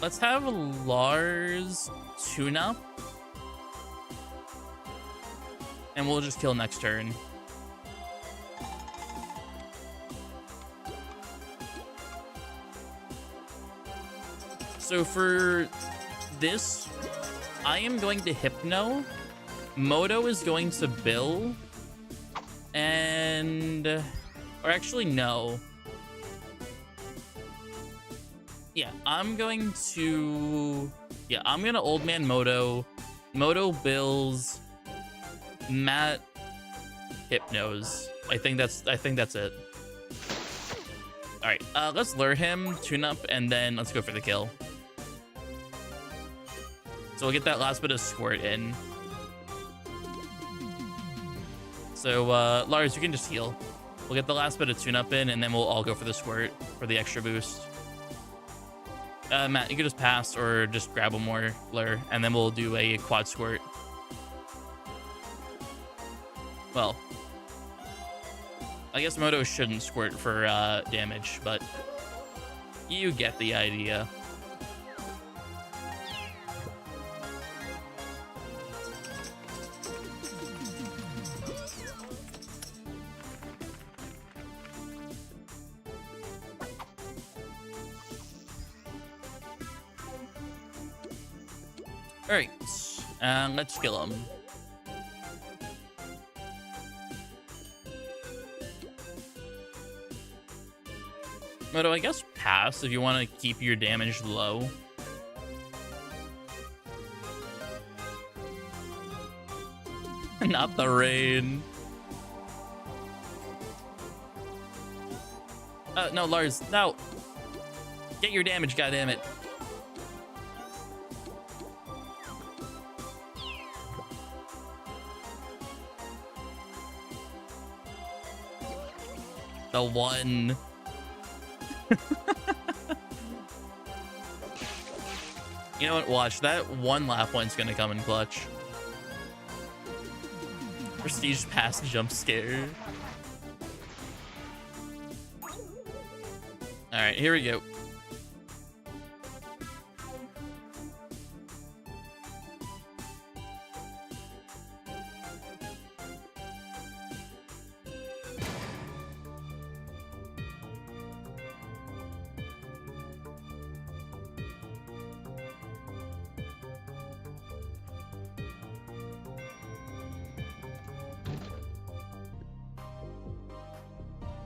Let's have Lars tune up. And we'll just kill next turn. So for this, I am going to Hypno. Moto is going to Bill. And... or actually, no. Yeah, I'm going to... yeah, I'm going to Old Man Moto. Moto Bills... Matt Hypnos. I think that's it. All right, let's lure him, tune up, and then let's go for the kill. So we'll get that last bit of squirt in. So Lars, you can just heal. We'll get the last bit of tune up in, and then we'll all go for the squirt for the extra boost. Matt, you can just pass or just grab one more lure, and then we'll do a quad squirt. Well, I guess Moto shouldn't squirt for damage, but you get the idea. All right, let's kill him. Moto, I guess pass if you want to keep your damage low. Not the rain. No, Lars, no. Get your damage, goddammit. The one. You know what? Watch. That one Laff point's gonna come in clutch. Prestige pass jump scare. Alright, here we go.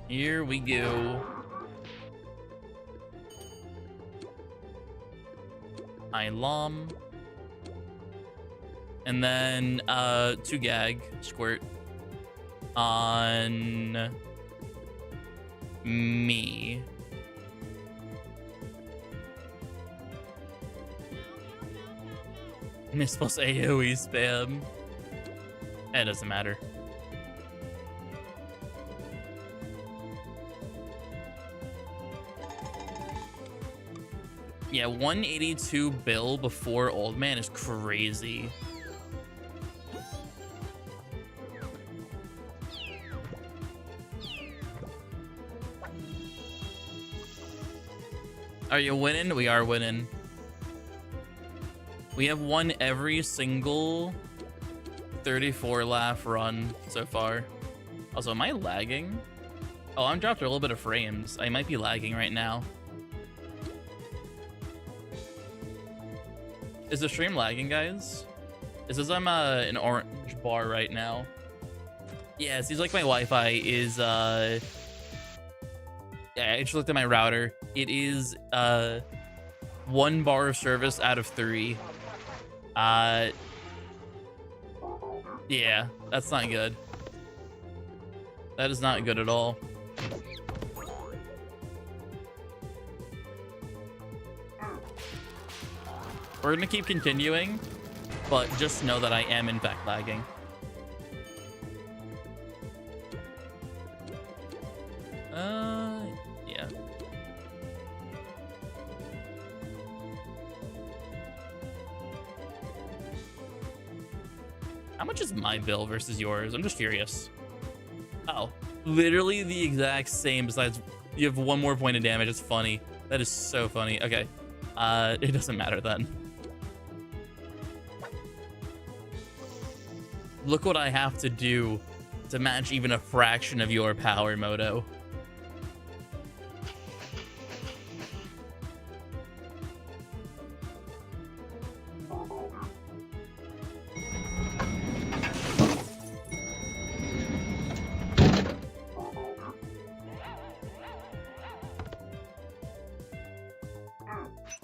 Here we go. Ilom. And then 2 gag squirt on me. Miss plus AoE spam. It doesn't matter. Yeah, 182 bill before Old Man is crazy. Are you winning? We are winning. We have won every single 34 Laff run so far. Also, am I lagging? Oh, I'm dropped a little bit of frames. I might be lagging right now. Is the stream lagging, guys? It says I'm an orange bar right now. Yeah, it seems like my Wi-Fi is yeah, I just looked at my router. It is 1 bar of service out of 3. Yeah, that's not good. That is not good at all. We're gonna keep continuing, but just know that I am in fact lagging. Yeah. How much is my bill versus yours? I'm just curious. Oh, literally the exact same, besides you have 1 more point of damage. It's funny. That is so funny. Okay. It doesn't matter then. Look what I have to do to match even a fraction of your power, Moto.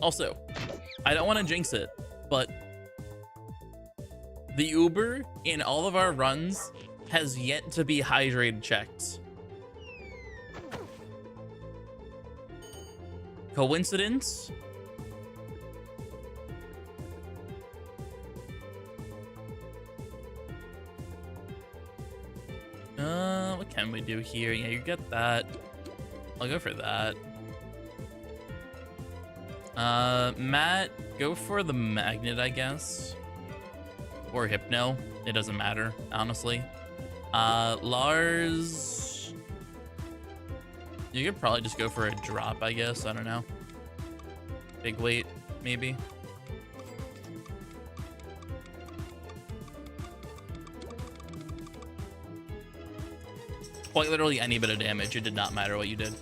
Also, I don't want to jinx it, but the Uber in all of our runs has yet to be hydrated checked. Coincidence? What can we do here? Yeah, you get that. I'll go for that. Matt, go for the magnet, I guess. Or Hypno. It doesn't matter, honestly. Lars... You could probably just go for a drop, I guess. I don't know. Big weight, maybe. Quite literally any bit of damage. It did not matter what you did.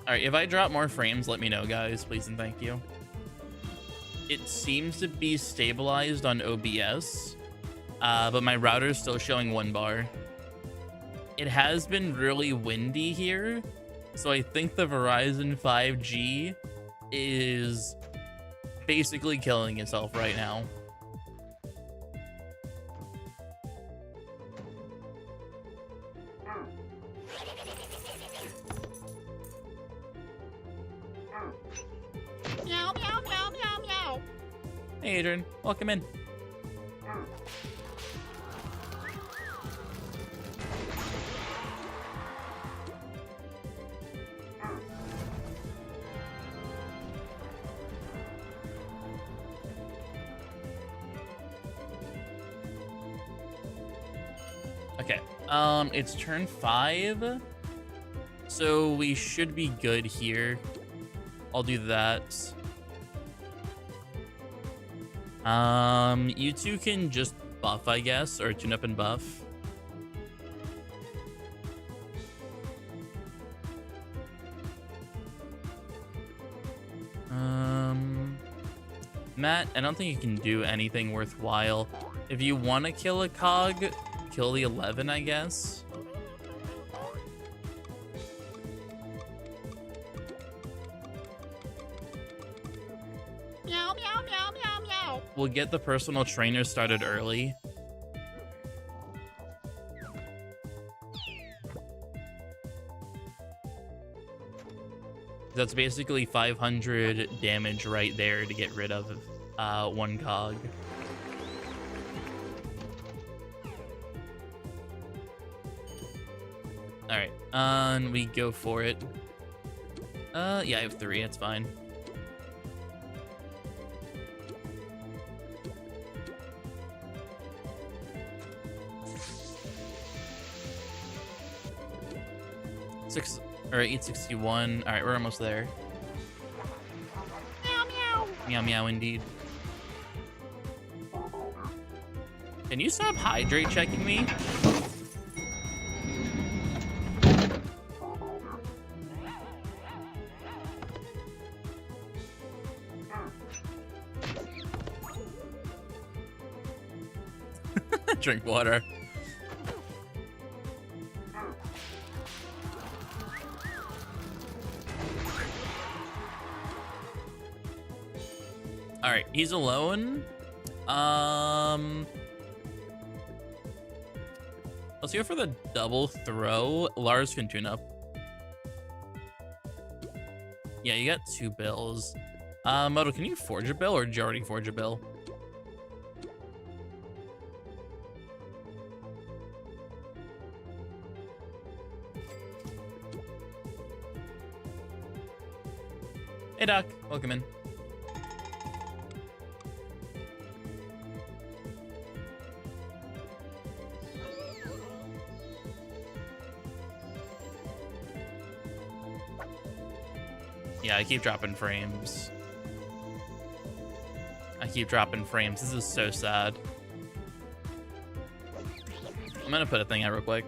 All right, if I drop more frames, let me know, guys, please and thank you. It seems to be stabilized on OBS, but my router is still showing 1 bar. It has been really windy here, so I think the Verizon 5G is basically killing itself right now. Meow, meow, meow, meow, meow. Hey, Adrian, welcome in. Okay, it's turn 5, so we should be good here. I'll do that. You two can just buff, I guess, or tune up and buff. Matt, I don't think you can do anything worthwhile. If you want to kill a cog, kill the 11, I guess. Meow, meow, meow, meow, meow. We'll get the personal trainer started early. That's basically 500 damage right there to get rid of 1 cog. All right, and we go for it. Yeah, I have 3. It's fine. 6 or 861. All right, we're almost there. Meow meow. Meow meow indeed. Can you stop hydrate checking me? Drink water. All right, he's alone. Let's go for the double throw. Lars can tune up. Yeah, you got 2 bills. Moto, can you forge a bill, or did you already forge a bill? Hey, Doc. Welcome in. Yeah, I keep dropping frames. This is so sad. I'm gonna put a thing out real quick.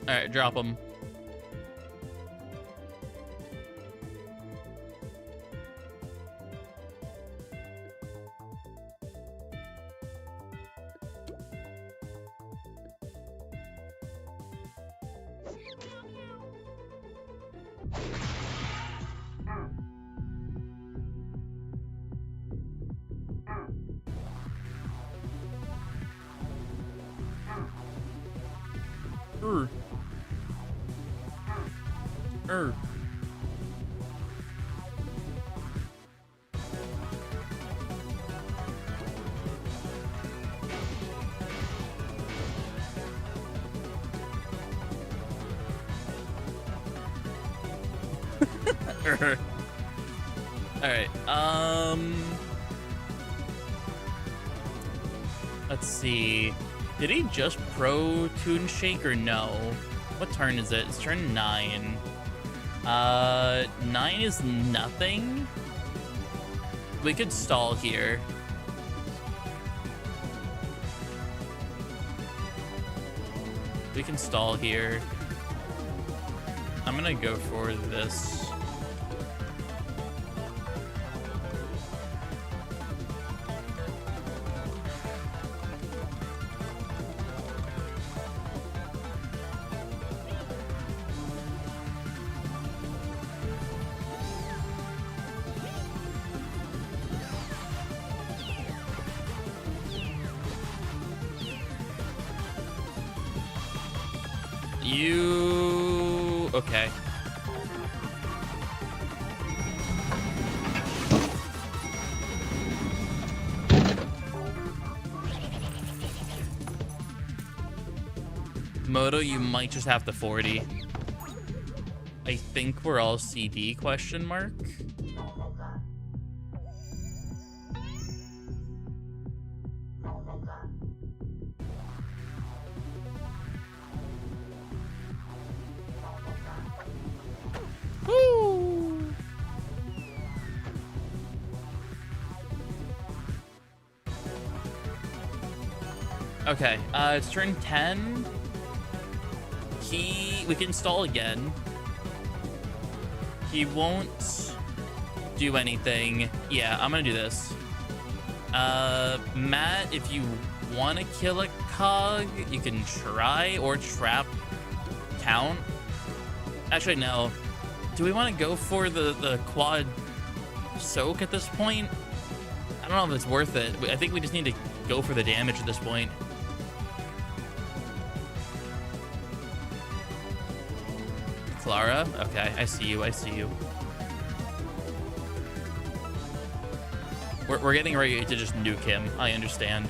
All right, drop them. All right. Let's see. Did he just pro Toon Shake or no? What turn is it? It's turn 9. 9 is nothing. We could stall here. We can stall here. I'm gonna go for this. Okay. Moto, you might just have to 40. I think we're all CD question mark. Okay, it's turn 10. We can stall again. He won't do anything. Yeah, I'm gonna do this. Matt, if you want to kill a cog, you can try, or trap count. Actually, no. Do we want to go for the quad soak at this point? I don't know if it's worth it. I think we just need to go for the damage at this point. Clara? Okay, I see you. We're getting ready to just nuke him. I understand.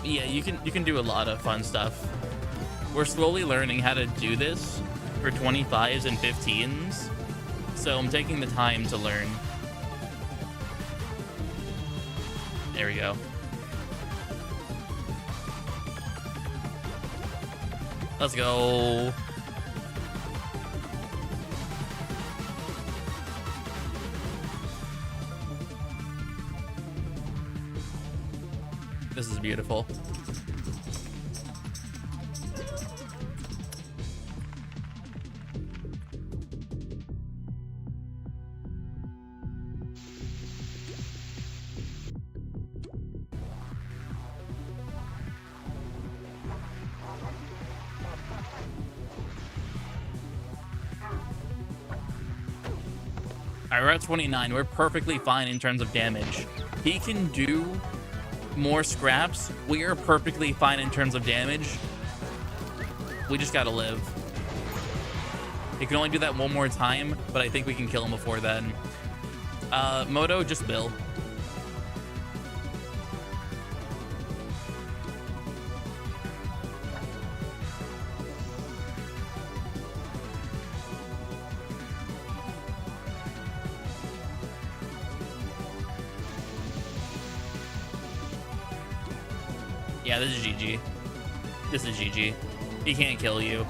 Yeah, you can do a lot of fun stuff. We're slowly learning how to do this for 25s and 15s, so I'm taking the time to learn. There we go. Let's go. This is beautiful. All right, we're at 29. We're perfectly fine in terms of damage. He can do more scraps. We are perfectly fine in terms of damage. We just gotta live. He can only do that one more time, but I think we can kill him before then. Moto, just Bill. Yeah, this is GG. This is GG. He can't kill you.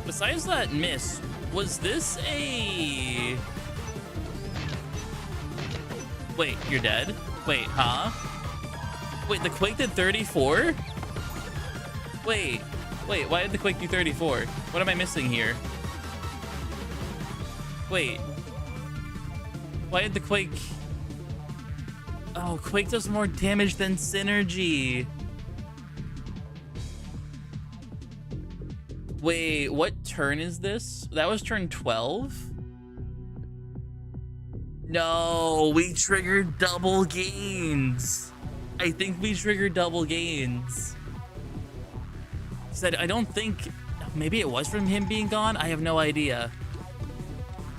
Besides that miss, was this a... Wait, you're dead? Wait, huh? Wait, the Quake did 34? Wait, why did the Quake do 34? What am I missing here? Wait. Why did the Quake... Oh, Quake does more damage than Synergy. Wait, what turn is this? That was turn 12? No, we triggered double gains. I think we triggered double gains. Said I don't think, maybe it was from him being gone. I have no idea.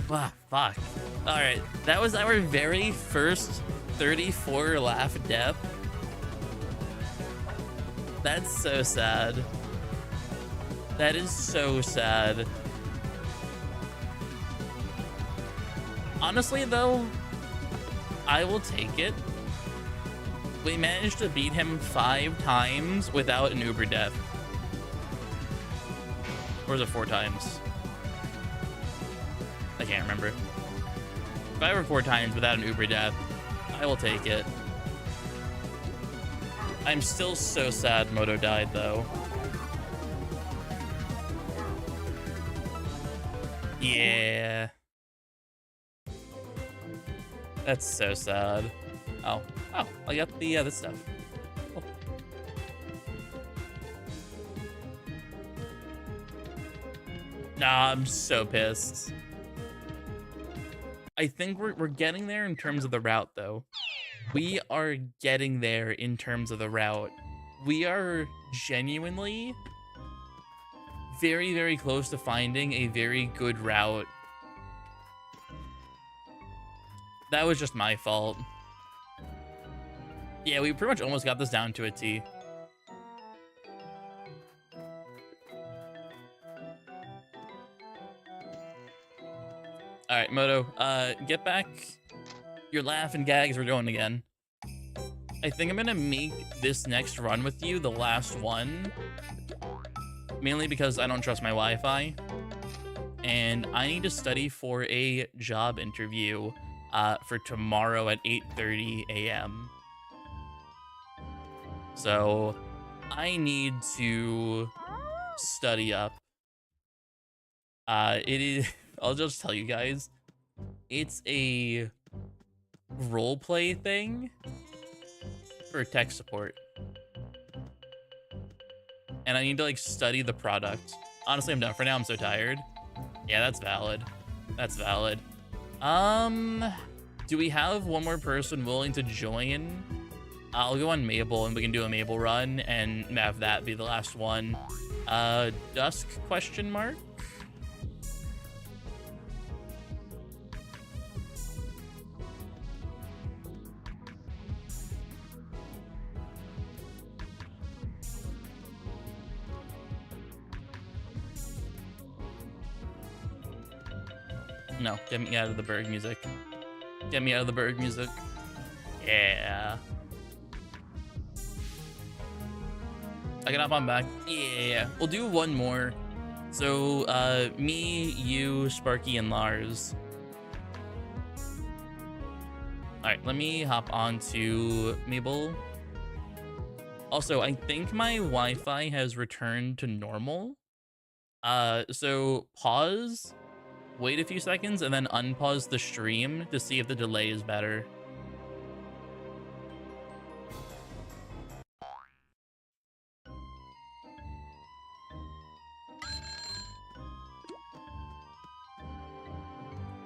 Wow, fuck. All right, that was our very first 34 Laff death. That's so sad. That is so sad. Honestly, though, I will take it. We managed to beat him 5 times without an Uber death. Or was it 4 times? I can't remember. 5 or 4 times without an Uber death. I will take it. I'm still so sad Moto died, though. Yeah. That's so sad. Oh, I got the other stuff. Cool. Nah, I'm so pissed. I think we're getting there in terms of the route, though. We are getting there in terms of the route. We are genuinely very, very close to finding a very good route. That was just my fault. Yeah, we pretty much almost got this down to a T. All right, Moto, get back your laugh and gags we're going again. I think I'm gonna make this next run with you the last one. Mainly because I don't trust my Wi-Fi. And I need to study for a job interview for tomorrow at 8:30 a.m. So I need to study up. It is, I'll just tell you guys, it's a roleplay thing for tech support. and I need to like study the product. Honestly, I'm done for now. I'm so tired. Yeah, that's valid. That's valid. Do we have one more person willing to join? I'll go on Mabel and we can do a Mabel run and have that be the last one. Dusk question mark? No, get me out of the Berg music. Get me out of the Berg music. Yeah. I can hop on back. Yeah. We'll do one more. So, me, you, Sparky, and Lars. Alright, let me hop on to Mabel. Also, I think my Wi-Fi has returned to normal. So pause. Wait a few seconds and then unpause the stream to see if the delay is better.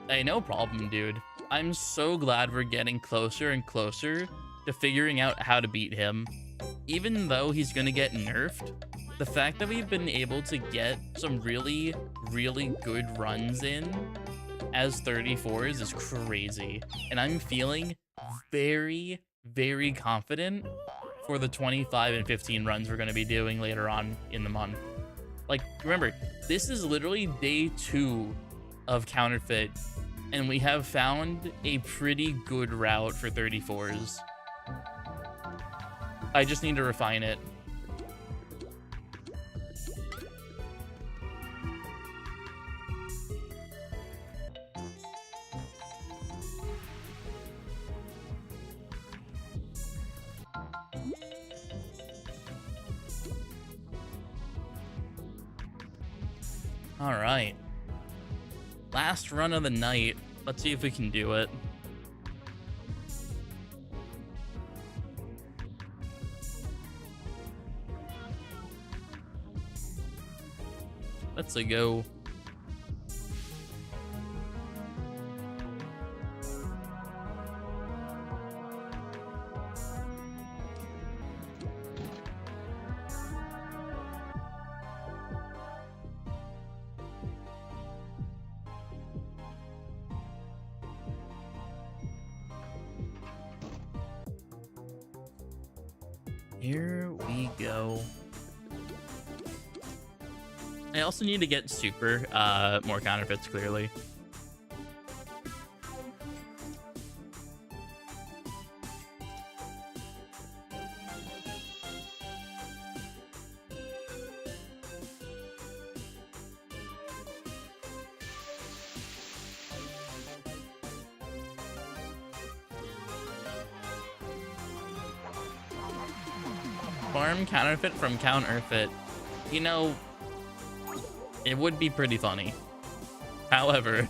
Hey, no problem, dude. I'm so glad we're getting closer and closer to figuring out how to beat him. Even though he's gonna get nerfed, the fact that we've been able to get some really, really good runs in as 34s is crazy. And I'm feeling very, very confident for the 25 and 15 runs we're going to be doing later on in the month. Like, remember, this is literally day 2 of Counterfeit, and we have found a pretty good route for 34s. I just need to refine it. All right. Last run of the night. Let's see if we can do it. Let's go. Here we go. I also need to get super more counterfeits, clearly. Farm counterfeit from Count Erfit. You know, it would be pretty funny. However,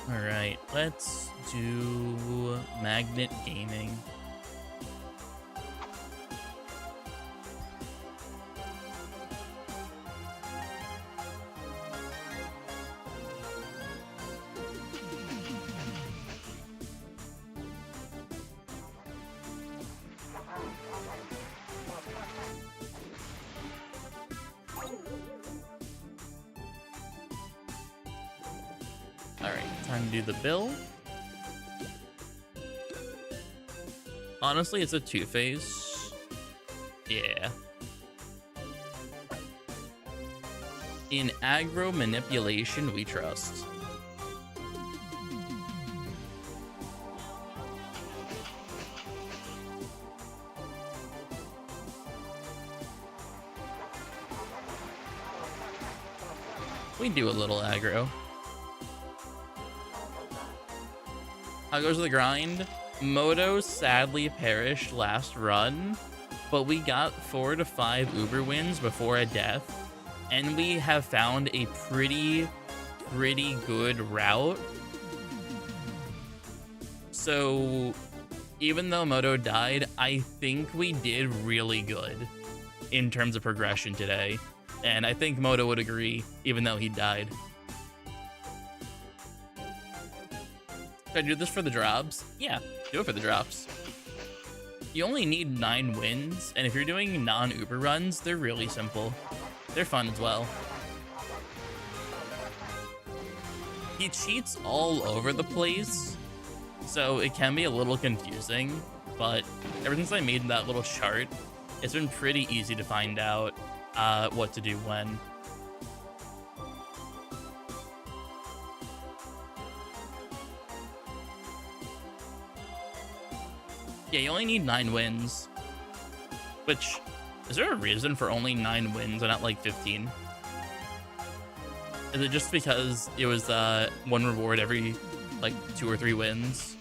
all right, let's do Magnet Gaming. The bill. Honestly, it's a two-face. Yeah. In aggro manipulation, we trust. We do a little aggro. How goes the grind? Moto sadly perished last run, but we got 4 to 5 Uber wins before a death, and we have found a pretty good route. So even though Moto died, I think we did really good in terms of progression today. And I think Moto would agree, even though he died. Should I do this for the drops? Yeah, do it for the drops. You only need 9 wins, and if you're doing non-Uber runs, they're really simple. They're fun as well. He cheats all over the place, so it can be a little confusing, but ever since I made that little chart, it's been pretty easy to find out what to do when. Yeah, you only need 9 wins. Which, is there a reason for only 9 wins and not like 15? Is it just because it was one reward every like 2 or 3 wins?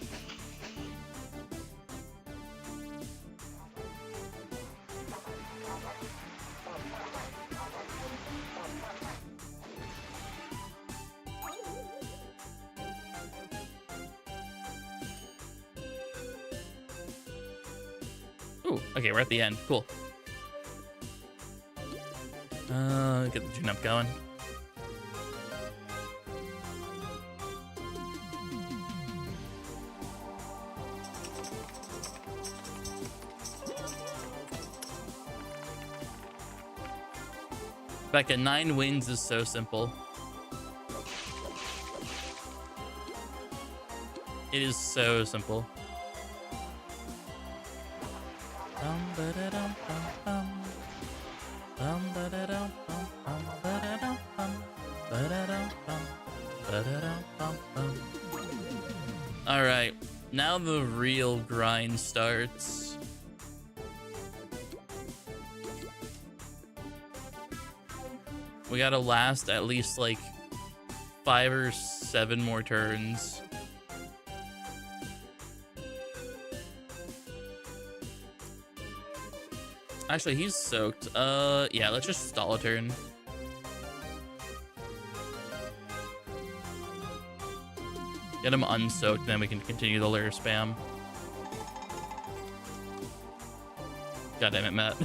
Ooh, okay, we're at the end. Cool. Get the tune-up going. Back at 9 wins is so simple. It is so simple. All right, now the real grind starts. We gotta last at least like 5 or 7 more turns. Actually, he's soaked. Yeah, let's just stall a turn. Get him unsoaked, then we can continue the lure spam. God damn it, Matt.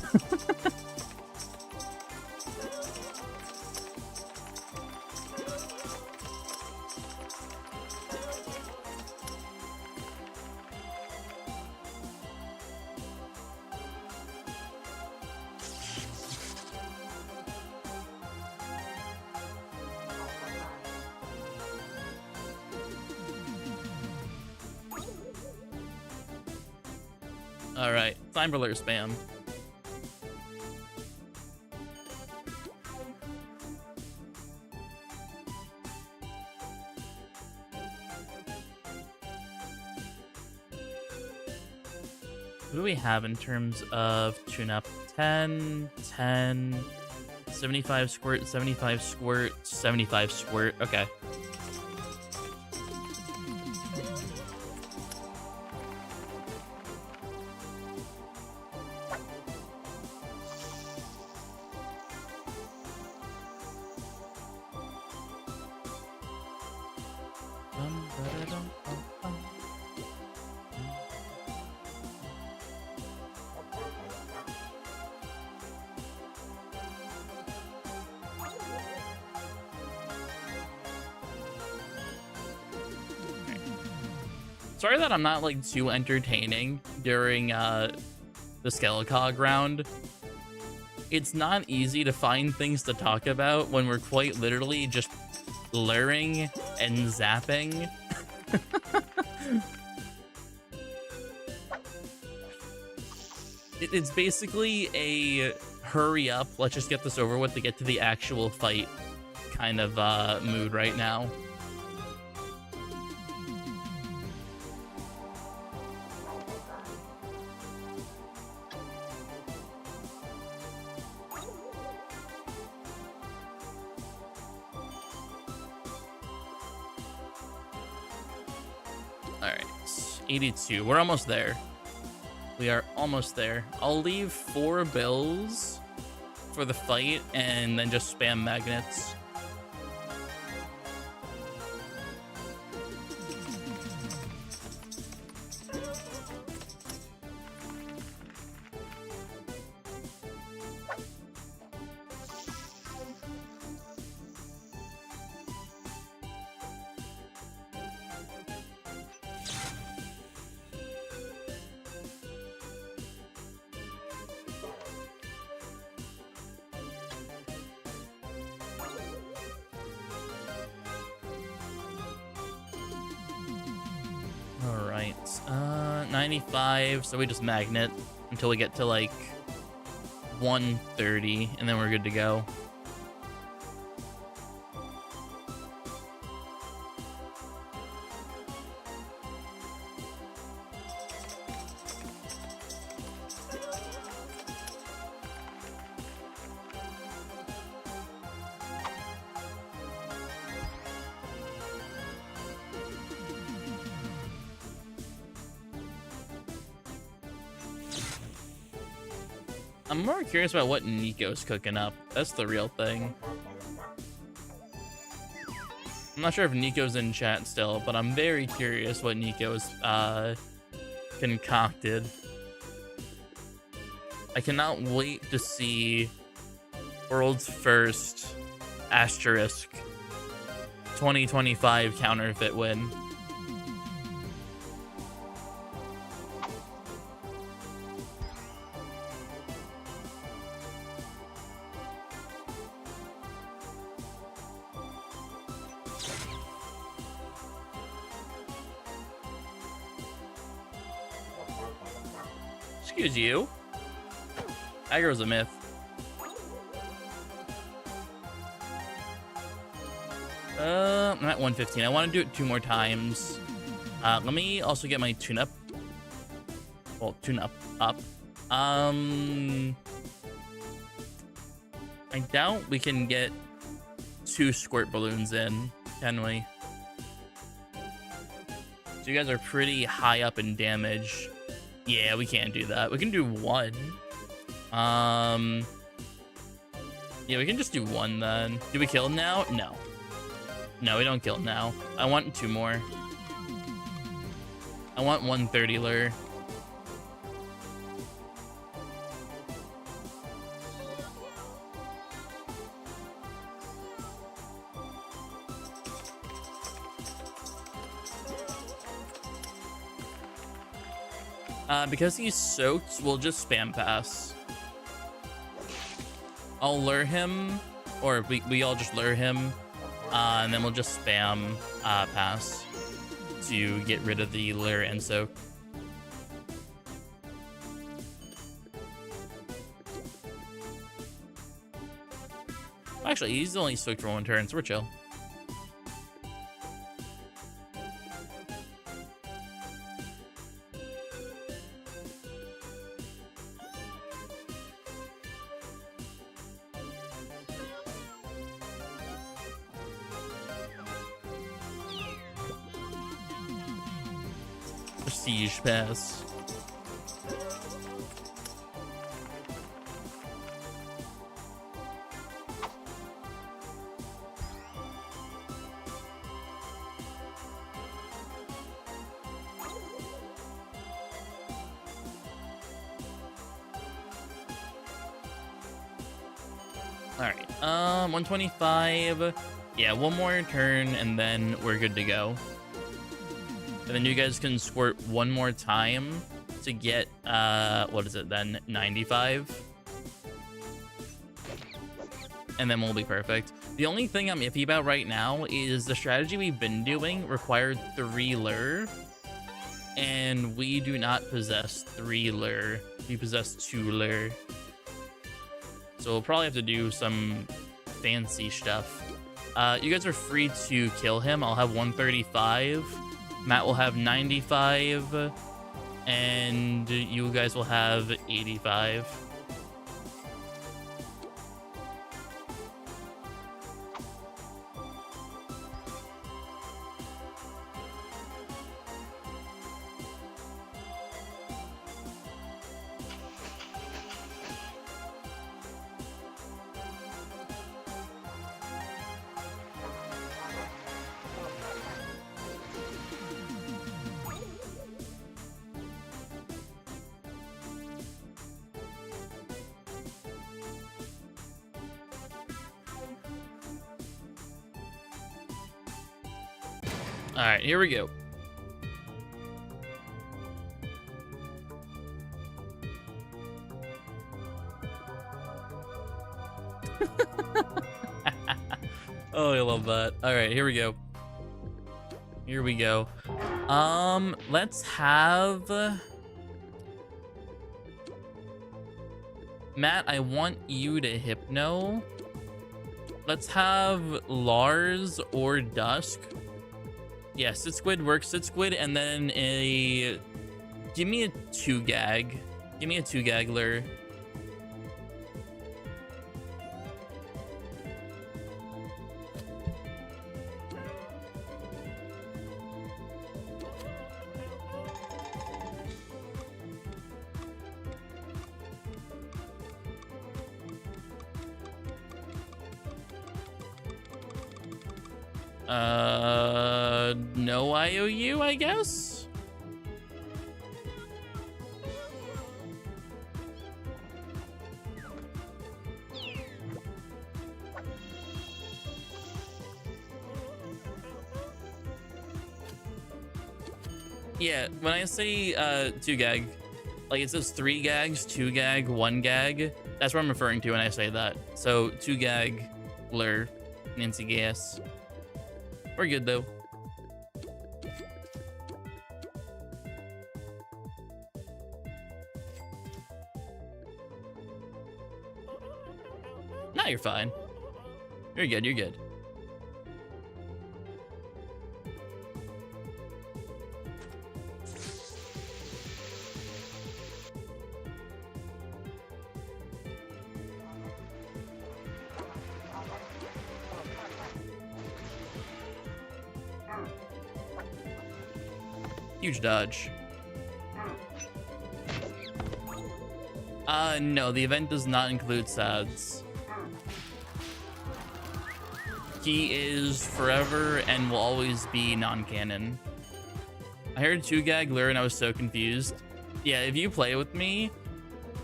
Alright, time for lure spam. What do we have in terms of tune-up? 10, 10, 75 squirt, 75 squirt, 75 squirt. Okay. Sorry that I'm not like too entertaining during the Skelecog round. It's not easy to find things to talk about when we're quite literally just luring and zapping. It's basically a hurry up, let's just get this over with to get to the actual fight kind of mood right now. All right, 82. We're almost there. We are almost there. I'll leave 4 bills for the fight and then just spam magnets. right. 95. So we just magnet until we get to like 130, and then we're good to go. I'm more curious about what Nico's cooking up. That's the real thing. I'm not sure if Nico's in chat still, but I'm very curious what Nico's concocted. I cannot wait to see world's first asterisk 2025 counterfeit win. Excuse you. Aggro's a myth. I'm at 115. I want to do it 2 more times. Let me also get my tune-up. Well, tune-up up. I doubt we can get 2 squirt balloons in, can we? So you guys are pretty high up in damage. Yeah, we can't do that. We can do 1. Yeah, we can just do 1 then. Do we kill now? No. No, we don't kill now. I want 2 more. I want 130 lure. Because he's soaked, we'll just spam pass. I'll lure him, or we all just lure him, and then we'll just spam pass to get rid of the lure and soak. Actually, he's only soaked for 1 turn, so we're chill. Prestige pass. All right, 125. Yeah, 1 more turn and then we're good to go. And then you guys can squirt 1 more time to get, what is it then? 95. And then we'll be perfect. The only thing I'm iffy about right now is the strategy we've been doing required 3 lure. And we do not possess 3 lure. We possess 2 lure. So we'll probably have to do some fancy stuff. You guys are free to kill him. I'll have 135. Matt will have 95, and you guys will have 85. All right, here we go. Oh, I love that. All right, here we go. Here we go. Let's have Matt, I want you to hypno. Let's have Lars or Dusk. Yeah, Sit Squid works. Sit Squid, and then a... Give me a 2-gag. Give me a 2-gagler. No IOU, I guess? Yeah, when I say 2-gag, like it says 3 gags, 2-gag, 1-gag. That's what I'm referring to when I say that. So 2-gag-ler, Nancy Gas. We're good though. No, you're fine. You're good, you're good. Huge dodge. No, the event does not include sads. He is forever and will always be non-canon. I heard 2-gag lure and I was so confused. Yeah, if you play with me,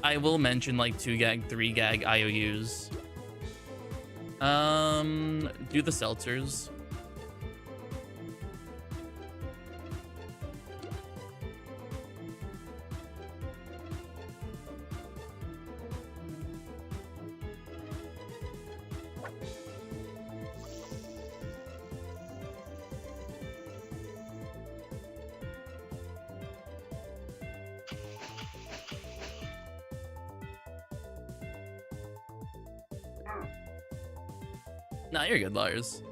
I will mention like 2-gag, 3-gag IOUs. Do the seltzers. Nah, you're good, Lars.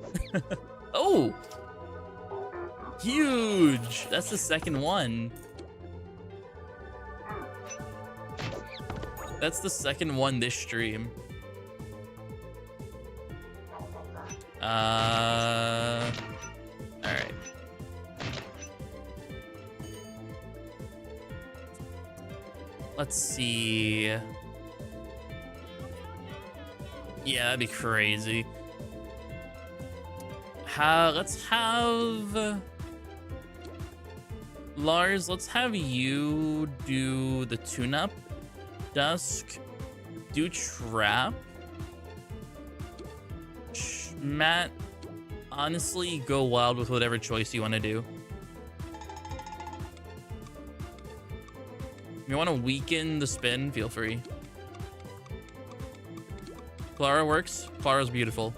Oh! Huge! That's the second one. That's the second one this stream. Alright. Let's see. Yeah, that'd be crazy. Let's have Lars, let's have you do the tune-up. Dusk, do trap. Matt, honestly, go wild with whatever choice you want to do. If you want to weaken the spin, feel free. Clara works. Clara's beautiful.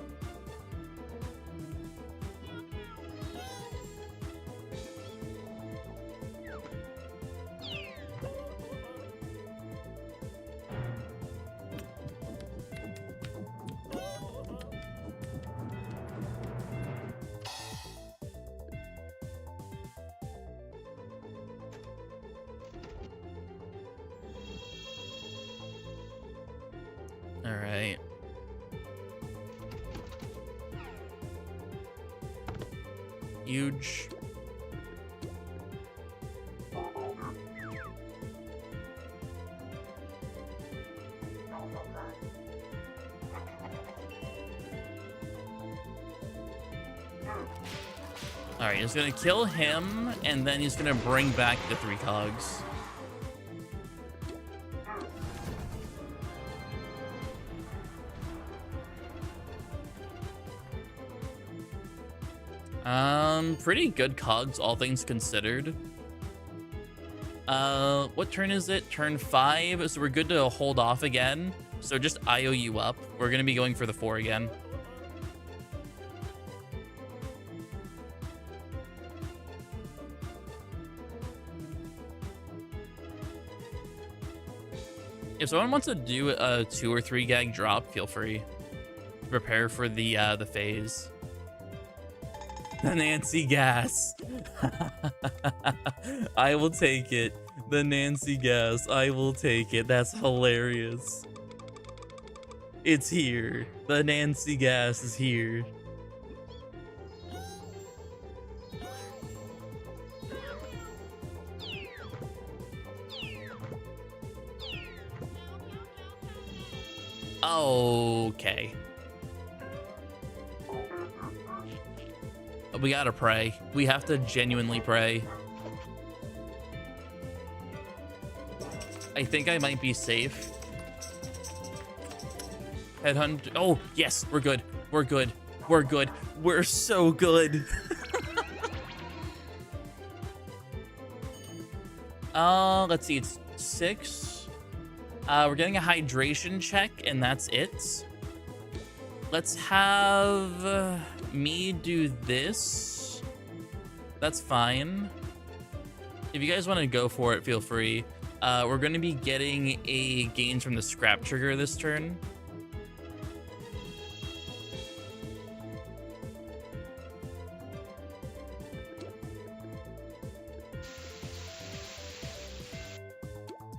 All right. Huge. All right, he's gonna kill him, and then he's gonna bring back the 3 cogs. Pretty good cogs, all things considered. What turn is it? Turn 5, so we're good to hold off again. So just IOU up. We're gonna be going for the 4 again. If someone wants to do a 2 or 3 gag drop, feel free. Prepare for the phase. The Nancy gas. I will take it. The Nancy gas. I will take it. That's hilarious. It's here. The Nancy gas is here. Okay. We gotta pray. We have to genuinely pray. I think I might be safe. Headhunt. Oh, yes, we're good. We're good. We're good. We're so good. Let's see. It's 6. We're getting a hydration check, and that's it. Let's have me do this. That's fine. If you guys want to go for it, feel free. We're going to be getting a gains from the scrap trigger this turn.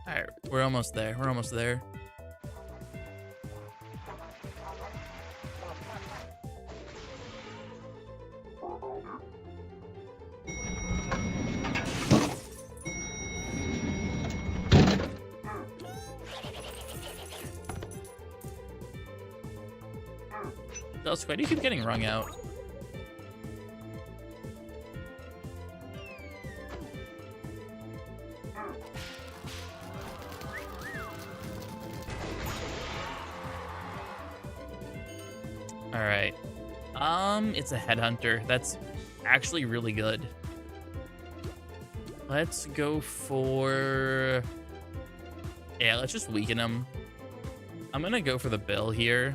All right, we're almost there. We're almost there. That's why do you keep getting wrung out? All right. It's a headhunter. That's actually really good. Let's go for... Yeah, let's just weaken him. I'm gonna go for the bill here.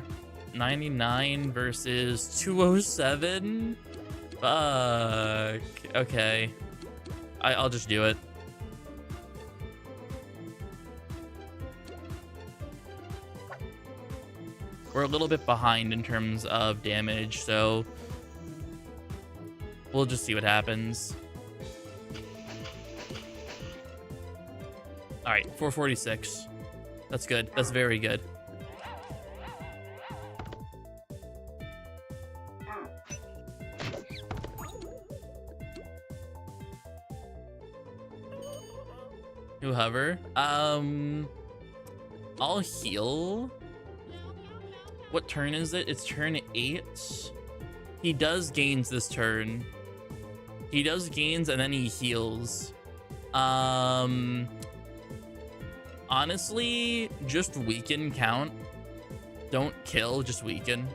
99 versus 207. Fuck. Okay. I'll just do it. We're a little bit behind in terms of damage, so we'll just see what happens. All right, 446. That's good. That's very good. New hover. I'll heal. What turn is it? It's turn 8. He does gains this turn. He does gains and then he heals. Honestly, just weaken count. Don't kill, just weaken.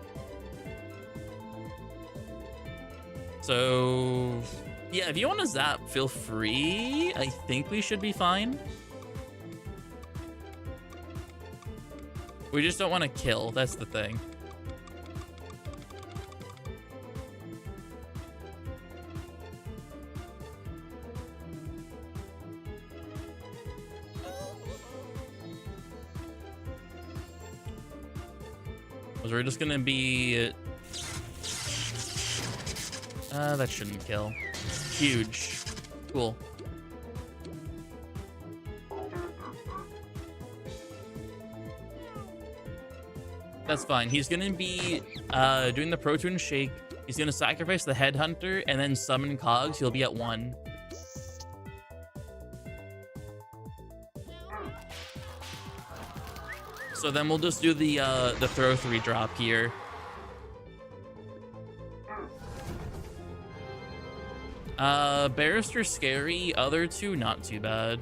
So, yeah, if you want to zap, feel free. I think we should be fine. We just don't want to kill. That's the thing. So we're just going to be... that shouldn't kill. Huge. Cool. That's fine. He's going to be doing the protein shake. He's going to sacrifice the headhunter and then summon cogs. He'll be at 1. So then we'll just do the throw 3 drop here. Barrister scary. Other 2 not too bad.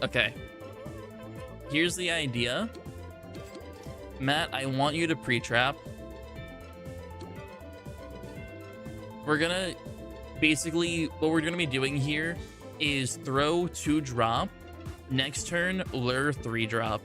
Okay. Here's the idea. Matt, I want you to pre-trap. We're gonna... Basically, what we're gonna be doing here is throw 2 drop. Next turn, lure 3 drop.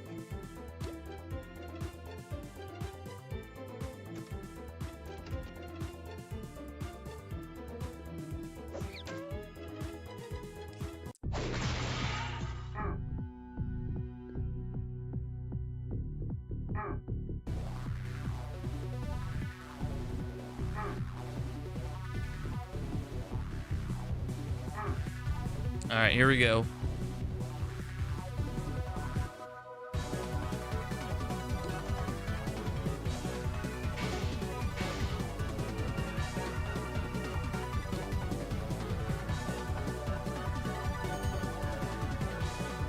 All right, here we go.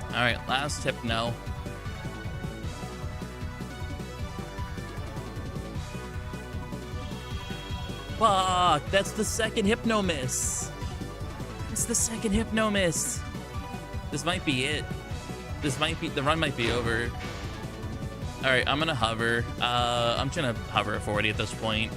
All right, last hypno. Fuck, that's the second hypno miss. It's the second hypno miss. This might be it. This might be, the run might be over. All right, I'm gonna hover. I'm gonna hover at 40 at this point.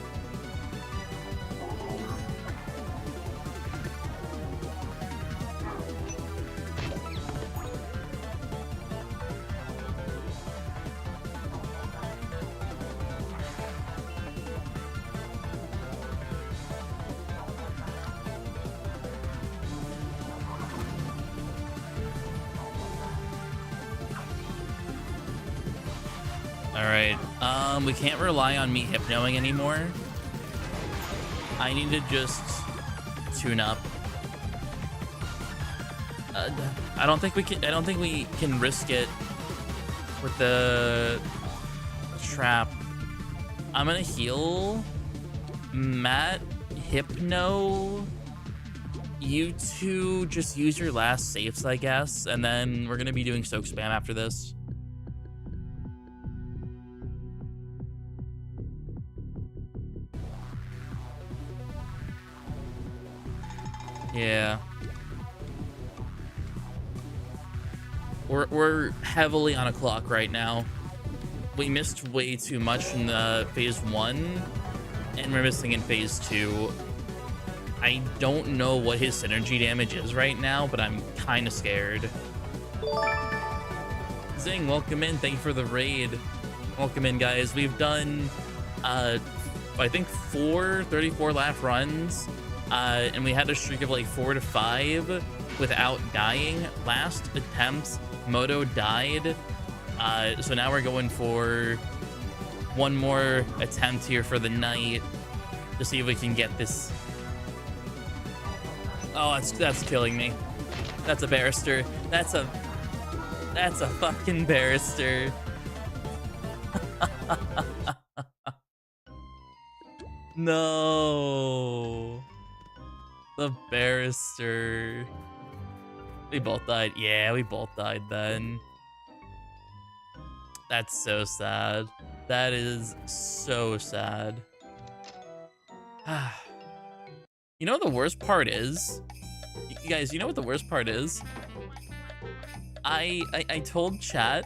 All right, we can't rely on me hypnoing anymore. I need to just tune up. I don't think we can risk it with the trap. I'm gonna heal. Matt, hypno. You two just use your last safes, I guess, and then we're gonna be doing soak spam after this. Yeah. We're heavily on a clock right now. We missed way too much in the phase 1, and we're missing in phase 2. I don't know what his synergy damage is right now, but I'm kind of scared. Zing, welcome in. Thank you for the raid. Welcome in, guys. We've done, I think 34 Laff runs. And we had a streak of like 4 to 5 without dying. Last attempt, Moto died. So now we're going for one more attempt here for the night to see if we can get this. Oh, that's killing me. That's a barrister. That's a fucking barrister. No. The barrister. We both died. Yeah, we both died then. That's so sad. That is so sad. You know what the worst part is? You guys, you know what the worst part is? I told chat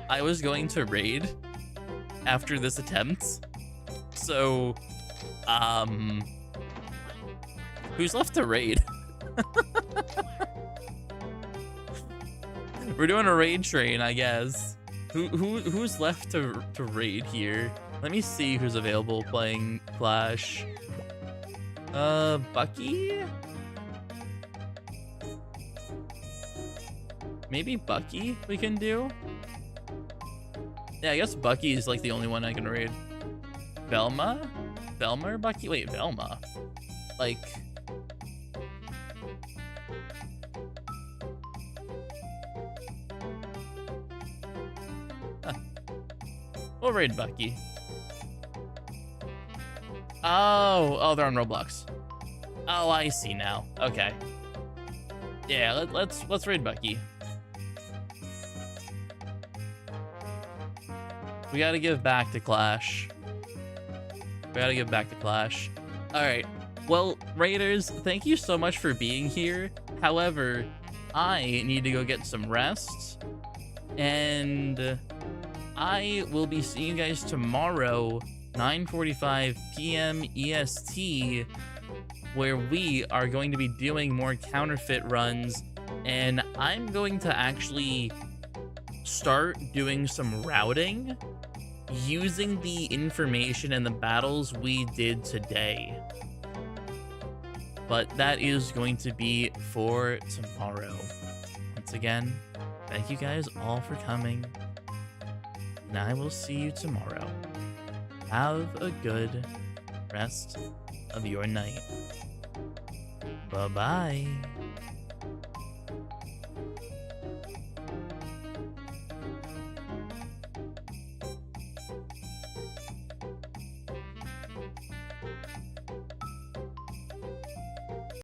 I was going to raid after this attempt. So, who's left to raid? We're doing a raid train, I guess. Who's left to raid here? Let me see who's available playing Clash. Bucky? Maybe Bucky we can do? Yeah, I guess Bucky is like the only one I can raid. Velma? Velma or Bucky? Wait, Velma. Like... Huh. We'll raid Bucky. Oh, they're on Roblox. Oh, I see now. Okay. Yeah, let's raid Bucky. We gotta give back to Clash. We gotta give back to Clash. All right. Well, Raiders, thank you so much for being here. However, I need to go get some rest. And I will be seeing you guys tomorrow, 9:45 p.m. EST, where we are going to be doing more counterfeit runs. And I'm going to actually start doing some routing using the information and the battles we did today. But that is going to be for tomorrow. Once again, thank you guys all for coming, and I will see you tomorrow. Have a good rest of your night. Bye-bye.